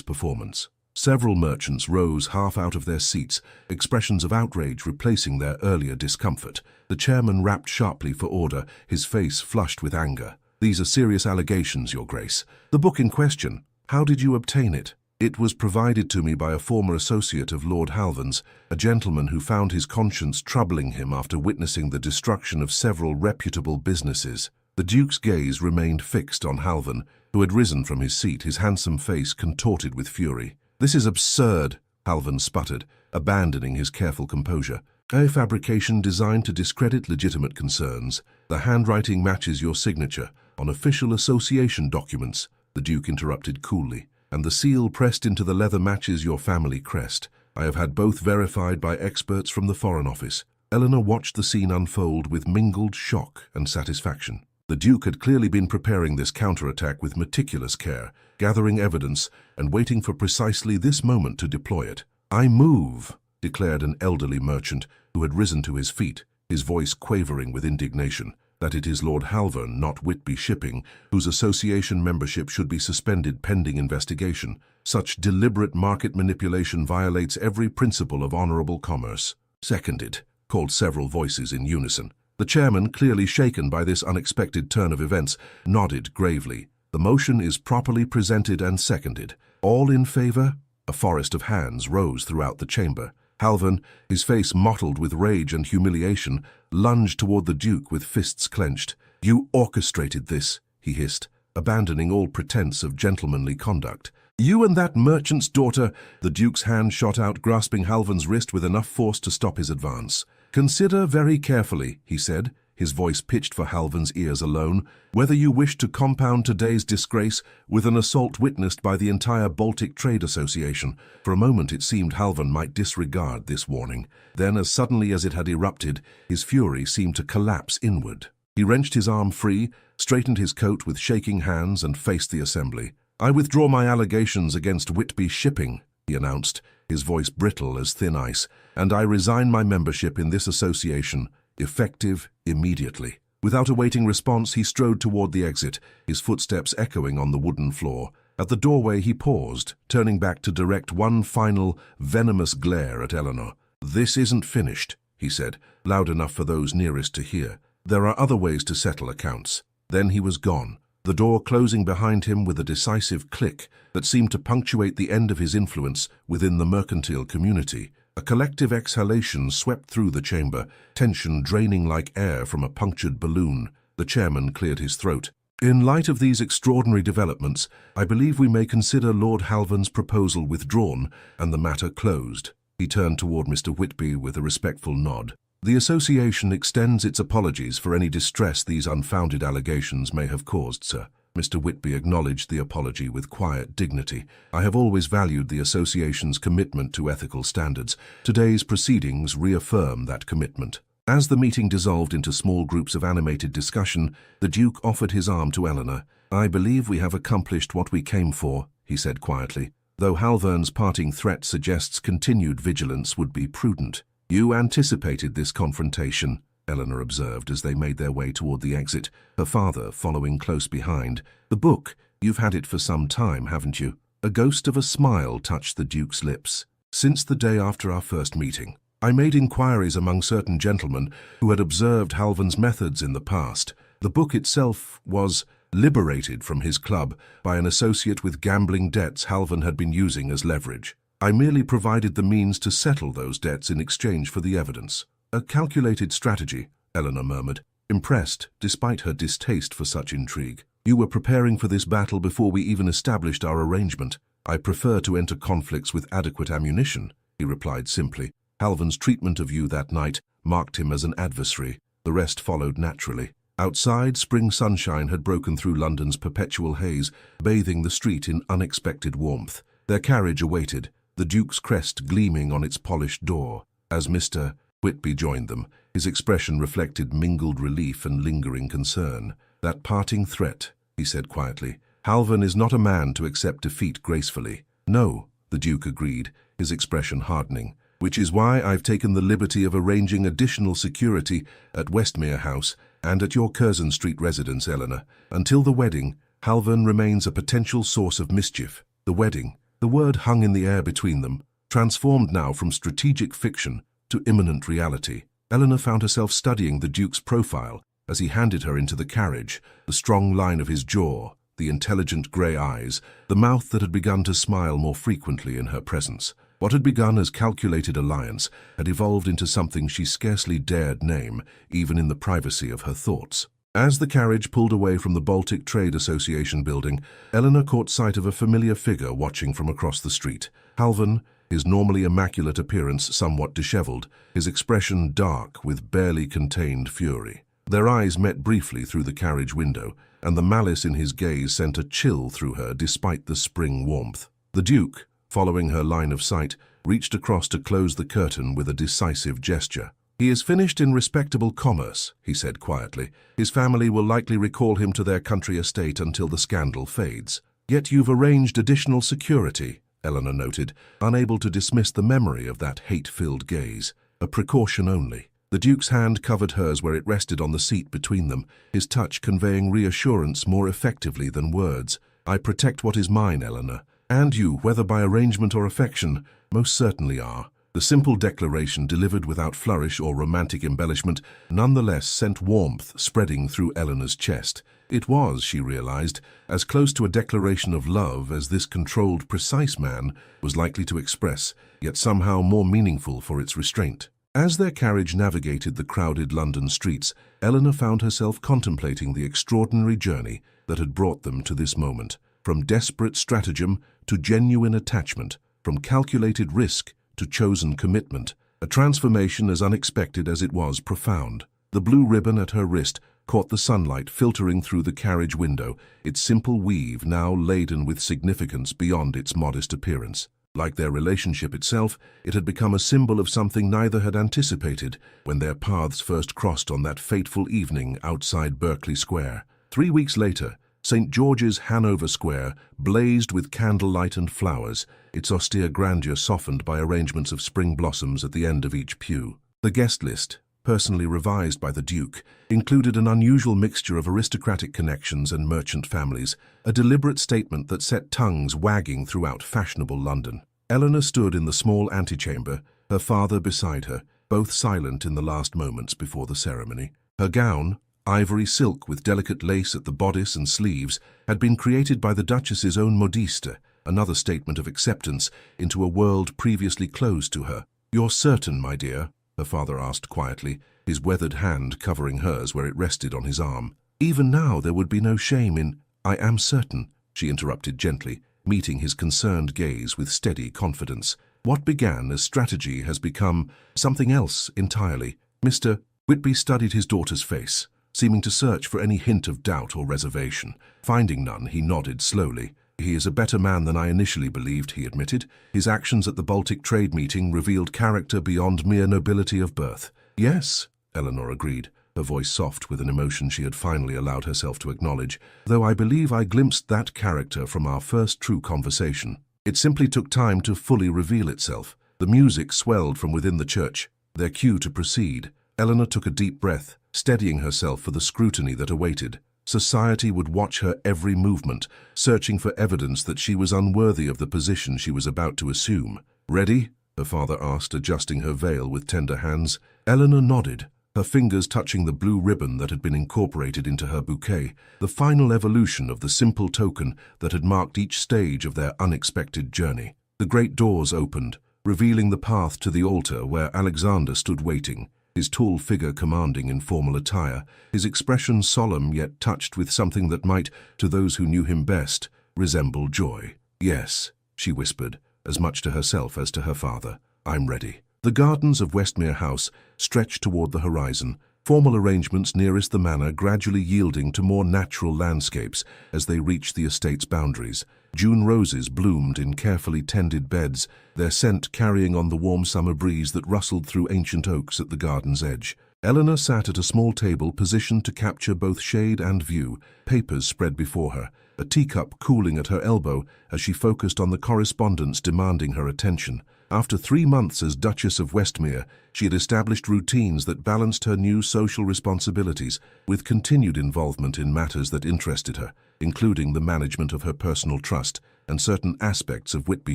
performance. Several merchants rose half out of their seats, expressions of outrage replacing their earlier discomfort. The chairman rapped sharply for order, his face flushed with anger. These are serious allegations, Your Grace. The book in question, how did you obtain it? It was provided to me by a former associate of Lord Halvan's, a gentleman who found his conscience troubling him after witnessing the destruction of several reputable businesses. The Duke's gaze remained fixed on Halvan, who had risen from his seat, his handsome face contorted with fury. This is absurd, Halvan sputtered, abandoning his careful composure. A fabrication designed to discredit legitimate concerns. The handwriting matches your signature on official association documents, the Duke interrupted coolly, and the seal pressed into the leather matches your family crest. I have had both verified by experts from the Foreign Office. Eleanor watched the scene unfold with mingled shock and satisfaction. The Duke had clearly been preparing this counterattack with meticulous care, gathering evidence and waiting for precisely this moment to deploy it. "I move," declared an elderly merchant who had risen to his feet, his voice quavering with indignation, "that it is Lord Halvern, not Whitby Shipping, whose association membership should be suspended pending investigation. Such deliberate market manipulation violates every principle of honourable commerce." "Seconded," called several voices in unison. The chairman, clearly shaken by this unexpected turn of events, nodded gravely. "The motion is properly presented and seconded. All in favour?" A forest of hands rose throughout the chamber. Halvern, his face mottled with rage and humiliation, lunged toward the Duke with fists clenched. "You orchestrated this," he hissed, abandoning all pretense of gentlemanly conduct. "You and that merchant's daughter." The Duke's hand shot out, grasping Halvern's wrist with enough force to stop his advance. "Consider very carefully," he said, his voice pitched for Halvern's ears alone, "whether you wish to compound today's disgrace with an assault witnessed by the entire Baltic Trade Association." For a moment it seemed Halvern might disregard this warning. Then, as suddenly as it had erupted, his fury seemed to collapse inward. He wrenched his arm free, straightened his coat with shaking hands, and faced the assembly. "I withdraw my allegations against Whitby Shipping," he announced, his voice brittle as thin ice, "and I resign my membership in this association, effective immediately." Without awaiting response, he strode toward the exit, his footsteps echoing on the wooden floor. At the doorway he paused, turning back to direct one final, venomous glare at Eleanor. "This isn't finished," he said, loud enough for those nearest to hear. "There are other ways to settle accounts." Then he was gone, the door closing behind him with a decisive click that seemed to punctuate the end of his influence within the mercantile community. A collective exhalation swept through the chamber, tension draining like air from a punctured balloon. The chairman cleared his throat. "In light of these extraordinary developments, I believe we may consider Lord Halvern's proposal withdrawn and the matter closed." He turned toward Mr. Whitby with a respectful nod. "The association extends its apologies for any distress these unfounded allegations may have caused, sir." Mr. Whitby acknowledged the apology with quiet dignity. "I have always valued the association's commitment to ethical standards. Today's proceedings reaffirm that commitment." As the meeting dissolved into small groups of animated discussion, the Duke offered his arm to Eleanor. "I believe we have accomplished what we came for," he said quietly, "though Halvern's parting threat suggests continued vigilance would be prudent." "You anticipated this confrontation," Eleanor observed as they made their way toward the exit, her father following close behind. "The book, you've had it for some time, haven't you?" A ghost of a smile touched the Duke's lips. "Since the day after our first meeting. I made inquiries among certain gentlemen who had observed Halvern's methods in the past. The book itself was liberated from his club by an associate with gambling debts Halvern had been using as leverage. I merely provided the means to settle those debts in exchange for the evidence." "A calculated strategy," Eleanor murmured, impressed despite her distaste for such intrigue. "You were preparing for this battle before we even established our arrangement." "I prefer to enter conflicts with adequate ammunition," he replied simply. "Halvern's treatment of you that night marked him as an adversary. The rest followed naturally." Outside, spring sunshine had broken through London's perpetual haze, bathing the street in unexpected warmth. Their carriage awaited, the Duke's crest gleaming on its polished door. As Mr. Whitby joined them, his expression reflected mingled relief and lingering concern. "That parting threat," he said quietly. "Halvern is not a man to accept defeat gracefully." "No," the Duke agreed, his expression hardening, "which is why I've taken the liberty of arranging additional security at Westmere House and at your Curzon Street residence, Eleanor. Until the wedding, Halvern remains a potential source of mischief." The wedding, the word hung in the air between them, transformed now from strategic fiction to imminent reality. Eleanor found herself studying the Duke's profile as he handed her into the carriage, the strong line of his jaw, the intelligent grey eyes, the mouth that had begun to smile more frequently in her presence. What had begun as calculated alliance had evolved into something she scarcely dared name, even in the privacy of her thoughts. As the carriage pulled away from the Baltic Trade Association building, Eleanor caught sight of a familiar figure watching from across the street. Halvern, his normally immaculate appearance somewhat disheveled, his expression dark with barely contained fury. Their eyes met briefly through the carriage window, and the malice in his gaze sent a chill through her despite the spring warmth. The Duke, following her line of sight, reached across to close the curtain with a decisive gesture. "He is finished in respectable commerce," he said quietly. "His family will likely recall him to their country estate until the scandal fades." "Yet you've arranged additional security," Eleanor noted, unable to dismiss the memory of that hate-filled gaze. A precaution only. The Duke's hand covered hers where it rested on the seat between them, his touch conveying reassurance more effectively than words. "I protect what is mine, Eleanor. And you, whether by arrangement or affection, most certainly are." The simple declaration, delivered without flourish or romantic embellishment, nonetheless sent warmth spreading through Eleanor's chest. It was, she realized, as close to a declaration of love as this controlled, precise man was likely to express, yet somehow more meaningful for its restraint. As their carriage navigated the crowded London streets, Eleanor found herself contemplating the extraordinary journey that had brought them to this moment. From desperate stratagem to genuine attachment, from calculated risk to chosen commitment, a transformation as unexpected as it was profound. The blue ribbon at her wrist caught the sunlight filtering through the carriage window, its simple weave now laden with significance beyond its modest appearance. Like their relationship itself, it had become a symbol of something neither had anticipated when their paths first crossed on that fateful evening outside Berkeley Square. 3 weeks later, St. George's, Hanover Square, blazed with candlelight and flowers, its austere grandeur softened by arrangements of spring blossoms at the end of each pew. The guest list, personally revised by the Duke, included an unusual mixture of aristocratic connections and merchant families, a deliberate statement that set tongues wagging throughout fashionable London. Eleanor stood in the small antechamber, her father beside her, both silent in the last moments before the ceremony. Her gown, ivory silk with delicate lace at the bodice and sleeves, had been created by the Duchess's own modiste, another statement of acceptance into a world previously closed to her. "You're certain, my dear?" her father asked quietly, his weathered hand covering hers where it rested on his arm. "Even now there would be no shame in—" "I am certain," she interrupted gently, meeting his concerned gaze with steady confidence. "What began as strategy has become something else entirely." Mr. Whitby studied his daughter's face, seeming to search for any hint of doubt or reservation. Finding none, he nodded slowly. "He is a better man than I initially believed," he admitted. "His actions at the Baltic trade meeting revealed character beyond mere nobility of birth." "Yes," Eleanor agreed, her voice soft with an emotion she had finally allowed herself to acknowledge, "though I believe I glimpsed that character from our first true conversation. It simply took time to fully reveal itself." The music swelled from within the church, their cue to proceed. Eleanor took a deep breath, steadying herself for the scrutiny that awaited. Society would watch her every movement, searching for evidence that she was unworthy of the position she was about to assume. "Ready?" her father asked, adjusting her veil with tender hands. Eleanor nodded, her fingers touching the blue ribbon that had been incorporated into her bouquet, the final evolution of the simple token that had marked each stage of their unexpected journey. The great doors opened, revealing the path to the altar where Alexander stood waiting, his tall figure commanding in formal attire, his expression solemn yet touched with something that might, to those who knew him best, resemble joy. "Yes," she whispered, as much to herself as to her father. "I'm ready." The gardens of Westmere House stretched toward the horizon, formal arrangements nearest the manor gradually yielding to more natural landscapes as they reached the estate's boundaries. June roses bloomed in carefully tended beds, their scent carrying on the warm summer breeze that rustled through ancient oaks at the garden's edge. Eleanor sat at a small table positioned to capture both shade and view, papers spread before her, a teacup cooling at her elbow as she focused on the correspondence demanding her attention. After 3 months as Duchess of Westmere, she had established routines that balanced her new social responsibilities with continued involvement in matters that interested her, including the management of her personal trust and certain aspects of Whitby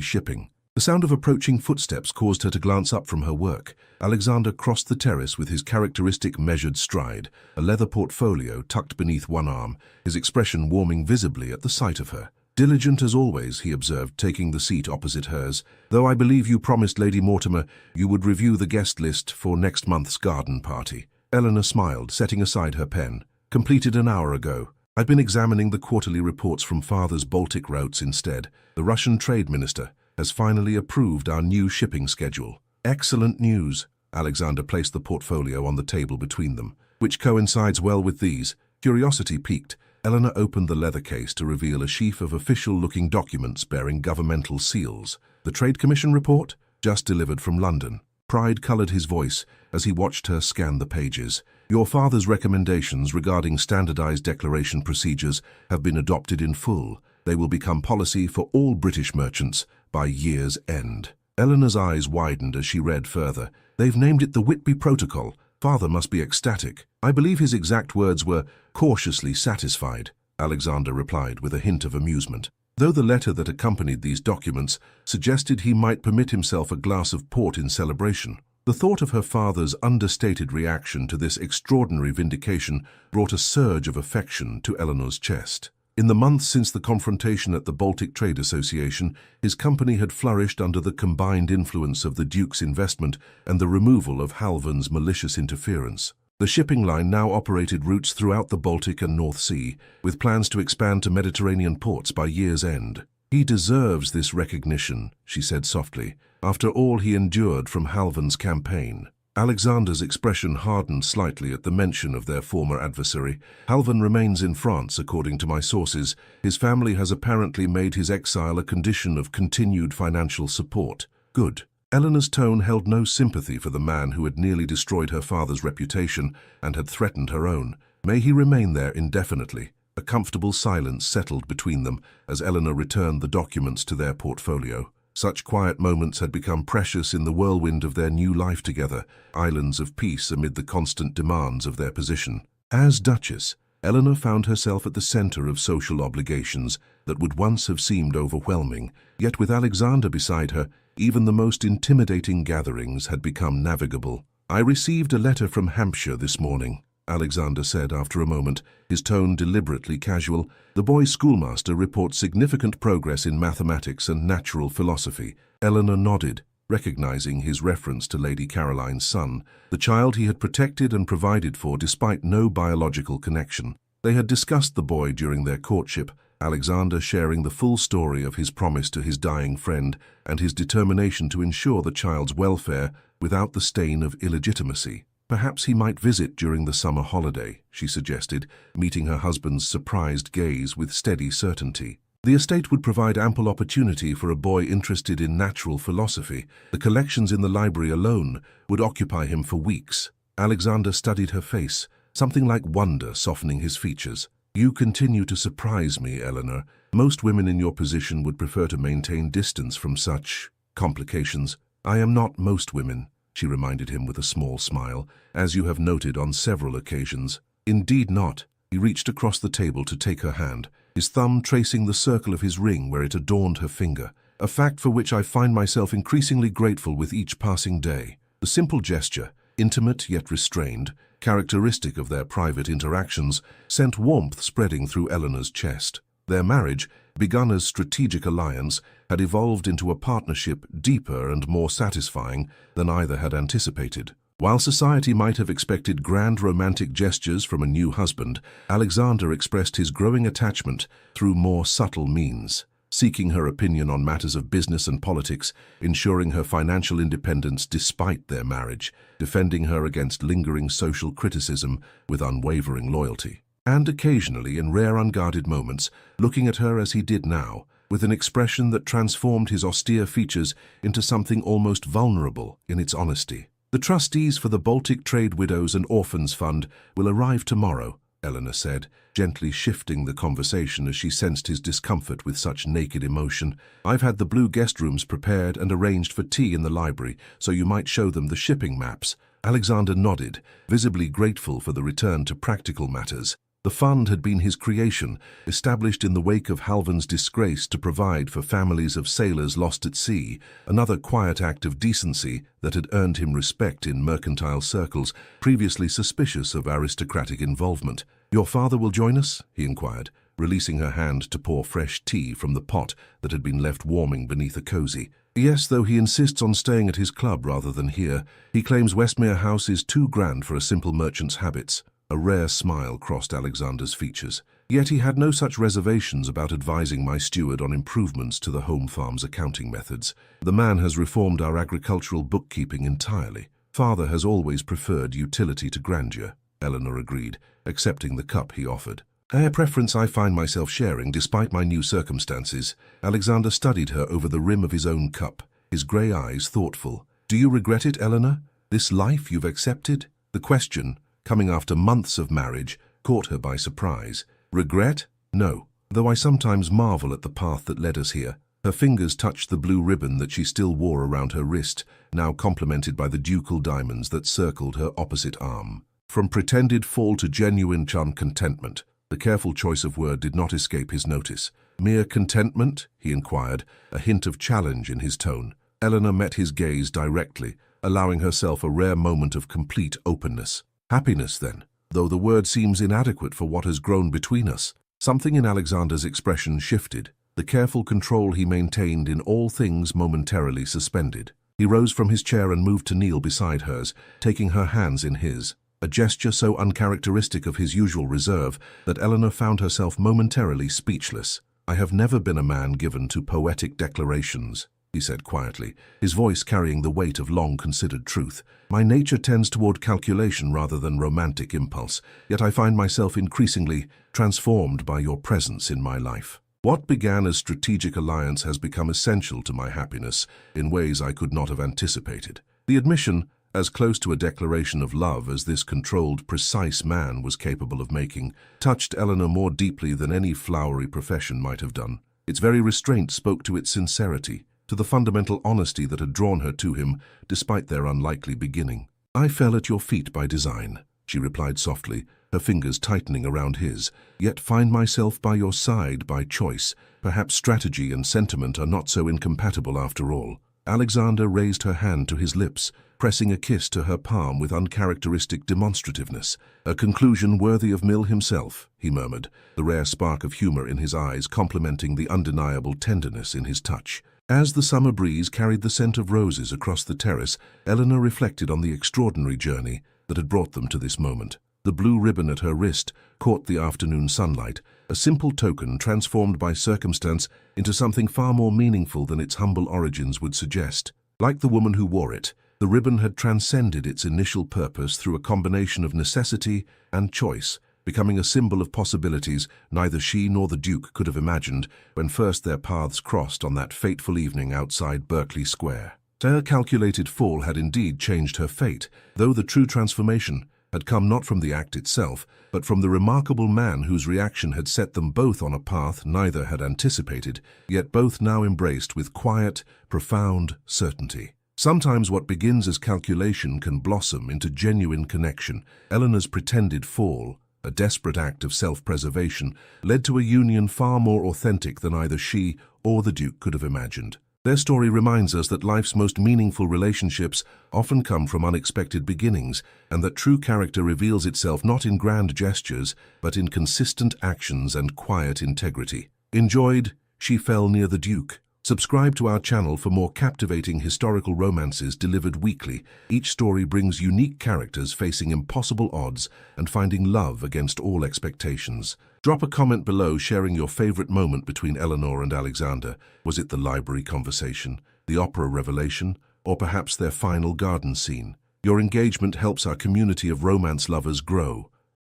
shipping. The sound of approaching footsteps caused her to glance up from her work. Alexander crossed the terrace with his characteristic measured stride, a leather portfolio tucked beneath one arm, his expression warming visibly at the sight of her. "Diligent as always," he observed, taking the seat opposite hers, "though I believe you promised Lady Mortimer you would review the guest list for next month's garden party." Eleanor smiled, setting aside her pen. "Completed an hour ago. I've been examining the quarterly reports from Father's Baltic routes instead. The Russian trade minister has finally approved our new shipping schedule." "Excellent news." Alexander placed the portfolio on the table between them, which coincides well with these. Curiosity piqued. Eleanor opened the leather case to reveal a sheaf of official-looking documents bearing governmental seals. "The Trade Commission report? Just delivered from London." Pride colored his voice as he watched her scan the pages. "Your father's recommendations regarding standardized declaration procedures have been adopted in full. They will become policy for all British merchants by year's end. Eleanor's eyes widened as she read further. They've named it the Whitby Protocol. Father must be ecstatic. I believe his exact words were, cautiously satisfied, Alexander replied with a hint of amusement. Though the letter that accompanied these documents suggested he might permit himself a glass of port in celebration, the thought of her father's understated reaction to this extraordinary vindication brought a surge of affection to Eleanor's chest. In the months since the confrontation at the Baltic Trade Association, his company had flourished under the combined influence of the Duke's investment and the removal of Halvan's malicious interference. The shipping line now operated routes throughout the Baltic and North Sea, with plans to expand to Mediterranean ports by year's end. He deserves this recognition, she said softly, after all he endured from Halvan's campaign. Alexander's expression hardened slightly at the mention of their former adversary. Halvan remains in France, according to my sources. His family has apparently made his exile a condition of continued financial support. Good. Eleanor's tone held no sympathy for the man who had nearly destroyed her father's reputation and had threatened her own. May he remain there indefinitely. A comfortable silence settled between them as Eleanor returned the documents to their portfolio. Such quiet moments had become precious in the whirlwind of their new life together, islands of peace amid the constant demands of their position. As Duchess, Eleanor found herself at the center of social obligations that would once have seemed overwhelming, yet with Alexander beside her, even the most intimidating gatherings had become navigable. I received a letter from Hampshire this morning, Alexander said after a moment, his tone deliberately casual. The boy's schoolmaster reports significant progress in mathematics and natural philosophy. Eleanor nodded, recognizing his reference to Lady Caroline's son, the child he had protected and provided for despite no biological connection. They had discussed the boy during their courtship, Alexander sharing the full story of his promise to his dying friend and his determination to ensure the child's welfare without the stain of illegitimacy. Perhaps he might visit during the summer holiday, she suggested, meeting her husband's surprised gaze with steady certainty. The estate would provide ample opportunity for a boy interested in natural philosophy. The collections in the library alone would occupy him for weeks. Alexander studied her face, something like wonder softening his features. You continue to surprise me, Eleanor. Most women in your position would prefer to maintain distance from such complications. I am not most women, she reminded him with a small smile, as you have noted on several occasions. Indeed not. He reached across the table to take her hand, his thumb tracing the circle of his ring where it adorned her finger, a fact for which I find myself increasingly grateful with each passing day. The simple gesture, intimate yet restrained, characteristic of their private interactions, sent warmth spreading through Eleanor's chest. Their marriage, begun as strategic alliance, had evolved into a partnership deeper and more satisfying than either had anticipated. While society might have expected grand romantic gestures from a new husband, Alexander expressed his growing attachment through more subtle means, seeking her opinion on matters of business and politics, ensuring her financial independence despite their marriage, defending her against lingering social criticism with unwavering loyalty, and occasionally, in rare unguarded moments, looking at her as he did now, with an expression that transformed his austere features into something almost vulnerable in its honesty. The trustees for the Baltic Trade Widows and Orphans Fund will arrive tomorrow, Eleanor said, gently shifting the conversation as she sensed his discomfort with such naked emotion. I've had the blue guest rooms prepared and arranged for tea in the library, so you might show them the shipping maps. Alexander nodded, visibly grateful for the return to practical matters. The fund had been his creation, established in the wake of Halvan's disgrace to provide for families of sailors lost at sea, another quiet act of decency that had earned him respect in mercantile circles, previously suspicious of aristocratic involvement. Your father will join us? He inquired, releasing her hand to pour fresh tea from the pot that had been left warming beneath a cozy. Yes, though he insists on staying at his club rather than here. He claims Westmere House is too grand for a simple merchant's habits. A rare smile crossed Alexander's features. Yet he had no such reservations about advising my steward on improvements to the home farm's accounting methods. The man has reformed our agricultural bookkeeping entirely. Father has always preferred utility to grandeur, Eleanor agreed, accepting the cup he offered. A preference I find myself sharing despite my new circumstances. Alexander studied her over the rim of his own cup, his grey eyes thoughtful. Do you regret it, Eleanor? This life you've accepted? The question, coming after months of marriage, caught her by surprise. Regret? No. though I sometimes marvel at the path that led us here." Her fingers touched the blue ribbon that she still wore around her wrist, now complemented by the ducal diamonds that circled her opposite arm. From pretended fall to genuine charm contentment, the careful choice of word did not escape his notice. "Mere contentment?" he inquired, a hint of challenge in his tone. Eleanor met his gaze directly, allowing herself a rare moment of complete openness. "Happiness, then, though the word seems inadequate for what has grown between us." Something in Alexander's expression shifted, the careful control he maintained in all things momentarily suspended. He rose from his chair and moved to kneel beside hers, taking her hands in his, a gesture so uncharacteristic of his usual reserve that Eleanor found herself momentarily speechless. "I have never been a man given to poetic declarations," he said quietly, his voice carrying the weight of long-considered truth. "My nature tends toward calculation rather than romantic impulse, yet I find myself increasingly transformed by your presence in my life. What began as strategic alliance has become essential to my happiness in ways I could not have anticipated." The admission, as close to a declaration of love as this controlled, precise man was capable of making, touched Eleanor more deeply than any flowery profession might have done. Its very restraint spoke to its sincerity, to the fundamental honesty that had drawn her to him, despite their unlikely beginning. "I fell at your feet by design," she replied softly, her fingers tightening around his, "yet find myself by your side by choice. Perhaps strategy and sentiment are not so incompatible after all." Alexander raised her hand to his lips, pressing a kiss to her palm with uncharacteristic demonstrativeness. "A conclusion worthy of Mill himself," he murmured, the rare spark of humor in his eyes complementing the undeniable tenderness in his touch. As the summer breeze carried the scent of roses across the terrace, Eleanor reflected on the extraordinary journey that had brought them to this moment. The blue ribbon at her wrist caught the afternoon sunlight, a simple token transformed by circumstance into something far more meaningful than its humble origins would suggest. Like the woman who wore it, the ribbon had transcended its initial purpose through a combination of necessity and choice, becoming a symbol of possibilities neither she nor the Duke could have imagined when first their paths crossed on that fateful evening outside Berkeley Square. Her calculated fall had indeed changed her fate, though the true transformation had come not from the act itself, but from the remarkable man whose reaction had set them both on a path neither had anticipated, yet both now embraced with quiet, profound certainty. Sometimes what begins as calculation can blossom into genuine connection. Eleanor's pretended fall, a desperate act of self-preservation, led to a union far more authentic than either she or the Duke could have imagined. Their story reminds us that life's most meaningful relationships often come from unexpected beginnings, and that true character reveals itself not in grand gestures, but in consistent actions and quiet integrity. Enjoyed She Fell Near the Duke? Subscribe to our channel for more captivating historical romances delivered weekly. Each story brings unique characters facing impossible odds and finding love against all expectations. Drop a comment below sharing your favorite moment between Eleanor and Alexander. Was it the library conversation, the opera revelation, or perhaps their final garden scene? Your engagement helps our community of romance lovers grow.